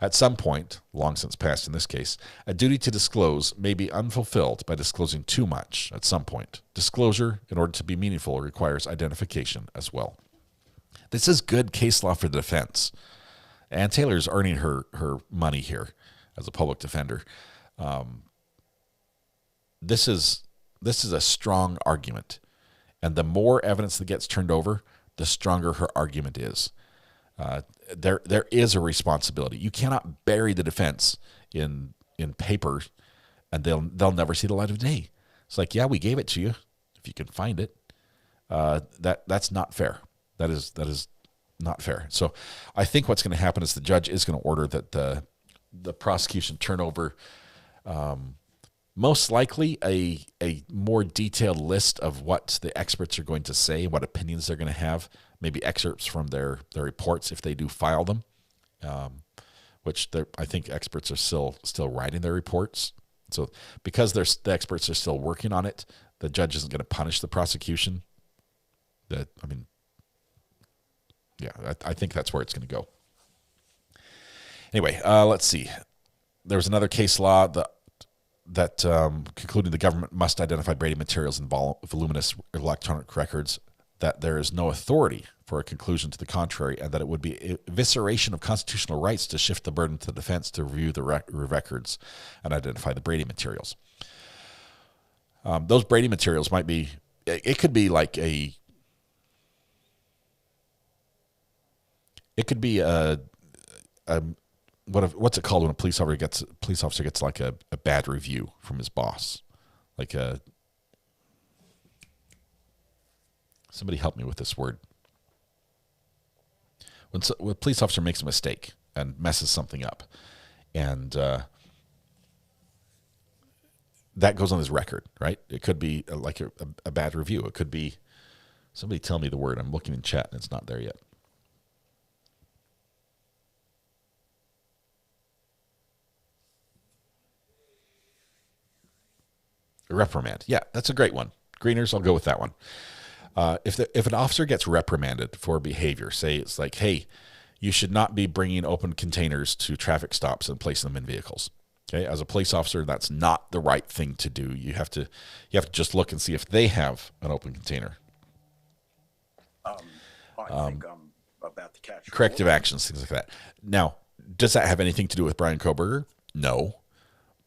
at some point, long since passed in this case, a duty to disclose may be unfulfilled by disclosing too much at some point. Disclosure, in order to be meaningful, requires identification as well. This is good case law for the defense. And Taylor's earning her money here. as a public defender. This is a strong argument, and the more evidence that gets turned over, the stronger her argument is. There is a responsibility. You cannot bury the defense in paper, and they'll never see the light of day. It's like, yeah, we gave it to you if you can find it. That's not fair. That is not fair. So I think what's going to happen is the judge is going to order that the prosecution turn over most likely a more detailed list of what the experts are going to say, what opinions they're going to have, maybe excerpts from their reports if they do file them, which I think experts are still writing their reports. So because the experts are still working on it, the judge isn't going to punish the prosecution. I think that's where it's going to go. Anyway, let's see. There was another case law that concluded the government must identify Brady materials in voluminous electronic records, that there is no authority for a conclusion to the contrary, and that it would be evisceration of constitutional rights to shift the burden to the defense to review the records and identify the Brady materials. Those Brady materials might be, it could be like what's it called when a police officer gets like a bad review from his boss? Somebody help me with this word. When a police officer makes a mistake and messes something up, and that goes on his record, right? It could be like a bad review. It could be, somebody tell me the word. I'm looking in chat and it's not there yet. A reprimand. Yeah, that's a great one. Greeners, I'll go with that one. If an officer gets reprimanded for behavior, say it's like, hey, you should not be bringing open containers to traffic stops and placing them in vehicles. Okay, as a police officer, that's not the right thing to do. You have to just look and see if they have an open container. I think I'm about to catch corrective actions, things like that. Now, does that have anything to do with Bryan Kohberger? No.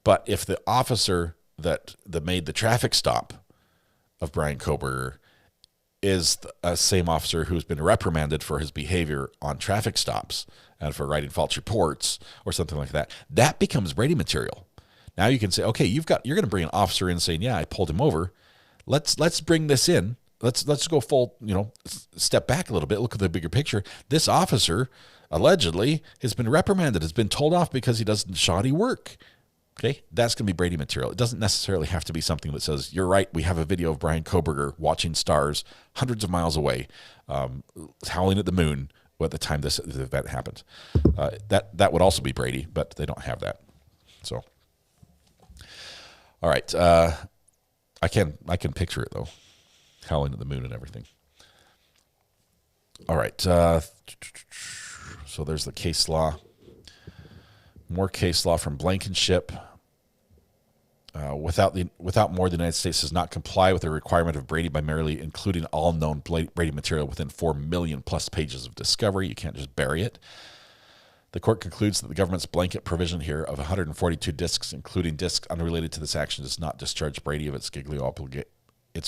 But if the officer that made the traffic stop of Bryan Kohberger is a same officer who's been reprimanded for his behavior on traffic stops and for writing false reports or something like that, that becomes Brady material. Now you can say, okay, you're going to bring an officer in saying, yeah, I pulled him over. Let's bring this in. Let's go full, step back a little bit. Look at the bigger picture. This officer allegedly has been reprimanded, has been told off because he does shoddy work. Okay, that's going to be Brady material. It doesn't necessarily have to be something that says, you're right, we have a video of Bryan Kohberger watching stars hundreds of miles away, howling at the moon at the time this event happened. That would also be Brady, but they don't have that. So, all right, I can picture it though, howling at the moon and everything. All right, so there's the case law. More case law from Blankenship. Without more, the United States does not comply with the requirement of Brady by merely including all known Brady material within 4 million plus pages of discovery. You can't just bury it. The court concludes that the government's blanket provision here of 142 discs, including discs unrelated to this action, does not discharge Brady of its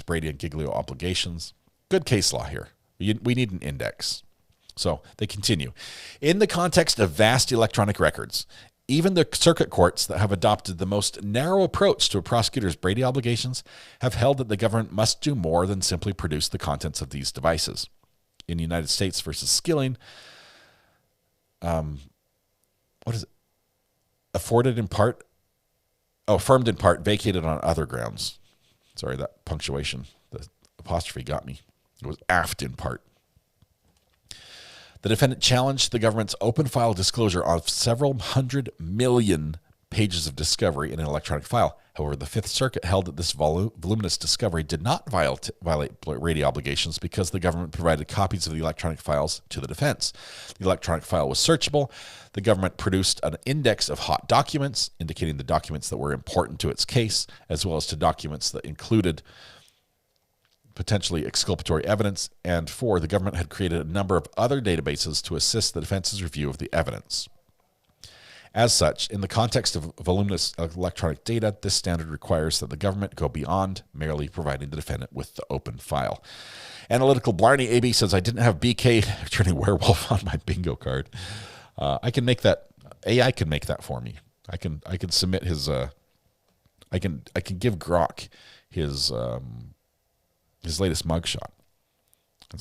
Brady and Giglio obligations. Good case law here. We need an index. So they continue. In the context of vast electronic records, even the circuit courts that have adopted the most narrow approach to a prosecutor's Brady obligations have held that the government must do more than simply produce the contents of these devices. In the United States versus Skilling, what is it? Affirmed in part, vacated on other grounds. Sorry, that punctuation, the apostrophe got me. It was aft in part. The defendant challenged the government's open file disclosure of several 100 million pages of discovery in an electronic file. However, the Fifth Circuit held that this voluminous discovery did not violate Brady obligations because the government provided copies of the electronic files to the defense. The electronic file was searchable. The government produced an index of hot documents, indicating the documents that were important to its case, as well as to documents that included potentially exculpatory evidence, and 4, the government had created a number of other databases to assist the defense's review of the evidence. As such, in the context of voluminous electronic data, this standard requires that the government go beyond merely providing the defendant with the open file. Analytical Blarney AB says, I didn't have BK turning werewolf on my bingo card. I can make that. AI can make that for me. I can submit his. I can give Grok his latest mugshot and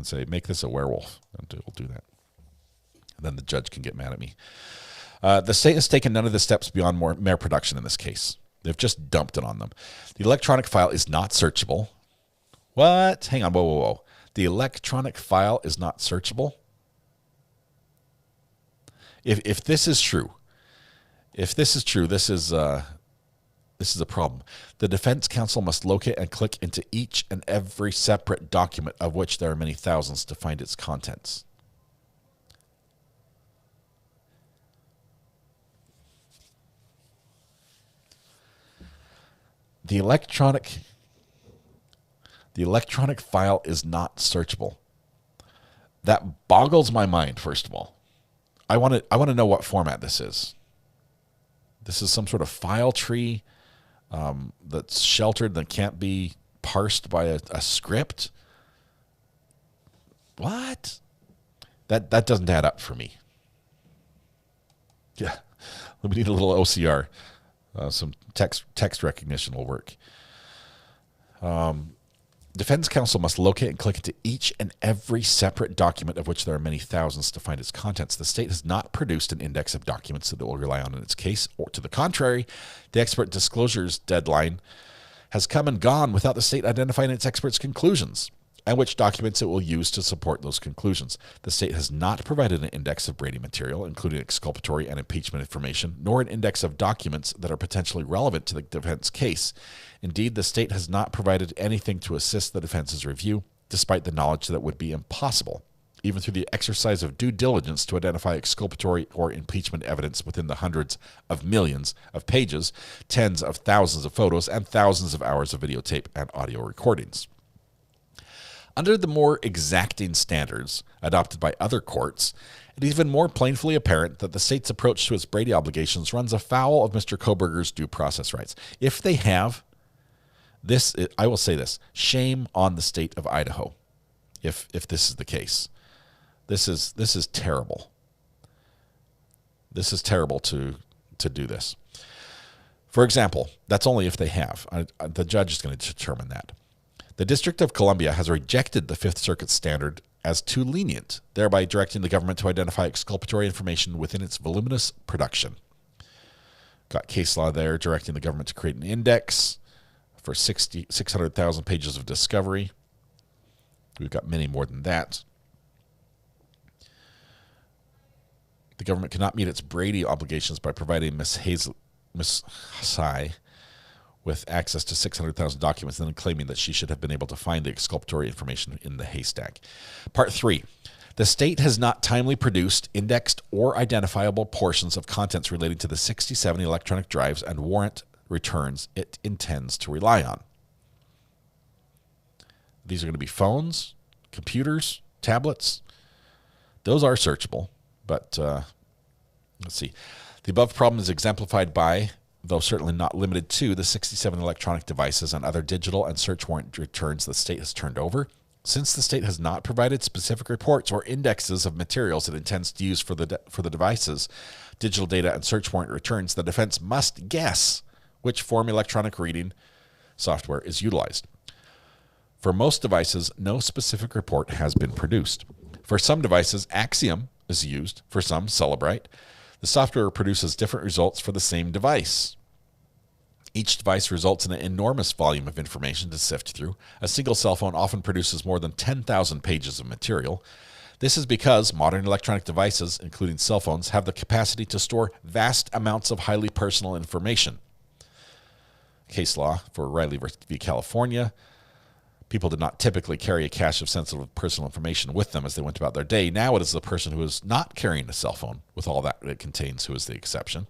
say make this a werewolf, and it will do that. And then the judge can get mad at me. The state has taken none of the steps beyond mere production in this case. They've just dumped it on them. The electronic file is not searchable. What? Hang on. Whoa. The electronic file is not searchable? If this is true, this is a problem. The defense counsel must locate and click into each and every separate document, of which there are many thousands, to find its contents. The electronic file is not searchable. That boggles my mind, first of all. I want to know what format this is. This is some sort of file tree that's sheltered, that can't be parsed by a script. What? That doesn't add up for me. Yeah, we need a little OCR. Some text recognition will work. Defense counsel must locate and click into each and every separate document, of which there are many thousands, to find its contents. The state has not produced an index of documents that it will rely on in its case, or to the contrary, the expert disclosures deadline has come and gone without the state identifying its expert's conclusions and which documents it will use to support those conclusions. The state has not provided an index of Brady material, including exculpatory and impeachment information, nor an index of documents that are potentially relevant to the defense case. Indeed, the state has not provided anything to assist the defense's review, despite the knowledge that it would be impossible, even through the exercise of due diligence, to identify exculpatory or impeachment evidence within the hundreds of millions of pages, tens of thousands of photos, and thousands of hours of videotape and audio recordings. Under the more exacting standards adopted by other courts, it is even more plainly apparent that the state's approach to its Brady obligations runs afoul of Mr. Kohberger's due process rights. If they have this, I will say this: shame on the state of Idaho. If this is the case, this is terrible. This is terrible to do this. For example, that's only if they have. The judge is going to determine that. The District of Columbia has rejected the Fifth Circuit standard as too lenient, thereby directing the government to identify exculpatory information within its voluminous production. Got case law there directing the government to create an index for 600,000 pages of discovery. We've got many more than that. The government cannot meet its Brady obligations by providing Miss Sy with access to 600,000 documents and then claiming that she should have been able to find the exculpatory information in the haystack. Part 3. The state has not timely produced, indexed, or identifiable portions of contents relating to the 67 electronic drives and warrant returns it intends to rely on. These are going to be phones, computers, tablets. Those are searchable, but let's see. The above problem is exemplified by, though certainly not limited to, the 67 electronic devices and other digital and search warrant returns the state has turned over. Since the state has not provided specific reports or indexes of materials it intends to use for the devices, digital data, and search warrant returns, the defense must guess which form electronic reading software is utilized. For most devices, no specific report has been produced. For some devices, Axiom is used. For some, Celebrite. The software produces different results for the same device. Each device results in an enormous volume of information to sift through. A single cell phone often produces more than 10,000 pages of material. This is because modern electronic devices, including cell phones, have the capacity to store vast amounts of highly personal information. Case law for Riley v. California. People did not typically carry a cache of sensitive personal information with them as they went about their day. Now it is the person who is not carrying a cell phone with all that it contains who is the exception.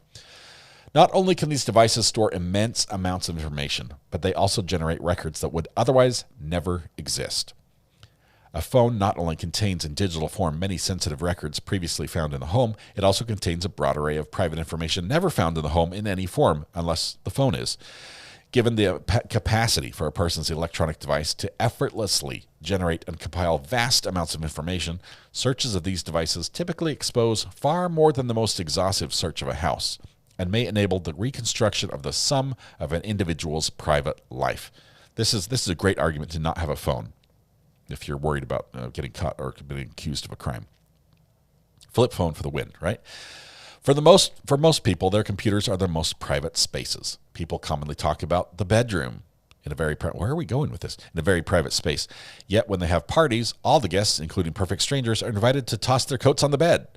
Not only can these devices store immense amounts of information, but they also generate records that would otherwise never exist. A phone not only contains in digital form many sensitive records previously found in the home, it also contains a broad array of private information never found in the home in any form, unless the phone is. Given the capacity for a person's electronic device to effortlessly generate and compile vast amounts of information, searches of these devices typically expose far more than the most exhaustive search of a house, and may enable the reconstruction of the sum of an individual's private life. This is a great argument to not have a phone if you're worried about getting caught or being accused of a crime. Flip phone for the win, right? For most people, their computers are their most private spaces. People commonly talk about the bedroom in a very where are we going with this? In a very private space. Yet when they have parties, all the guests, including perfect strangers, are invited to toss their coats on the bed.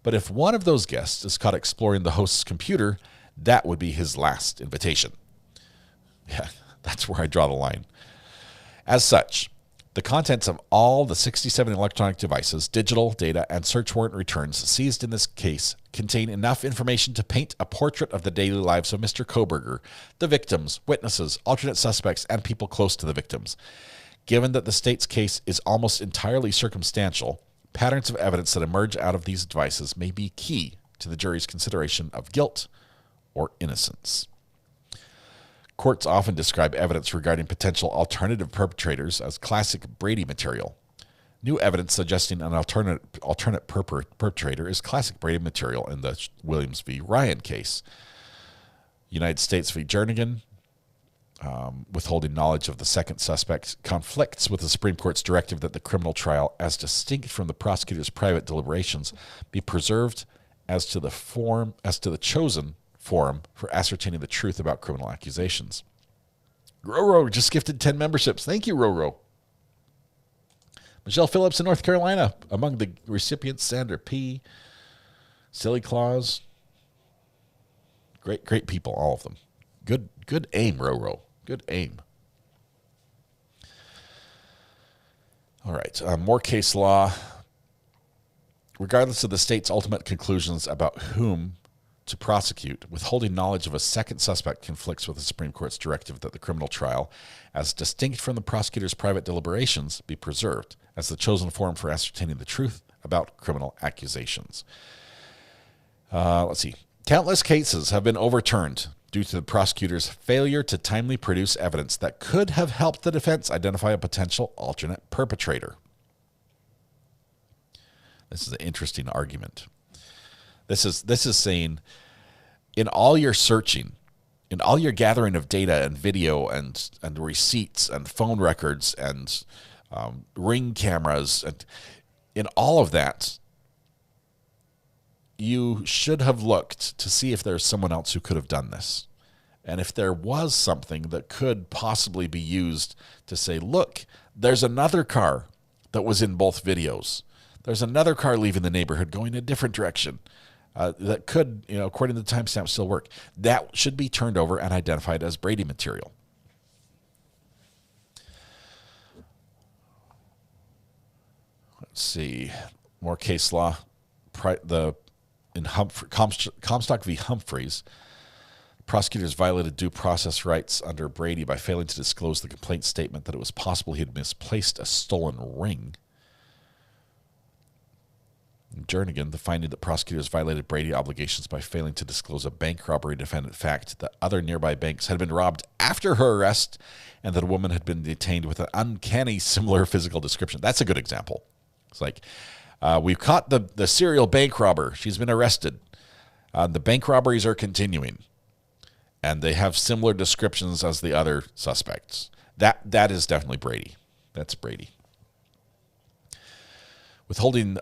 But if one of those guests is caught exploring the host's computer, that would be his last invitation. Yeah, that's where I draw the line. As such, the contents of all the 67 electronic devices, digital data, and search warrant returns seized in this case contain enough information to paint a portrait of the daily lives of Mr. Kohberger, the victims, witnesses, alternate suspects, and people close to the victims. Given that the state's case is almost entirely circumstantial, patterns of evidence that emerge out of these devices may be key to the jury's consideration of guilt or innocence. Courts often describe evidence regarding potential alternative perpetrators as classic Brady material. New evidence suggesting an alternate perpetrator is classic Brady material in the Williams v. Ryan case. United States v. Jernigan, withholding knowledge of the second suspect, conflicts with the Supreme Court's directive that the criminal trial, as distinct from the prosecutor's private deliberations, be preserved as to the chosen forum for ascertaining the truth about criminal accusations. Roro just gifted 10 memberships. Thank you, Roro. Michelle Phillips in North Carolina. Among the recipients, Sandra P. Silly Claus. Great people, all of them. Good aim, Roro. Good aim. All right, more case law. Regardless of the state's ultimate conclusions about whom to prosecute, withholding knowledge of a second suspect conflicts with the Supreme Court's directive that the criminal trial, as distinct from the prosecutor's private deliberations, be preserved as the chosen forum for ascertaining the truth about criminal accusations. Let's see. Countless cases have been overturned due to the prosecutor's failure to timely produce evidence that could have helped the defense identify a potential alternate perpetrator. This is an interesting argument. This is saying, in all your searching, in all your gathering of data and video and receipts and phone records and ring cameras, and in all of that, you should have looked to see if there's someone else who could have done this. And if there was something that could possibly be used to say, look, there's another car that was in both videos. There's another car leaving the neighborhood going a different direction. That could, according to the timestamp, still work. That should be turned over and identified as Brady material. Let's see. More case law. Comstock v. Humphreys, prosecutors violated due process rights under Brady by failing to disclose the complaint statement that it was possible he had misplaced a stolen ring. In Jernigan, the finding that prosecutors violated Brady obligations by failing to disclose a bank robbery defendant fact that other nearby banks had been robbed after her arrest and that a woman had been detained with an uncanny similar physical description. That's a good example. It's like, we've caught the serial bank robber. She's been arrested. The bank robberies are continuing, and they have similar descriptions as the other suspects. That is definitely Brady. That's Brady. Withholding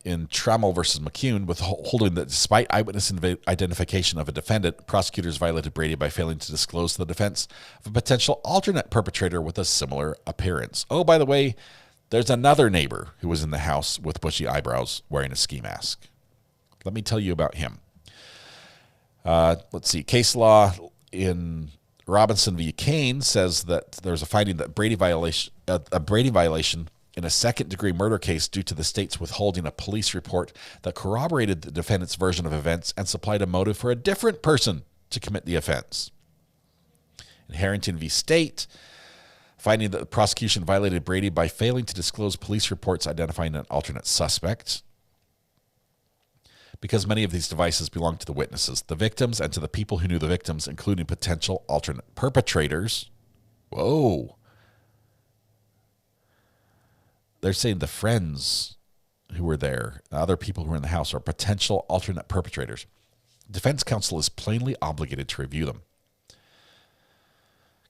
in Trammell versus McCune, withholding that despite eyewitness identification of a defendant, prosecutors violated Brady by failing to disclose to the defense of a potential alternate perpetrator with a similar appearance. Oh, by the way, there's another neighbor who was in the house with bushy eyebrows wearing a ski mask. Let me tell you about him. Let's see. Case law in Robinson v. Kane says that there's a finding that a Brady violation in a second-degree murder case due to the state's withholding a police report that corroborated the defendant's version of events and supplied a motive for a different person to commit the offense. In Harrington v. State, finding that the prosecution violated Brady by failing to disclose police reports identifying an alternate suspect, because many of these devices belong to the witnesses, the victims, and to the people who knew the victims, including potential alternate perpetrators. Whoa. They're saying the friends who were there, the other people who were in the house, are potential alternate perpetrators. Defense counsel is plainly obligated to review them.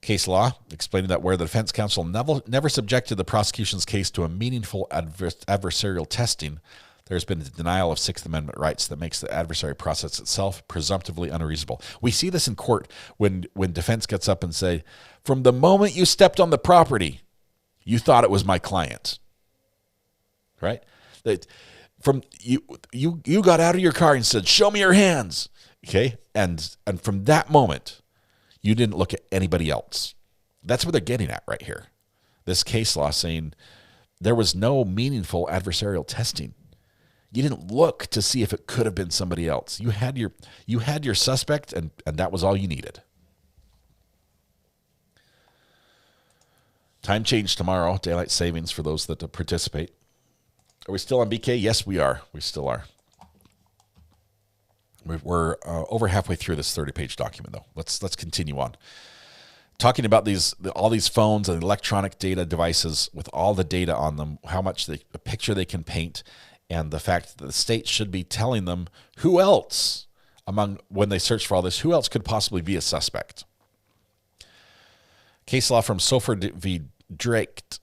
Case law, explaining that where the defense counsel never subjected the prosecution's case to a meaningful adversarial testing, there's been a denial of Sixth Amendment rights that makes the adversary process itself presumptively unreasonable. We see this in court when defense gets up and say, from the moment you stepped on the property, you thought it was my client. Right? That from you got out of your car and said, show me your hands. Okay? And from that moment, you didn't look at anybody else. That's what they're getting at right here. This case law saying there was no meaningful adversarial testing. You didn't look to see if it could have been somebody else. You had your suspect, and that was all you needed. Time change tomorrow, daylight savings for those that participate. Are we still on BK? Yes, we are. We still are. We're over halfway through this 30-page document, though. Let's continue on. Talking about all these phones and electronic data devices with all the data on them, how much the picture they can paint, and the fact that the state should be telling them who else, when they search for all this, who else could possibly be a suspect. Case law from Sofer v. Dretke.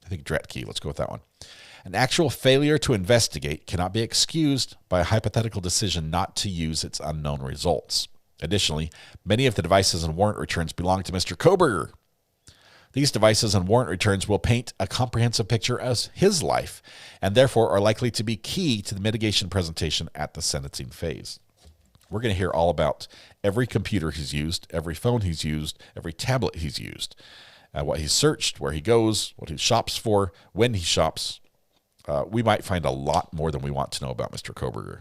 I think Dretke. Let's go with that one. An actual failure to investigate cannot be excused by a hypothetical decision not to use its unknown results. Additionally, many of the devices and warrant returns belong to Mr. Kohberger. These devices and warrant returns will paint a comprehensive picture of his life, and therefore are likely to be key to the mitigation presentation at the sentencing phase. We're going to hear all about every computer he's used, every phone he's used, every tablet he's used, what he's searched, where he goes, what he shops for, when he shops. We might find a lot more than we want to know about Mr. Kohberger.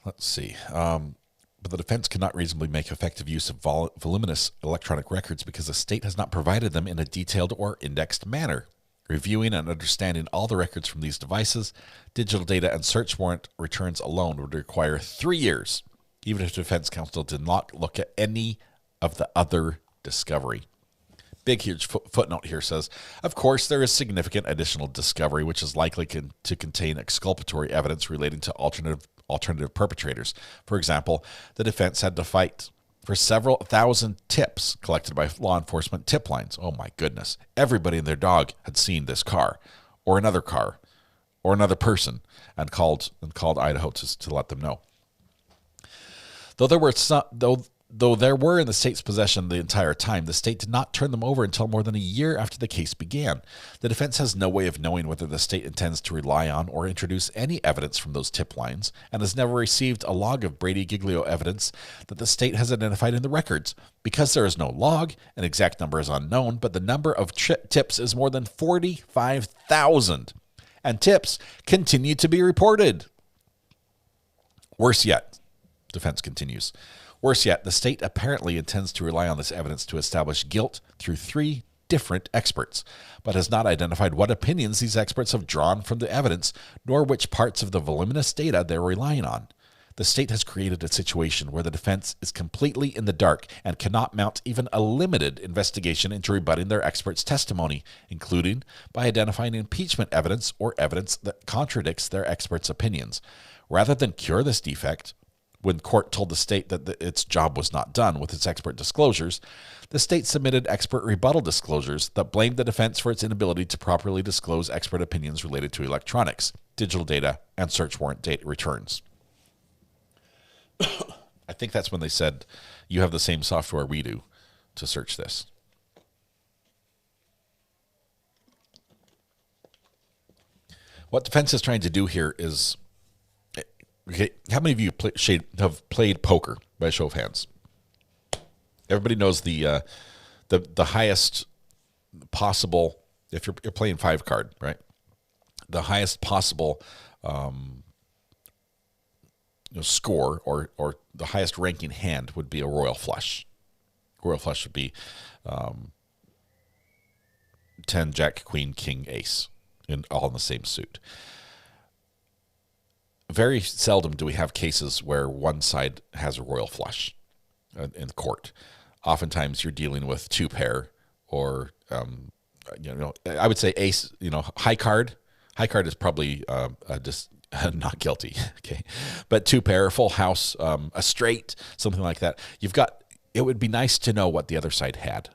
Let's see. But the defense cannot reasonably make effective use of voluminous electronic records because the state has not provided them in a detailed or indexed manner. Reviewing and understanding all the records from these devices, digital data, and search warrant returns alone would require 3 years, even if defense counsel did not look at any of the other discovery. Big, huge footnote here says, of course, there is significant additional discovery, which is likely to contain exculpatory evidence relating to alternative perpetrators. For example, the defense had to fight for several thousand tips collected by law enforcement tip lines. Oh my goodness. Everybody and their dog had seen this car or another person and called Idaho to let them know. Though there were in the state's possession the entire time, the state did not turn them over until more than a year after the case began. The defense has no way of knowing whether the state intends to rely on or introduce any evidence from those tip lines, and has never received a log of Brady-Giglio evidence that the state has identified in the records. Because there is no log, an exact number is unknown, but the number of tips is more than 45,000, and tips continue to be reported. Worse yet, defense continues. Worse yet, the state apparently intends to rely on this evidence to establish guilt through 3 different experts, but has not identified what opinions these experts have drawn from the evidence, nor which parts of the voluminous data they're relying on. The state has created a situation where the defense is completely in the dark and cannot mount even a limited investigation into rebutting their experts' testimony, including by identifying impeachment evidence or evidence that contradicts their experts' opinions. Rather than cure this defect, when court told the state that its job was not done with its expert disclosures, the state submitted expert rebuttal disclosures that blamed the defense for its inability to properly disclose expert opinions related to electronics, digital data, and search warrant data returns. I think that's when they said, you have the same software we do to search this. What defense is trying to do here is, okay, how many of you have played poker by a show of hands? Everybody knows the highest possible, if you're playing 5 card, right? the highest possible score or the highest ranking hand would be a royal flush. Royal flush would be 10, jack, queen, king, ace, all in the same suit. Very seldom do we have cases where one side has a royal flush in court. Oftentimes you're dealing with two pair or, I would say ace, high card. High card is probably just not guilty, okay? But two pair, full house, a straight, something like that. It would be nice to know what the other side had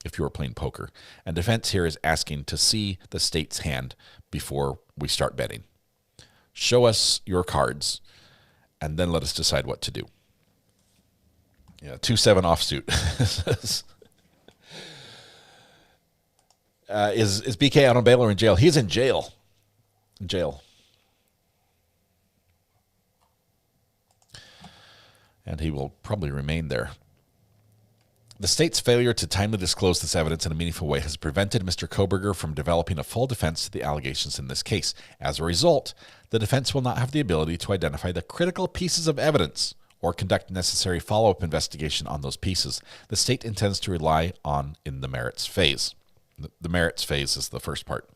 if you were playing poker. And defense here is asking to see the state's hand before we start betting. Show us your cards, and then let us decide what to do. 2-7 offsuit. Is BK out on bail or in jail? He's in jail. And he will probably remain there. The state's failure to timely disclose this evidence in a meaningful way has prevented Mr. Kohberger from developing a full defense to the allegations in this case. As a result, the defense will not have the ability to identify the critical pieces of evidence or conduct necessary follow-up investigation on those pieces the state intends to rely on in the merits phase. The merits phase is the first part.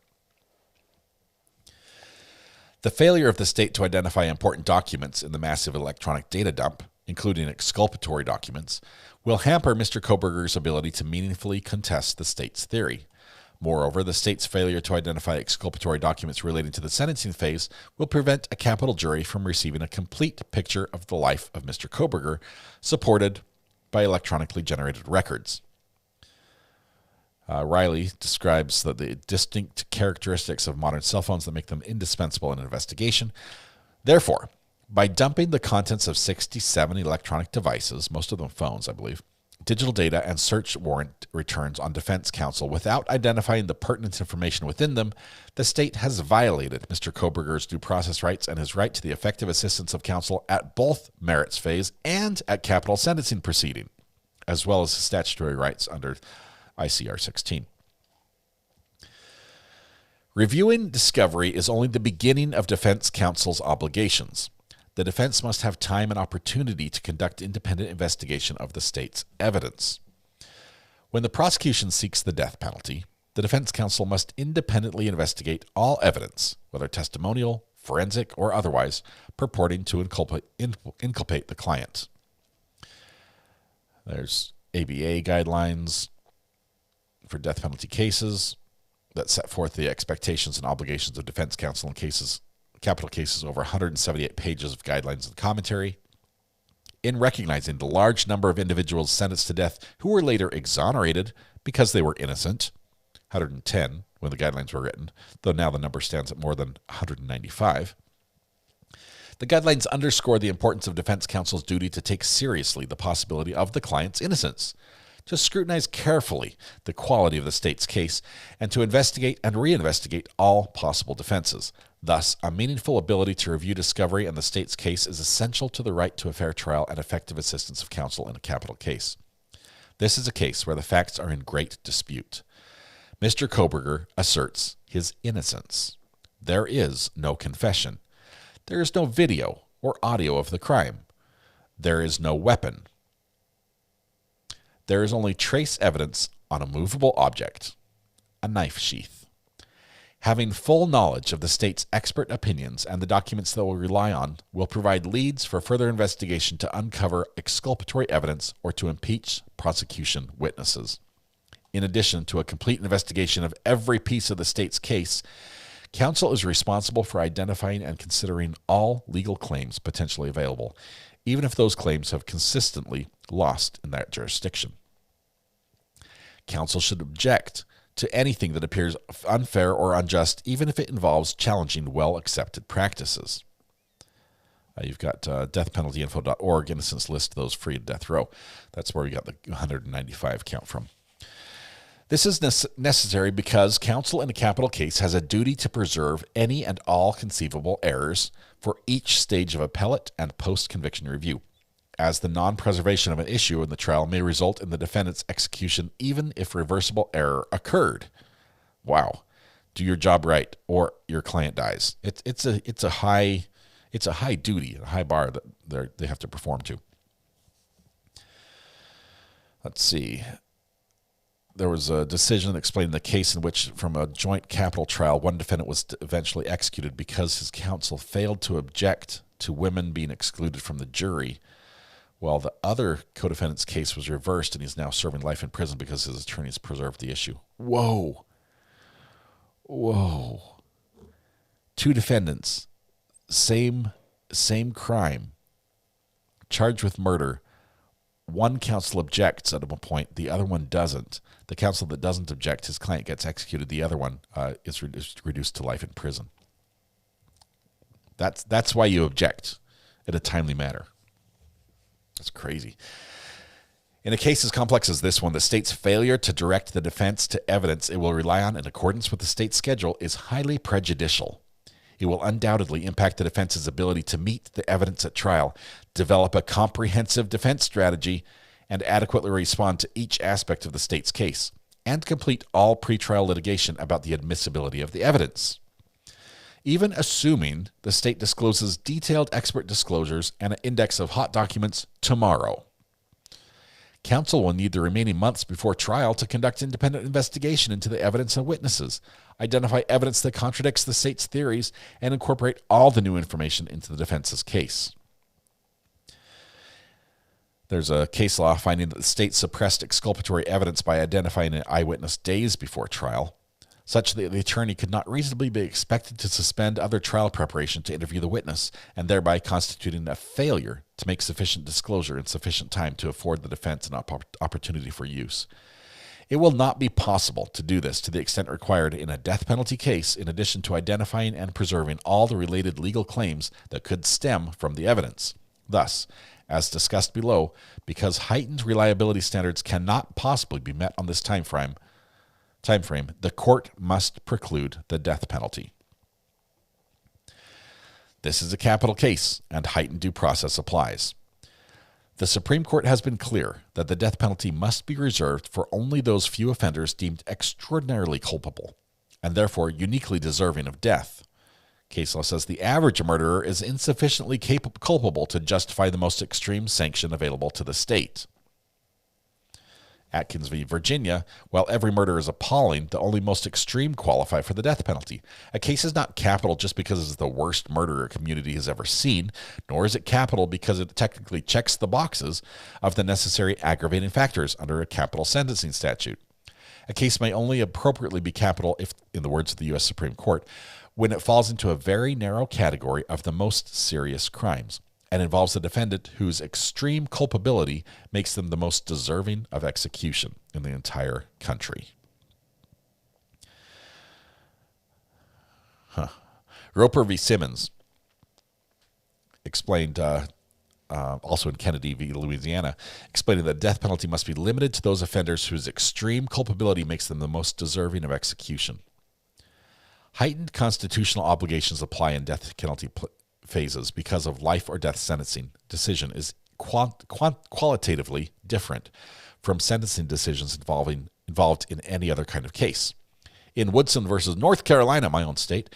The failure of the state to identify important documents in the massive electronic data dump, including exculpatory documents, will hamper Mr. Kohberger's ability to meaningfully contest the state's theory. Moreover, the state's failure to identify exculpatory documents relating to the sentencing phase will prevent a capital jury from receiving a complete picture of the life of Mr. Kohberger, supported by electronically generated records. Riley describes the distinct characteristics of modern cell phones that make them indispensable in an investigation. Therefore, by dumping the contents of 67 electronic devices, most of them phones, I believe, digital data and search warrant returns on defense counsel without identifying the pertinent information within them, the state has violated Mr. Kohberger's due process rights and his right to the effective assistance of counsel at both merits phase and at capital sentencing proceeding, as well as his statutory rights under ICR 16. Reviewing discovery is only the beginning of defense counsel's obligations. The defense must have time and opportunity to conduct independent investigation of the state's evidence. When the prosecution seeks the death penalty, the defense counsel must independently investigate all evidence, whether testimonial, forensic, or otherwise, purporting to inculpate the client. There's ABA guidelines for death penalty cases that set forth the expectations and obligations of defense counsel in capital cases, over 178 pages of guidelines and commentary. In recognizing the large number of individuals sentenced to death who were later exonerated because they were innocent, 110 when the guidelines were written, though now the number stands at more than 195, the guidelines underscore the importance of defense counsel's duty to take seriously the possibility of the client's innocence, to scrutinize carefully the quality of the state's case, and to investigate and reinvestigate all possible defenses. Thus, a meaningful ability to review discovery and the state's case is essential to the right to a fair trial and effective assistance of counsel in a capital case. This is a case where the facts are in great dispute. Mr. Kohberger asserts his innocence. There is no confession. There is no video or audio of the crime. There is no weapon. There is only trace evidence on a movable object, a knife sheath. Having full knowledge of the state's expert opinions and the documents that will rely on will provide leads for further investigation to uncover exculpatory evidence or to impeach prosecution witnesses. In addition to a complete investigation of every piece of the state's case, counsel is responsible for identifying and considering all legal claims potentially available, even if those claims have consistently lost in that jurisdiction. Counsel should object to anything that appears unfair or unjust, even if it involves challenging well-accepted practices. You've got deathpenaltyinfo.org, innocence list those free to death row. That's where we got the 195 count from. This is necessary because counsel in a capital case has a duty to preserve any and all conceivable errors for each stage of appellate and post-conviction review, as the non-preservation of an issue in the trial may result in the defendant's execution even if reversible error occurred. Wow. do your job right, or your client dies. It's a high duty, a high bar that they have to perform to. Let's see. There was a decision explaining the case in which, from a joint capital trial, one defendant was eventually executed because his counsel failed to object to women being excluded from the jury, while the other co-defendant's case was reversed and he's now serving life in prison because his attorneys preserved the issue. Whoa. Two defendants, same crime, charged with murder. One counsel objects at a point, the other one doesn't. The counsel that doesn't object, his client gets executed. The other one is reduced to life in prison. That's why you object in a timely manner. That's crazy. In a case as complex as this one, the state's failure to direct the defense to evidence it will rely on in accordance with the state's schedule is highly prejudicial. It will undoubtedly impact the defense's ability to meet the evidence at trial, develop a comprehensive defense strategy, and adequately respond to each aspect of the state's case, and complete all pretrial litigation about the admissibility of the evidence. Even assuming the state discloses detailed expert disclosures and an index of hot documents tomorrow, counsel will need the remaining months before trial to conduct independent investigation into the evidence and witnesses, identify evidence that contradicts the state's theories, and incorporate all the new information into the defense's case. There's a case law finding that the state suppressed exculpatory evidence by identifying an eyewitness days before trial, such that the attorney could not reasonably be expected to suspend other trial preparation to interview the witness, and thereby constituting a failure to make sufficient disclosure in sufficient time to afford the defense an opportunity for use. It will not be possible to do this to the extent required in a death penalty case, in addition to identifying and preserving all the related legal claims that could stem from the evidence. Thus, as discussed below, because heightened reliability standards cannot possibly be met on this time frame, the court must preclude the death penalty. This is a capital case, and heightened due process applies. The Supreme Court has been clear that the death penalty must be reserved for only those few offenders deemed extraordinarily culpable, and therefore uniquely deserving of death. Case law says the average murderer is insufficiently culpable to justify the most extreme sanction available to the state. Atkins v. Virginia, while every murder is appalling, the only most extreme qualify for the death penalty. A case is not capital just because it's the worst murder a community has ever seen, nor is it capital because it technically checks the boxes of the necessary aggravating factors under a capital sentencing statute. A case may only appropriately be capital if, in the words of the U.S. Supreme Court, when it falls into a very narrow category of the most serious crimes, and involves a defendant whose extreme culpability makes them the most deserving of execution in the entire country. Roper v. Simmons explained, also in Kennedy v. Louisiana, explaining that the death penalty must be limited to those offenders whose extreme culpability makes them the most deserving of execution. Heightened constitutional obligations apply in death penalty phases because of life or death sentencing decision is qualitatively different from sentencing decisions involved in any other kind of case. In Woodson versus North Carolina, my own state,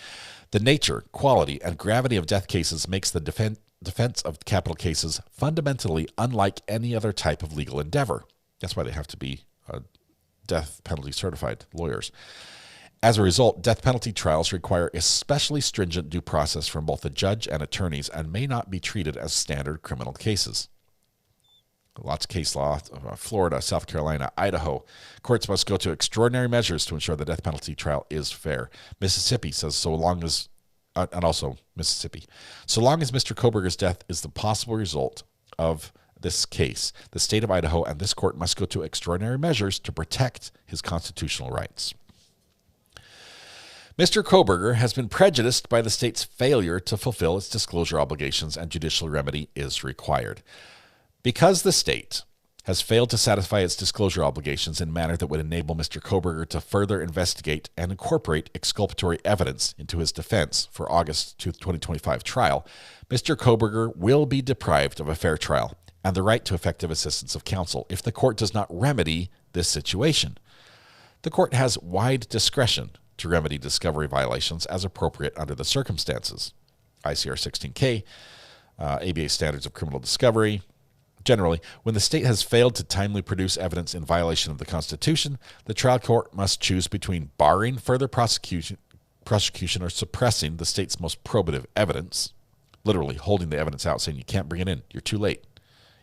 the nature, quality, and gravity of death cases makes the defense of capital cases fundamentally unlike any other type of legal endeavor. That's why they have to be death penalty certified lawyers. As a result, death penalty trials require especially stringent due process from both the judge and attorneys and may not be treated as standard criminal cases. Lots of case law, Florida, South Carolina, Idaho. Courts must go to extraordinary measures to ensure the death penalty trial is fair. Mississippi says so long as Mr. Kohberger's death is the possible result of this case, the state of Idaho and this court must go to extraordinary measures to protect his constitutional rights. Mr. Kohberger has been prejudiced by the state's failure to fulfill its disclosure obligations, and judicial remedy is required. Because the state has failed to satisfy its disclosure obligations in a manner that would enable Mr. Kohberger to further investigate and incorporate exculpatory evidence into his defense for August 2025 trial, Mr. Kohberger will be deprived of a fair trial and the right to effective assistance of counsel if the court does not remedy this situation. The court has wide discretion to remedy discovery violations as appropriate under the circumstances. ICR 16K, ABA Standards of Criminal Discovery. Generally, when the state has failed to timely produce evidence in violation of the Constitution, the trial court must choose between barring further prosecution or suppressing the state's most probative evidence, literally holding the evidence out, saying you can't bring it in, you're too late.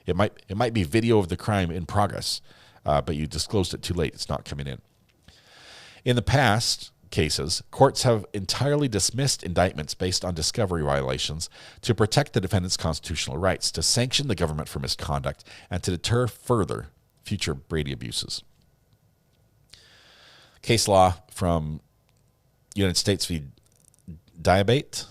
It might be video of the crime in progress, but you disclosed it too late, it's not coming in. In the past cases, courts have entirely dismissed indictments based on discovery violations to protect the defendant's constitutional rights, to sanction the government for misconduct, and to deter further future Brady abuses. Case law from United States v. Diabate,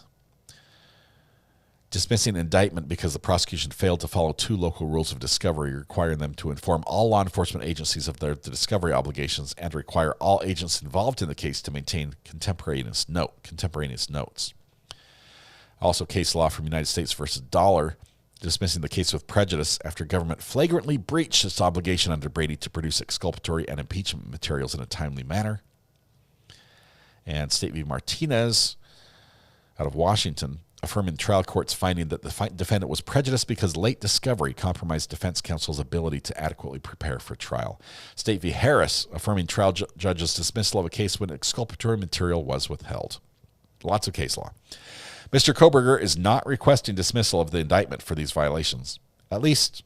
dismissing indictment because the prosecution failed to follow two local rules of discovery, requiring them to inform all law enforcement agencies of the discovery obligations and require all agents involved in the case to maintain contemporaneous notes. Also, case law from United States versus Dollar, dismissing the case with prejudice after government flagrantly breached its obligation under Brady to produce exculpatory and impeachment materials in a timely manner. And State v. Martinez out of Washington, affirming the trial court's finding that the defendant was prejudiced because late discovery compromised defense counsel's ability to adequately prepare for trial. State v. Harris, affirming trial judge's dismissal of a case when exculpatory material was withheld. Lots of case law. Mr. Kohberger is not requesting dismissal of the indictment for these violations, at least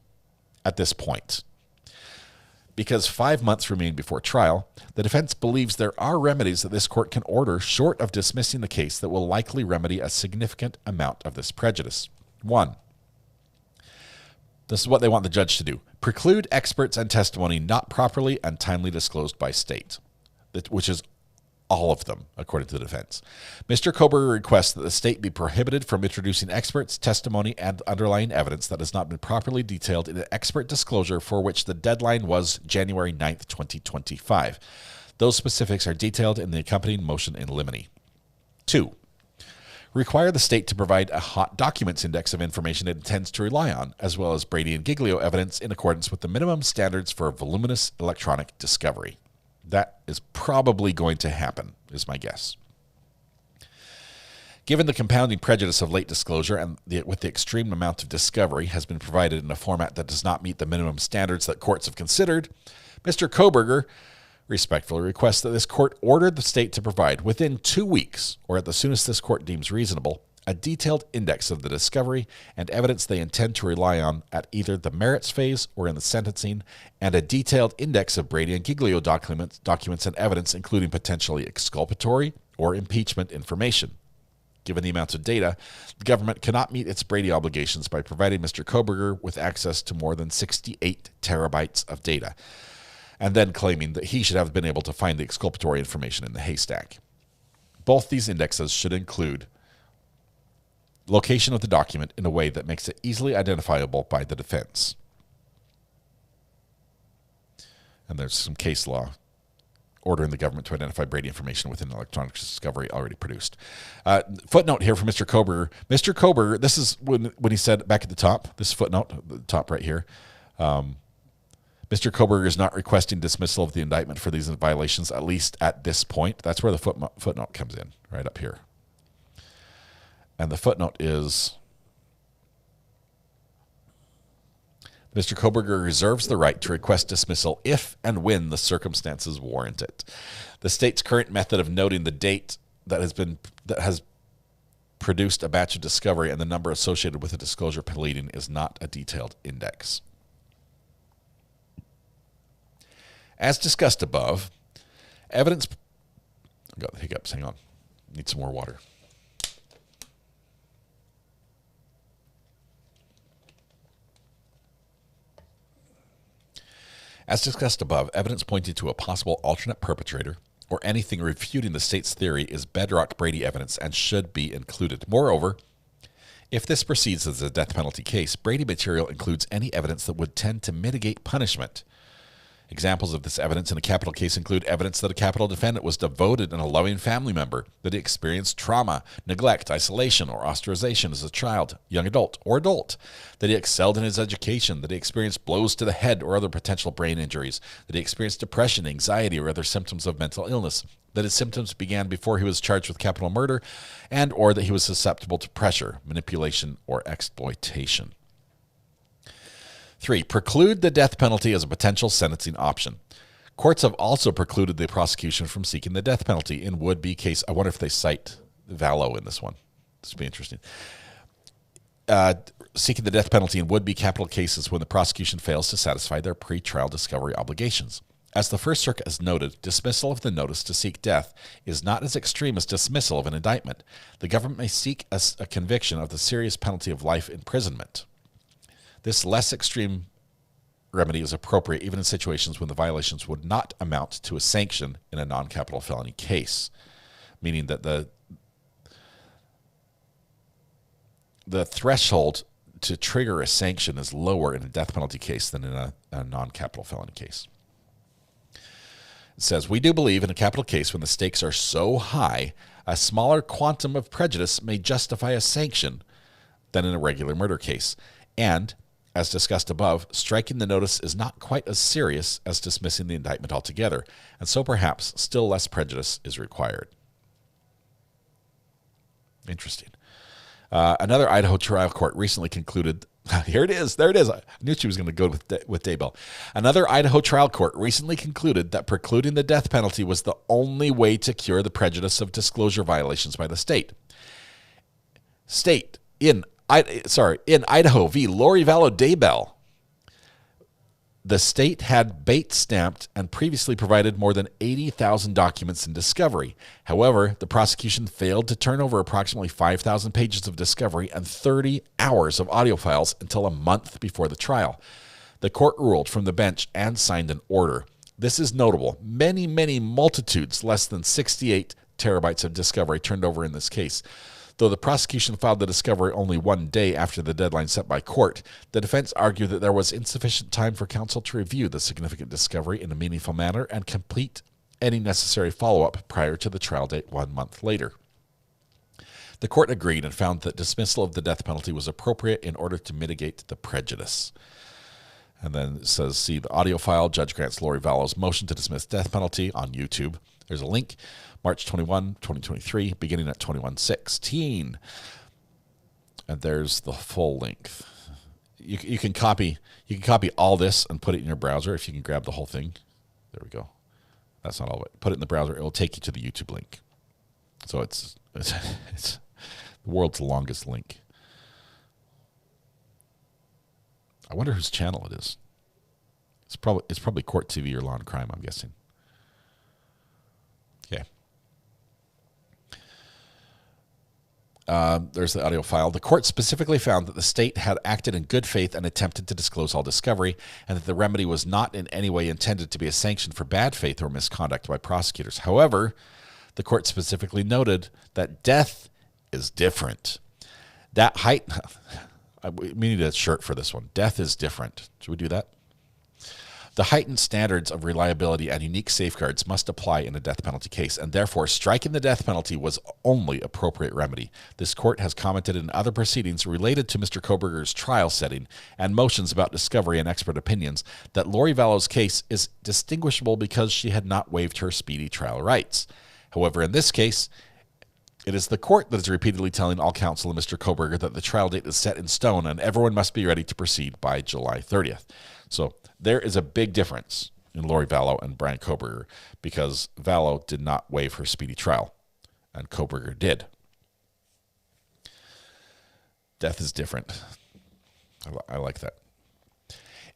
at this point. Because 5 months remain before trial, the defense believes there are remedies that this court can order short of dismissing the case that will likely remedy a significant amount of this prejudice. 1. This is what they want the judge to do. Preclude experts and testimony not properly and timely disclosed by state, which is all of them, according to the defense. Mr. Kohberger requests that the state be prohibited from introducing experts, testimony, and underlying evidence that has not been properly detailed in an expert disclosure for which the deadline was January 9th, 2025. Those specifics are detailed in the accompanying motion in limine. 2. Require the state to provide a hot documents index of information it intends to rely on, as well as Brady and Giglio evidence in accordance with the minimum standards for voluminous electronic discovery. That is probably going to happen, is my guess. Given the compounding prejudice of late disclosure and with the extreme amount of discovery has been provided in a format that does not meet the minimum standards that courts have considered, Mr. Kohberger respectfully requests that this court order the state to provide, within 2 weeks, or at the soonest this court deems reasonable, a detailed index of the discovery and evidence they intend to rely on at either the merits phase or in the sentencing, and a detailed index of Brady and Giglio documents and evidence, including potentially exculpatory or impeachment information. Given the amounts of data, the government cannot meet its Brady obligations by providing Mr. Kohberger with access to more than 68 terabytes of data, and then claiming that he should have been able to find the exculpatory information in the haystack. Both these indexes should include location of the document in a way that makes it easily identifiable by the defense. And there's some case law ordering the government to identify Brady information within electronic discovery already produced. Footnote here from Mr. Kohberger. Mr. Kohberger, this is when he said back at the top, this footnote, the top right here, Mr. Kohberger is not requesting dismissal of the indictment for these violations, at least at this point. That's where the footnote comes in, right up here. And the footnote is, Mr. Kohberger reserves the right to request dismissal if and when the circumstances warrant it. The state's current method of noting the date that has produced a batch of discovery and the number associated with a disclosure pleading is not a detailed index. As discussed above, evidence... I got the hiccups, hang on. Need some more water. As discussed above, evidence pointing to a possible alternate perpetrator or anything refuting the state's theory is bedrock Brady evidence and should be included. Moreover, if this proceeds as a death penalty case, Brady material includes any evidence that would tend to mitigate punishment. Examples of this evidence in a capital case include evidence that a capital defendant was devoted and a loving family member, that he experienced trauma, neglect, isolation, or ostracization as a child, young adult, or adult, that he excelled in his education, that he experienced blows to the head or other potential brain injuries, that he experienced depression, anxiety, or other symptoms of mental illness, that his symptoms began before he was charged with capital murder, and or that he was susceptible to pressure, manipulation, or exploitation. 3. Preclude the death penalty as a potential sentencing option. Courts have also precluded the prosecution from seeking the death penalty in would-be case. I wonder if they cite Vallow in this one. This would be interesting. Seeking the death penalty in would-be capital cases when the prosecution fails to satisfy their pretrial discovery obligations. As the First Circuit has noted, dismissal of the notice to seek death is not as extreme as dismissal of an indictment. The government may seek a conviction of the serious penalty of life imprisonment. This less extreme remedy is appropriate even in situations when the violations would not amount to a sanction in a non-capital felony case, meaning that the threshold to trigger a sanction is lower in a death penalty case than in a non-capital felony case. It says, we do believe in a capital case when the stakes are so high, a smaller quantum of prejudice may justify a sanction than in a regular murder case. And, as discussed above, striking the notice is not quite as serious as dismissing the indictment altogether, and so perhaps still less prejudice is required. Interesting. Another Idaho trial court recently concluded, here it is, there it is. I knew she was going to go with Daybell. Another Idaho trial court recently concluded that precluding the death penalty was the only way to cure the prejudice of disclosure violations by the state. In Idaho v. Lori Vallow Daybell, the state had bait stamped and previously provided more than 80,000 documents in discovery. However, the prosecution failed to turn over approximately 5,000 pages of discovery and 30 hours of audio files until a month before the trial. The court ruled from the bench and signed an order. This is notable. Many multitudes, less than 68 terabytes of discovery turned over in this case. Though the prosecution filed the discovery only one day after the deadline set by court, the defense argued that there was insufficient time for counsel to review the significant discovery in a meaningful manner and complete any necessary follow-up prior to the trial date 1 month later. The court agreed and found that dismissal of the death penalty was appropriate in order to mitigate the prejudice. And then it says, see the audio file. Judge grants Lori Vallow's motion to dismiss death penalty on YouTube. There's a link. March 21, 2023, beginning at 21:16. And there's the full length. You can copy all this and put it in your browser if you can grab the whole thing. There we go. That's not all of it. Put it in the browser. It will take you to the YouTube link. So it's the world's longest link. I wonder whose channel it is. It's probably Court TV or Law and Crime, I'm guessing. Okay. There's the audio file. The court specifically found that the state had acted in good faith and attempted to disclose all discovery, and that the remedy was not in any way intended to be a sanction for bad faith or misconduct by prosecutors. However, the court specifically noted that death is different. That height, we need a shirt for this one. Death is different. Should we do that? The heightened standards of reliability and unique safeguards must apply in a death penalty case, and therefore striking the death penalty was only appropriate remedy. This court has commented in other proceedings related to Mr. Kohberger's trial setting and motions about discovery and expert opinions that Lori Vallow's case is distinguishable because she had not waived her speedy trial rights. However, in this case, it is the court that is repeatedly telling all counsel and Mr. Kohberger that the trial date is set in stone and everyone must be ready to proceed by July 30th. So there is a big difference in Lori Vallow and Bryan Kohberger because Vallow did not waive her speedy trial and Kohberger did. Death is different. I like that.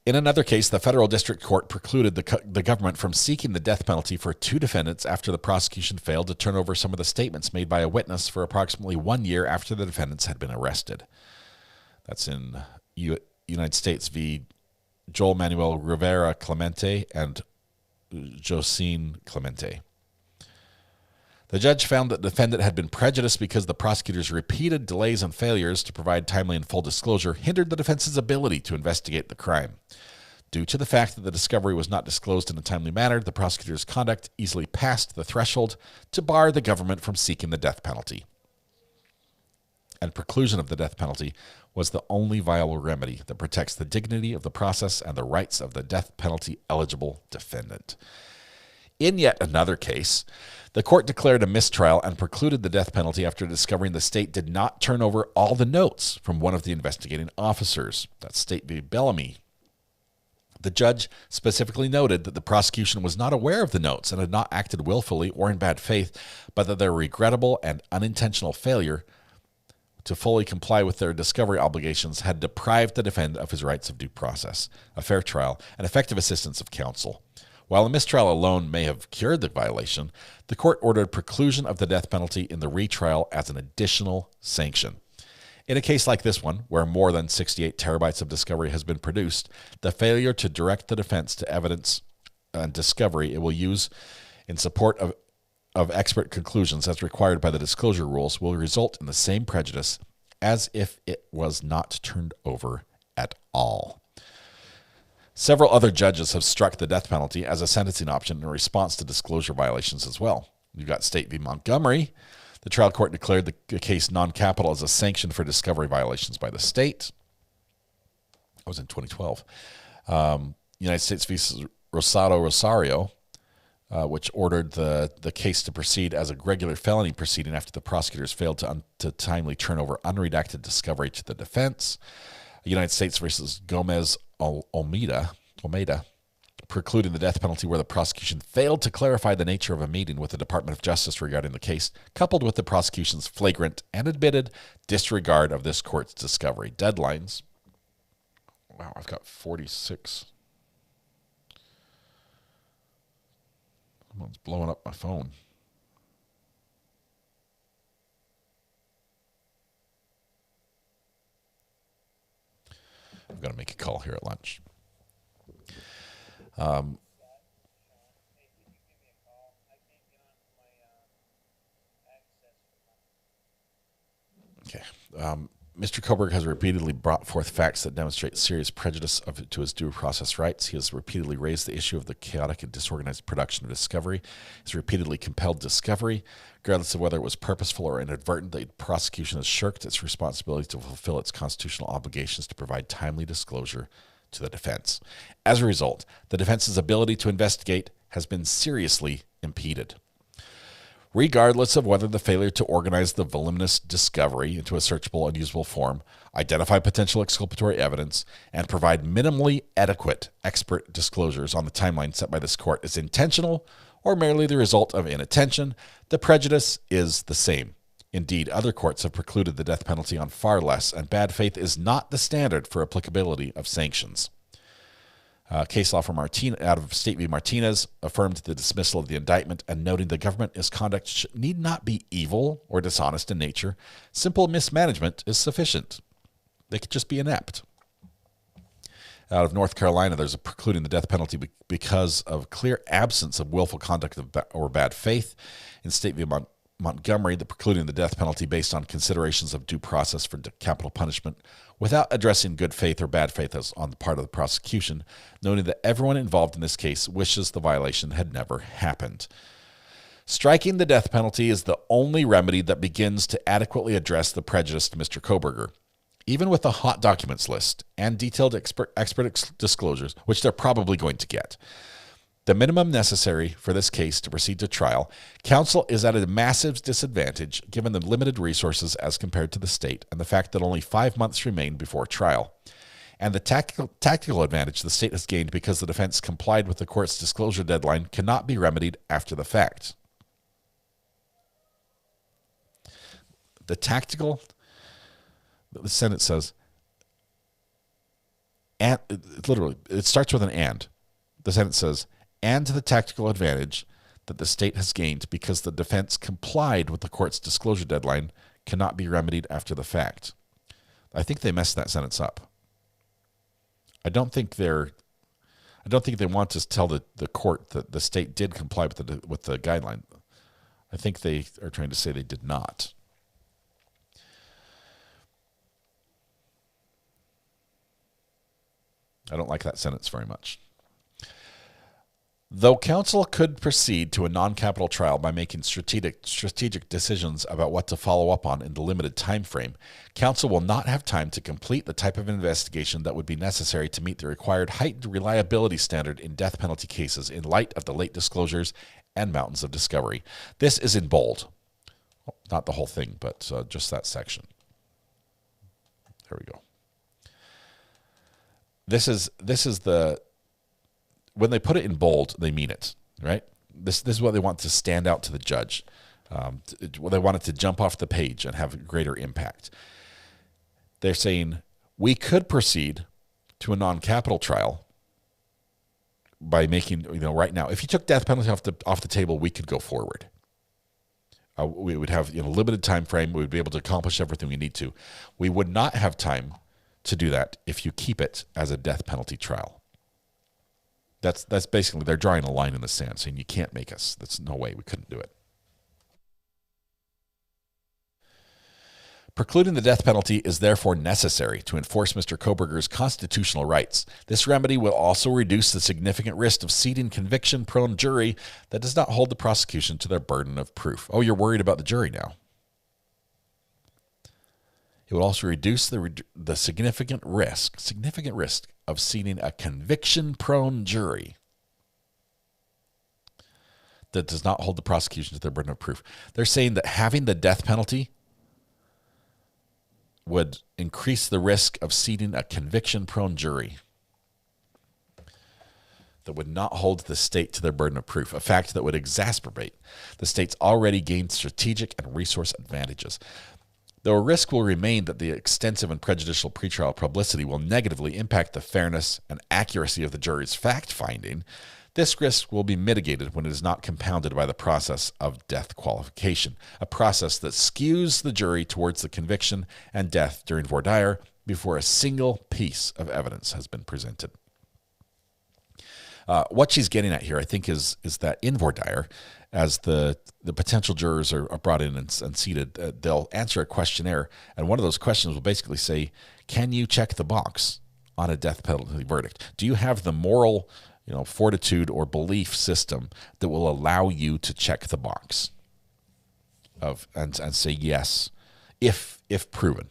In another case, the federal district court precluded the government from seeking the death penalty for 2 defendants after the prosecution failed to turn over some of the statements made by a witness for approximately 1 year after the defendants had been arrested. That's in United States v. Joel Manuel Rivera Clemente and Josine Clemente. The judge found that the defendant had been prejudiced because the prosecutor's repeated delays and failures to provide timely and full disclosure hindered the defense's ability to investigate the crime. Due to the fact that the discovery was not disclosed in a timely manner, the prosecutor's conduct easily passed the threshold to bar the government from seeking the death penalty. And preclusion of the death penalty was the only viable remedy that protects the dignity of the process and the rights of the death penalty eligible defendant. In yet another case, the court declared a mistrial and precluded the death penalty after discovering the state did not turn over all the notes from one of the investigating officers. That's State v. Bellamy. The judge specifically noted that the prosecution was not aware of the notes and had not acted willfully or in bad faith, but that their regrettable and unintentional failure to fully comply with their discovery obligations had deprived the defendant of his rights of due process, a fair trial, and effective assistance of counsel. While a mistrial alone may have cured the violation, the court ordered preclusion of the death penalty in the retrial as an additional sanction. In a case like this one, where more than 68 terabytes of discovery has been produced, the failure to direct the defense to evidence and discovery it will use in support of expert conclusions as required by the disclosure rules will result in the same prejudice as if it was not turned over at all. Several other judges have struck the death penalty as a sentencing option in response to disclosure violations as well. You've got State v. Montgomery. The trial court declared the case non-capital as a sanction for discovery violations by the state. That was in 2012. United States v. Rosario, which ordered the case to proceed as a regular felony proceeding after the prosecutors failed to timely turn over unredacted discovery to the defense. United States versus Gomez Almeida, precluding the death penalty where the prosecution failed to clarify the nature of a meeting with the Department of Justice regarding the case, coupled with the prosecution's flagrant and admitted disregard of this court's discovery deadlines. Wow, I've got 46. Someone's blowing up my phone. I've got to make a call here at lunch. Okay. Mr. Kohberger has repeatedly brought forth facts that demonstrate serious prejudice to his due process rights. He has repeatedly raised the issue of the chaotic and disorganized production of discovery. He has repeatedly compelled discovery. Regardless of whether it was purposeful or inadvertent, the prosecution has shirked its responsibility to fulfill its constitutional obligations to provide timely disclosure to the defense. As a result, the defense's ability to investigate has been seriously impeded. Regardless of whether the failure to organize the voluminous discovery into a searchable and usable form, identify potential exculpatory evidence, and provide minimally adequate expert disclosures on the timeline set by this court is intentional or merely the result of inattention, the prejudice is the same. Indeed, other courts have precluded the death penalty on far less, and bad faith is not the standard for applicability of sanctions. Case law from out of State v. Martinez affirmed the dismissal of the indictment and noting the government's conduct need not be evil or dishonest in nature. Simple mismanagement is sufficient. They could just be inept. Out of North Carolina, there's a precluding the death penalty because of clear absence of willful conduct or bad faith. In State v. Montgomery, the precluding the death penalty based on considerations of due process for capital punishment without addressing good faith or bad faith as on the part of the prosecution, noting that everyone involved in this case wishes the violation had never happened. Striking the death penalty is the only remedy that begins to adequately address the prejudice to Mr. Kohberger. Even with a hot documents list and detailed expert disclosures, which they're probably going to get, the minimum necessary for this case to proceed to trial, counsel is at a massive disadvantage given the limited resources as compared to the state and the fact that only 5 months remain before trial, and the tactical advantage the state has gained because the defense complied with the court's disclosure deadline cannot be remedied after the fact. The sentence says, and literally, it starts with an and. The sentence says, and to the tactical advantage that the state has gained because the defense complied with the court's disclosure deadline cannot be remedied after the fact. I think they messed that sentence up. I don't think they want to tell the court that the state did comply with the guideline. I think they are trying to say they did not. I don't like that sentence very much. Though counsel could proceed to a non-capital trial by making strategic decisions about what to follow up on in the limited time frame, counsel will not have time to complete the type of investigation that would be necessary to meet the required heightened reliability standard in death penalty cases in light of the late disclosures and mountains of discovery. This is in bold. Well, not the whole thing, but just that section. There we go. This is the... When they put it in bold, they mean it, right? This is what they want to stand out to the judge. They want it to jump off the page and have greater impact. They're saying, we could proceed to a non-capital trial by making, right now, if you took death penalty off the table, we could go forward. We would have limited time frame. We would be able to accomplish everything we need to. We would not have time to do that if you keep it as a death penalty trial. That's basically, they're drawing a line in the sand, saying you can't make us. That's no way, we couldn't do it. Precluding the death penalty is therefore necessary to enforce Mr. Kohberger's constitutional rights. This remedy will also reduce the significant risk of seating conviction-prone jury that does not hold the prosecution to their burden of proof. Oh, you're worried about the jury now. It will also reduce the significant risk of seating a conviction-prone jury that does not hold the prosecution to their burden of proof. They're saying that having the death penalty would increase the risk of seating a conviction-prone jury that would not hold the state to their burden of proof, a fact that would exacerbate the state's already gained strategic and resource advantages. Though a risk will remain that the extensive and prejudicial pretrial publicity will negatively impact the fairness and accuracy of the jury's fact-finding, this risk will be mitigated when it is not compounded by the process of death qualification, a process that skews the jury towards the conviction and death during voir dire before a single piece of evidence has been presented. What she's getting at here, I think, is that in voir dire, as the potential jurors are brought in and seated, they'll answer a questionnaire, and one of those questions will basically say, can you check the box on a death penalty verdict? Do you have the moral fortitude or belief system that will allow you to check the box and say yes, if proven?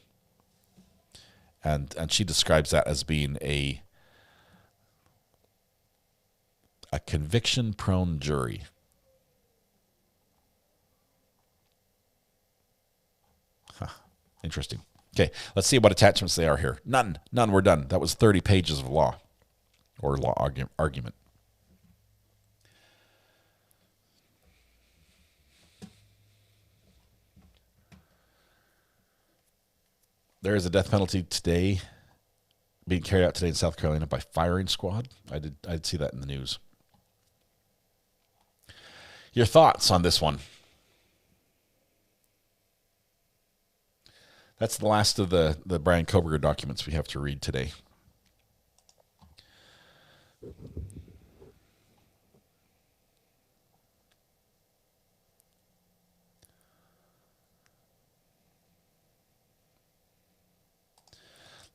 And she describes that as being a conviction-prone jury. Interesting. Okay, let's see what attachments they are here. None. We're done. That was 30 pages of law or law argument. There is a death penalty today being carried out today in South Carolina by firing squad. I'd see that in the news. Your thoughts on this one? That's the last of the Bryan Kohberger documents we have to read today.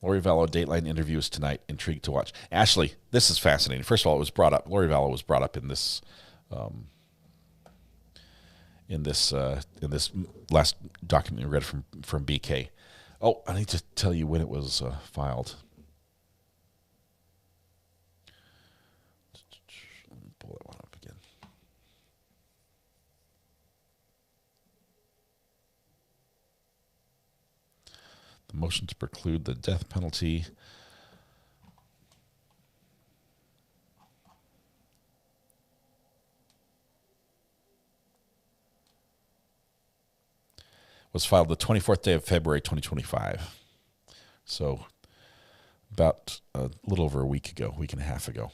Lori Vallow Dateline interviews tonight. Intrigued to watch. Ashley, this is fascinating. First of all, it was brought up. Lori Vallow was brought up in this last document we read from BK. Oh, I need to tell you when it was filed. Let me pull that one up again. The motion to preclude the death penalty was filed the 24th day of February 2025. So about a little over a week and a half ago.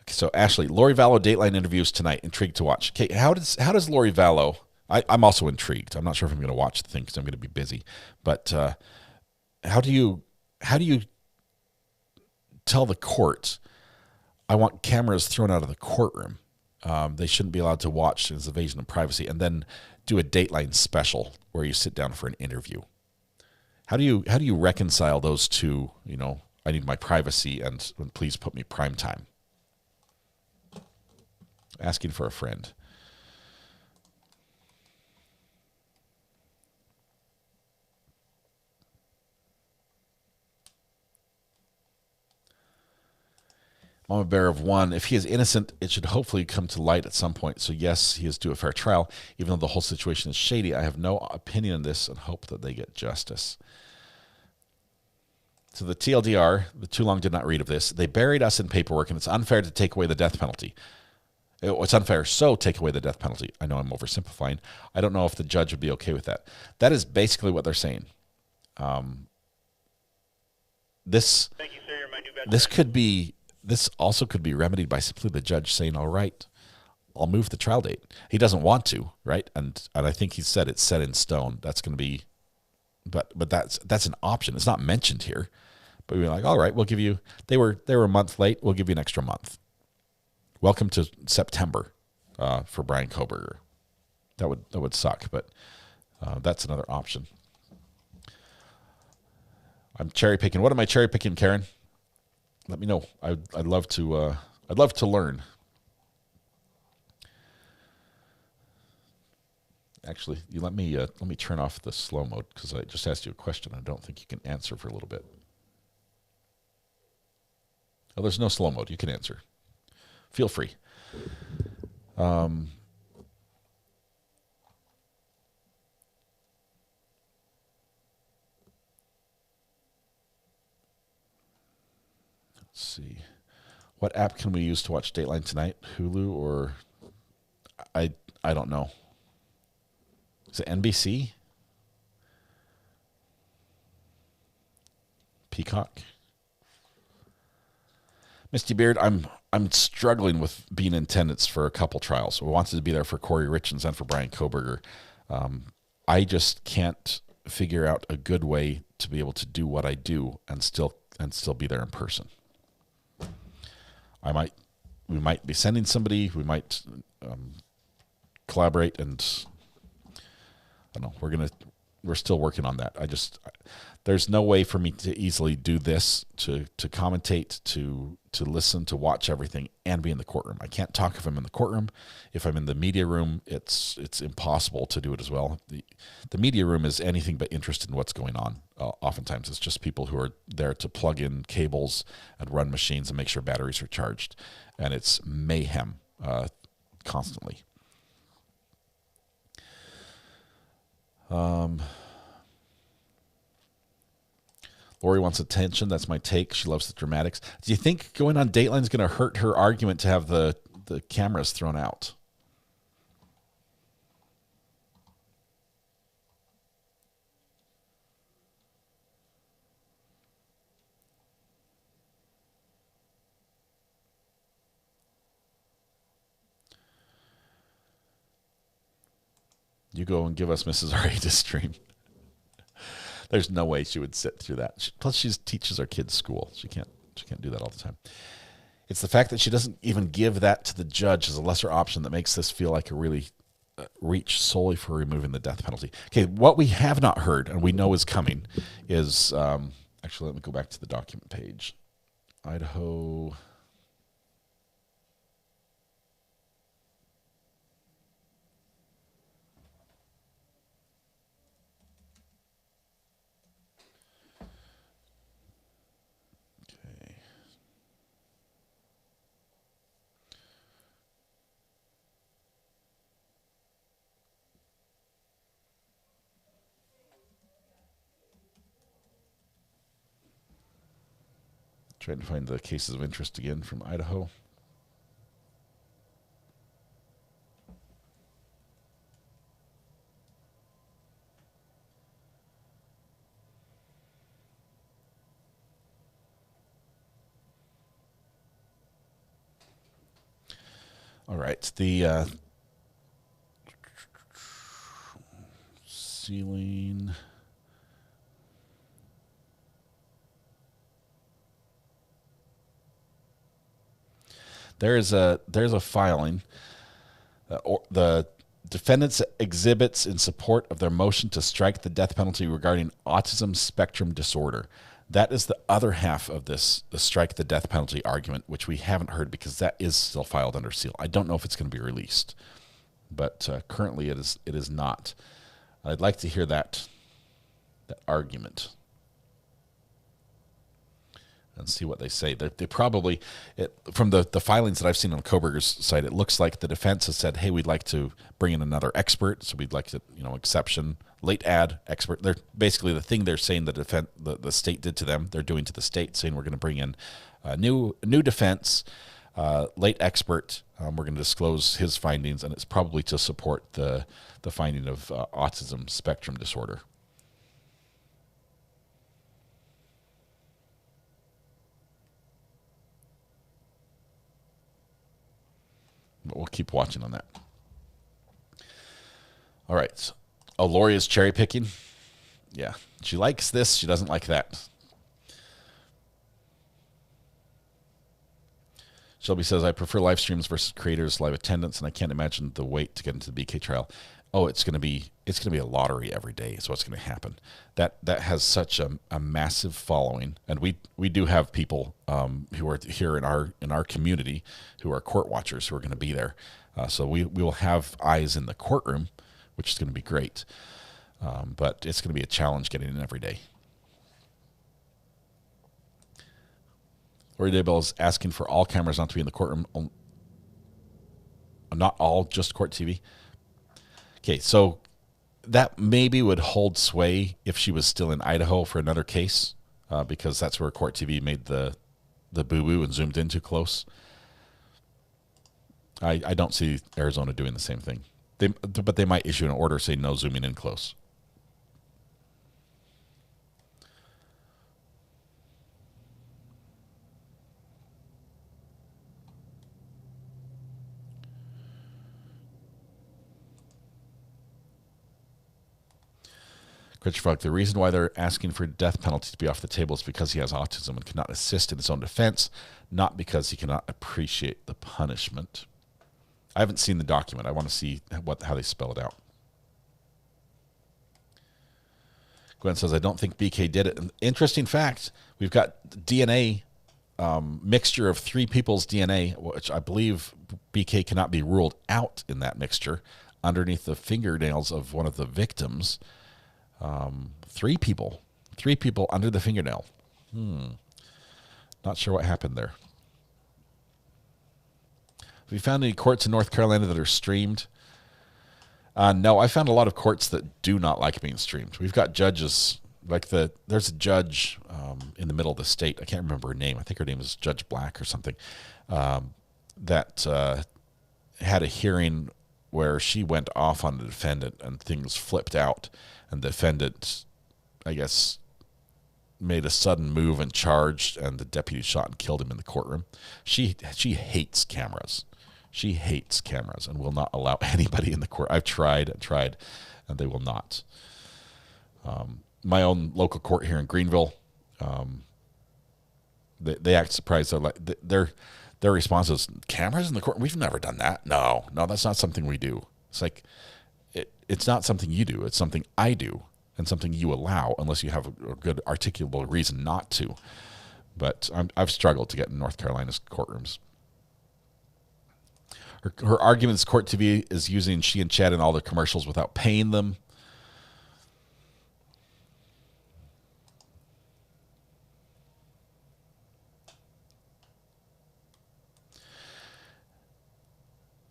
Okay, so Ashley, Lori Vallow Dateline interviews tonight. Intrigued to watch. Okay, how does Lori Vallow? I'm also intrigued. I'm not sure if I'm going to watch the thing because I'm going to be busy. But how do you tell the court, I want cameras thrown out of the courtroom? They shouldn't be allowed to watch as invasion of privacy, and then do a Dateline special where you sit down for an interview. How do you reconcile those two? You know, I need my privacy and please put me prime time. Asking for a friend. Mama Bear of One, if he is innocent, it should hopefully come to light at some point. So yes, he is due a fair trial. Even though the whole situation is shady, I have no opinion on this and hope that they get justice. So the TLDR, the too long did not read of this, they buried us in paperwork and it's unfair to take away the death penalty. It's unfair, so take away the death penalty. I know I'm oversimplifying. I don't know if the judge would be okay with that. That is basically what they're saying. This also could be remedied by simply the judge saying, all right, I'll move the trial date. He doesn't want to, right? And I think he said it's set in stone. That's going to be, but that's an option. It's not mentioned here. But we were like, all right, we'll give you, they were a month late. We'll give you an extra month. Welcome to September for Bryan Kohberger. That would suck, but that's another option. I'm cherry picking. What am I cherry picking, Karen? Let me know. I'd love to learn. Actually, you let me turn off the slow mode because I just asked you a question. I don't think you can answer for a little bit. Oh, there's no slow mode. You can answer. Feel free. Let's see. What app can we use to watch Dateline tonight? Hulu or I don't know. Is it NBC? Peacock? Misty Beard, I'm struggling with being in attendance for a couple trials. I wanted to be there for Corey Richens and for Bryan Kohberger. I just can't figure out a good way to be able to do what I do and still be there in person. We might be sending somebody. We might collaborate, and I don't know. We're still working on that. There's no way for me to easily do this, to commentate, to listen, to watch everything, and be in the courtroom. I can't talk if I'm in the courtroom. If I'm in the media room, it's impossible to do it as well. The media room is anything but interested in what's going on. Oftentimes, it's just people who are there to plug in cables and run machines and make sure batteries are charged, and it's mayhem constantly. Lori wants attention. That's my take. She loves the dramatics. Do you think going on Dateline is going to hurt her argument to have the cameras thrown out? You go and give us Mrs. R.A. to stream. There's no way she would sit through that. Plus, she teaches our kids school. She can't do that all the time. It's the fact that she doesn't even give that to the judge as a lesser option that makes this feel like a really reach solely for removing the death penalty. Okay, what we have not heard and we know is coming is actually, let me go back to the document page. Idaho. Trying to find the cases of interest again from Idaho. All right, the ceiling. There's a filing. The defendants' exhibits in support of their motion to strike the death penalty regarding autism spectrum disorder. That is the other half of this, the strike the death penalty argument, which we haven't heard because that is still filed under seal. I don't know if it's going to be released, but currently it is not. I'd like to hear that argument and see what they say. They probably, from the filings that I've seen on Kohberger's site, it looks like the defense has said, hey, we'd like to bring in another expert, so we'd like to, exception, late add expert. They're basically the thing they're saying the state did to them, they're doing to the state, saying we're going to bring in a new defense, late expert. We're going to disclose his findings, and it's probably to support the finding of autism spectrum disorder. But we'll keep watching on that. All right. Oh, Lori is cherry picking. Yeah. She likes this. She doesn't like that. Shelby says, I prefer live streams versus creators' live attendance, and I can't imagine the wait to get into the BK trial. Oh, it's going to be a lottery every day is what's going to happen. That has such a massive following, and we do have people who are here in our community who are court watchers who are going to be there. So we will have eyes in the courtroom, which is going to be great. But it's going to be a challenge getting in every day. Lori Daybell is asking for all cameras not to be in the courtroom. Not all, just Court TV. Okay, so that maybe would hold sway if she was still in Idaho for another case, because that's where Court TV made the boo-boo and zoomed in too close. I don't see Arizona doing the same thing. But they might issue an order saying no zooming in close. Christopher, the reason why they're asking for death penalty to be off the table is because he has autism and cannot assist in his own defense, not because he cannot appreciate the punishment. I haven't seen the document. I want to see how they spell it out. Gwen says, I don't think BK did it. An interesting fact, we've got DNA, mixture of 3 people's DNA, which I believe BK cannot be ruled out in that mixture, underneath the fingernails of one of the victims. 3 people under the fingernail. Not sure what happened there. Have you found any courts in North Carolina that are streamed? No, I found a lot of courts that do not like being streamed. We've got judges, there's a judge in the middle of the state. I can't remember her name. I think her name is Judge Black or something, that had a hearing where she went off on the defendant and things flipped out. And the defendant, I guess, made a sudden move and charged, and the deputy shot and killed him in the courtroom. She hates cameras. She hates cameras and will not allow anybody in the court. I've tried, and they will not. My own local court here in Greenville, they act surprised. Their response is, cameras in the court? We've never done that. No, that's not something we do. It's like, it's not something you do. It's something I do and something you allow unless you have a good articulable reason not to. But I've struggled to get in North Carolina's courtrooms. Her arguments, Court TV is using she and Chad in all their commercials without paying them.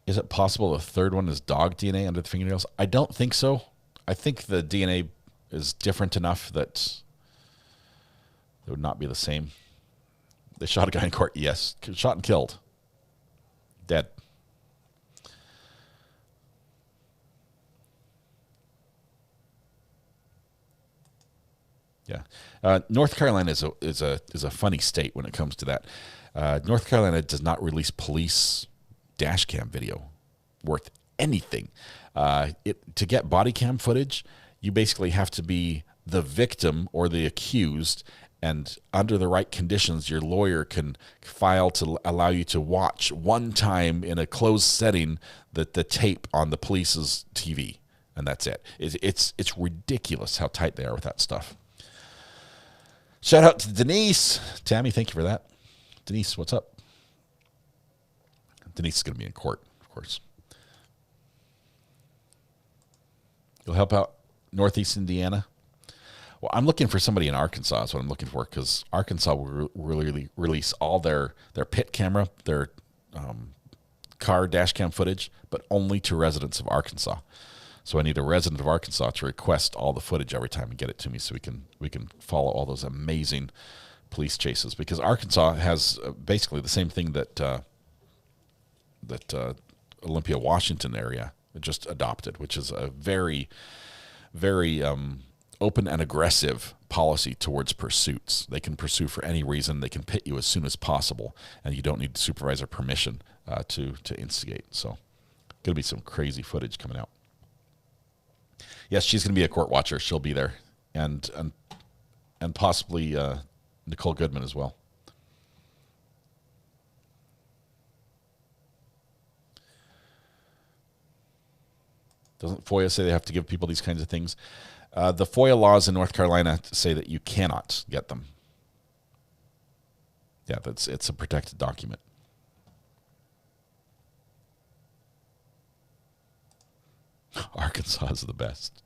Is it possible the third one is dog DNA under the fingernails? I don't think so. I think the DNA is different enough that it would not be the same. They shot a guy in court. Yes. Shot and killed. Dead. Yeah. North Carolina is a funny state when it comes to that. North Carolina does not release police dash cam video worth anything. To get body cam footage, you basically have to be the victim or the accused And under the right conditions, your lawyer can file to allow you to watch one time in a closed setting the tape on the police's TV, and that's it. It's ridiculous how tight they are with that stuff. Shout out to Denise. Tammy, thank you for that. Denise, what's up? Denise is going to be in court, of course. You'll help out Northeast Indiana? Well, I'm looking for somebody in Arkansas is what I'm looking for, because Arkansas will really release all their pit camera, their car dash cam footage, but only to residents of Arkansas. So I need a resident of Arkansas to request all the footage every time and get it to me, so we can follow all those amazing police chases. Because Arkansas has basically the same thing that Olympia, Washington area just adopted, which is a very open and aggressive policy towards pursuits. They can pursue for any reason. They can pit you as soon as possible, and you don't need supervisor permission to instigate. So, going to be some crazy footage coming out. Yes, she's going to be a court watcher. She'll be there, and possibly Nicole Goodman as well. Doesn't FOIA say they have to give people these kinds of things? The FOIA laws in North Carolina say that you cannot get them. Yeah, it's a protected document. Arkansas is the best.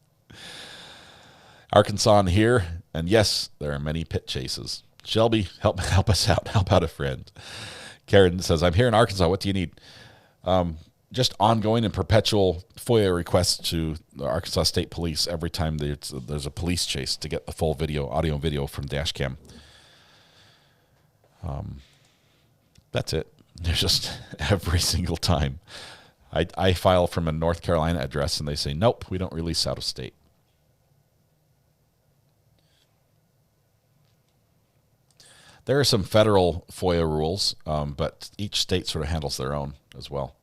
Arkansas in here, and yes, there are many pit chases. Shelby, help us out. Help out a friend. Karen says, I'm here in Arkansas. What do you need? Just ongoing and perpetual FOIA requests to the Arkansas State Police every time there's a police chase to get the full audio and video from dash cam. That's it. There's just every single time. I file from a North Carolina address and they say, nope, we don't release out of state. There are some federal FOIA rules, but each state sort of handles their own as well.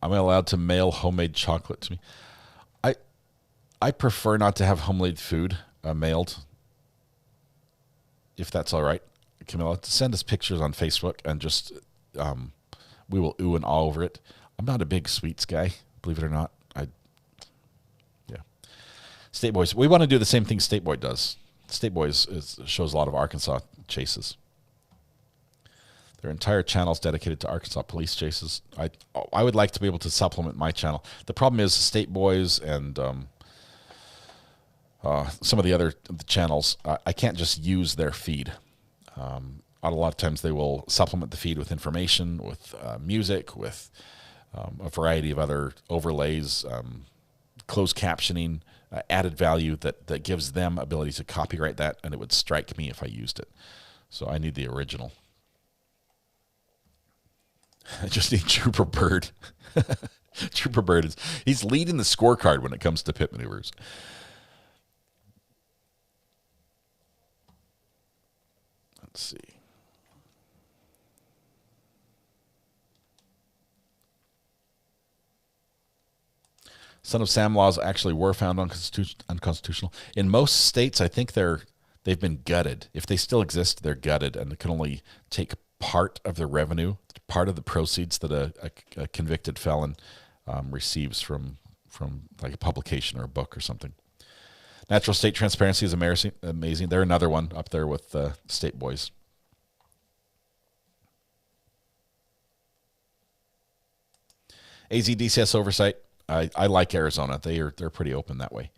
Am I allowed to mail homemade chocolate to me? I prefer not to have homemade food mailed, if that's all right. Camilla, send us pictures on Facebook and just we will ooh and ah over it. I'm not a big sweets guy, believe it or not. State Boys. We want to do the same thing State Boy does. State Boys shows a lot of Arkansas chases. Their entire channel is dedicated to Arkansas police chases. I would like to be able to supplement my channel. The problem is State Boys and some of the other channels, I can't just use their feed. A lot of times they will supplement the feed with information, with music, with a variety of other overlays, closed captioning, added value that gives them ability to copyright that, and it would strike me if I used it. So I need the original. I just need Trooper Bird. Trooper Bird he's leading the scorecard when it comes to pit maneuvers. Let's see. Son of Sam laws actually were found unconstitutional. In most states, I think they've been gutted. If they still exist, they're gutted, and they can only take part of the revenue, part of the proceeds that a convicted felon receives from like a publication or a book or something. Natural state transparency is amazing. They're another one up there with State Boys. AZDCS oversight. I like Arizona. They're pretty open that way.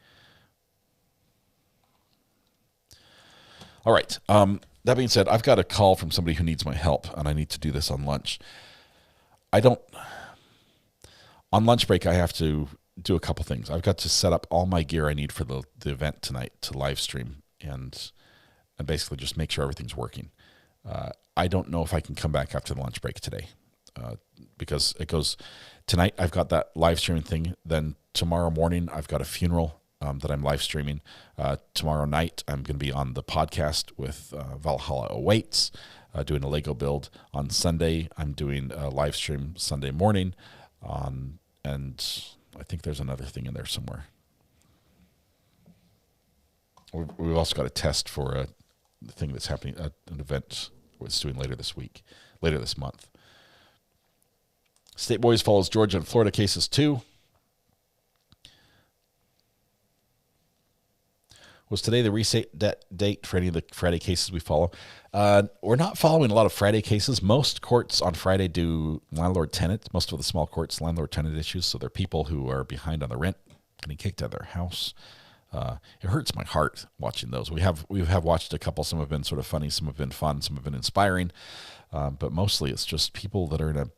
All right. That being said, I've got a call from somebody who needs my help, and I need to do this on lunch. On lunch break, I have to do a couple things. I've got to set up all my gear I need for the event tonight to live stream and basically just make sure everything's working. I don't know if I can come back after the lunch break today because it goes tonight. I've got that live streaming thing. Then tomorrow morning, I've got a funeral that I'm live streaming. Tomorrow night, I'm going to be on the podcast with Valhalla Awaits, doing a Lego build. On Sunday, I'm doing a live stream Sunday morning, and I think there's another thing in there somewhere. we've also got a test for a thing that's happening at an event it's doing later this month. State Boys follows Georgia and Florida cases too. Was today the reset date for any of the Friday cases we follow? We're not following a lot of Friday cases. Most courts on Friday do landlord-tenant. Most of the small courts, landlord-tenant issues. So they're people who are behind on the rent, getting kicked out of their house. It hurts my heart watching those. We have watched a couple. Some have been sort of funny. Some have been fun. Some have been inspiring. But mostly it's just people that are in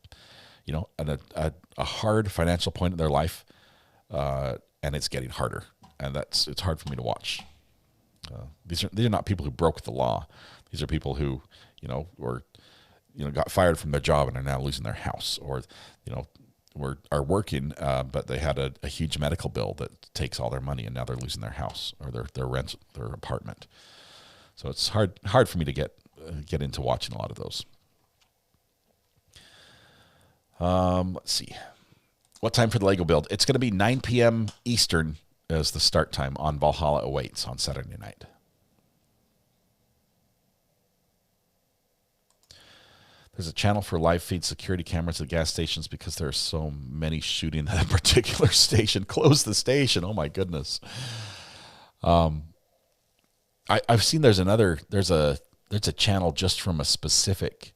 a hard financial point in their life, and it's getting harder. And it's hard for me to watch. These are not people who broke the law. These are people who, got fired from their job and are now losing their house, or, are working, but they had a huge medical bill that takes all their money, and now they're losing their house or their rent, their apartment. So it's hard for me to get into watching a lot of those. Let's see. What time for the Lego build? It's going to be 9 p.m. Eastern as the start time on Valhalla Awaits on Saturday night. There's a channel for live feed security cameras at gas stations because there are so many shooting at a particular station. Close the station. Oh my goodness. I've seen there's a channel just from a specific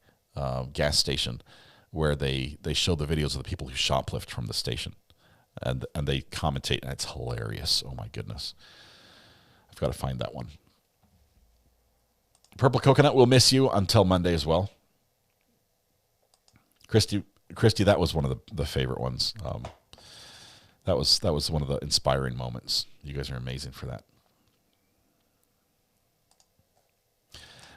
gas station where they show the videos of the people who shoplift from the station. And they commentate, and it's hilarious. Oh, my goodness. I've got to find that one. Purple Coconut will miss you until Monday as well. Christy, that was one of the favorite ones. That was one of the inspiring moments. You guys are amazing for that.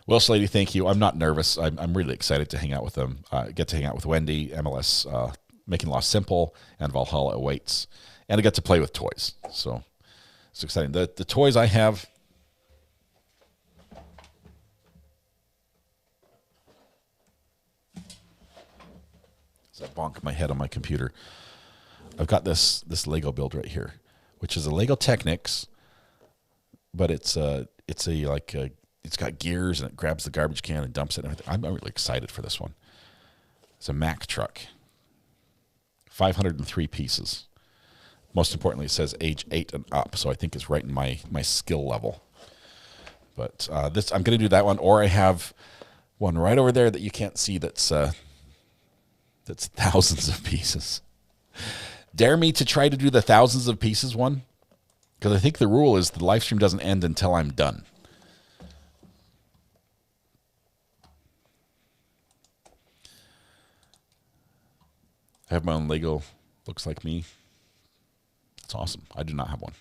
Welsh Lady, thank you. I'm not nervous. I'm really excited to hang out with them. Get to hang out with Wendy, MLS, Making Law Simple, and Valhalla Awaits. And I get to play with toys. So it's exciting. The toys I have. As I bonk my head on my computer. I've got this Lego build right here, which is a Lego Technics, but it's got gears and it grabs the garbage can and dumps it and everything. I'm really excited for this one. It's a Mack truck. 503 pieces. Most importantly, it says age 8 and up, so I think it's right in my skill level. But I'm going to do that one, or I have one right over there that you can't see that's thousands of pieces. Dare me to try to do the thousands of pieces one? Because I think the rule is the live stream doesn't end until I'm done. I have my own Lego, looks like me. It's awesome. I do not have one.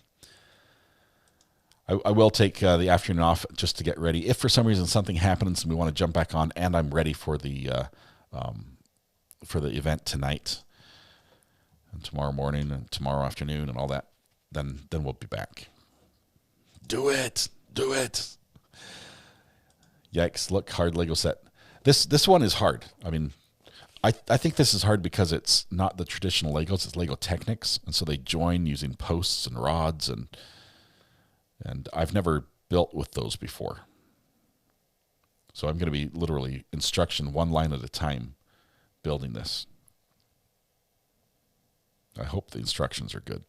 I will take the afternoon off just to get ready. If for some reason something happens and we want to jump back on, and I'm ready for the event tonight and tomorrow morning and tomorrow afternoon and all that, then we'll be back. Do it. Yikes! Look, hard Lego set. This one is hard. I mean, I think this is hard because it's not the traditional Legos. It's Lego Technics, and so they join using posts and rods, and I've never built with those before. So I'm going to be literally instruction one line at a time building this. I hope the instructions are good.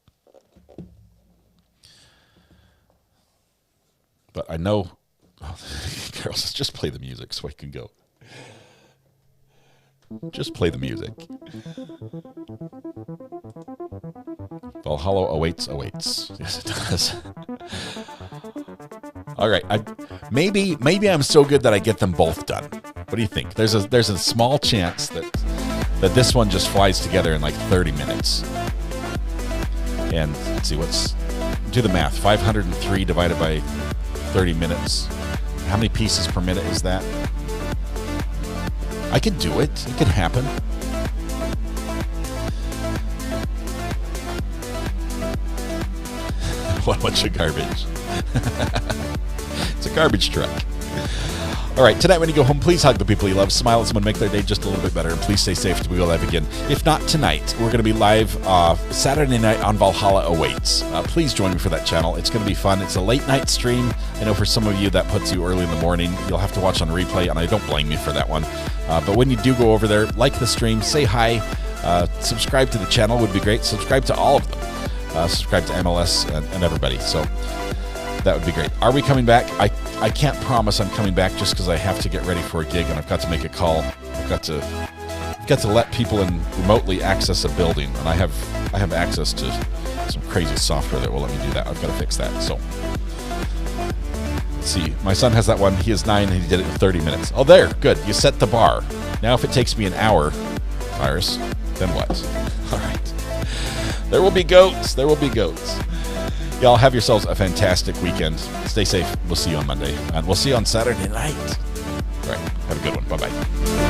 But I know, Carol says, just play the music so I can go. Just play the music. Valhalla awaits. Yes, it does. All right. Maybe I'm so good that I get them both done. What do you think? There's a small chance that this one just flies together in like 30 minutes. And let's see, do the math. 503 divided by 30 minutes. How many pieces per minute is that? I could do it. It could happen. What a bunch of garbage. It's a garbage truck. All right, tonight when you go home, please hug the people you love, smile at someone, make their day just a little bit better, and please stay safe until we go live again. If not tonight, we're going to be live Saturday night on Valhalla Awaits. Please join me for that channel. It's going to be fun. It's a late night stream. I know for some of you that puts you early in the morning. You'll have to watch on replay, and I don't blame you for that one. But when you do go over there, like the stream, say hi, subscribe to the channel would be great. Subscribe to all of them. Subscribe to MLS and everybody. So that would be great. Are we coming back? I can't promise I'm coming back just because I have to get ready for a gig and I've got to make a call. I've got to let people in remotely access a building, and I have access to some crazy software that will let me do that. I've got to fix that. So let's see. My son has that one. He is 9 and he did it in 30 minutes. Oh, there. Good. You set the bar. Now if it takes me an hour, Iris, then what? All right. There will be goats. There will be goats. Y'all have yourselves a fantastic weekend. Stay safe. We'll see you on Monday. And we'll see you on Saturday night. All right. Have a good one. Bye-bye.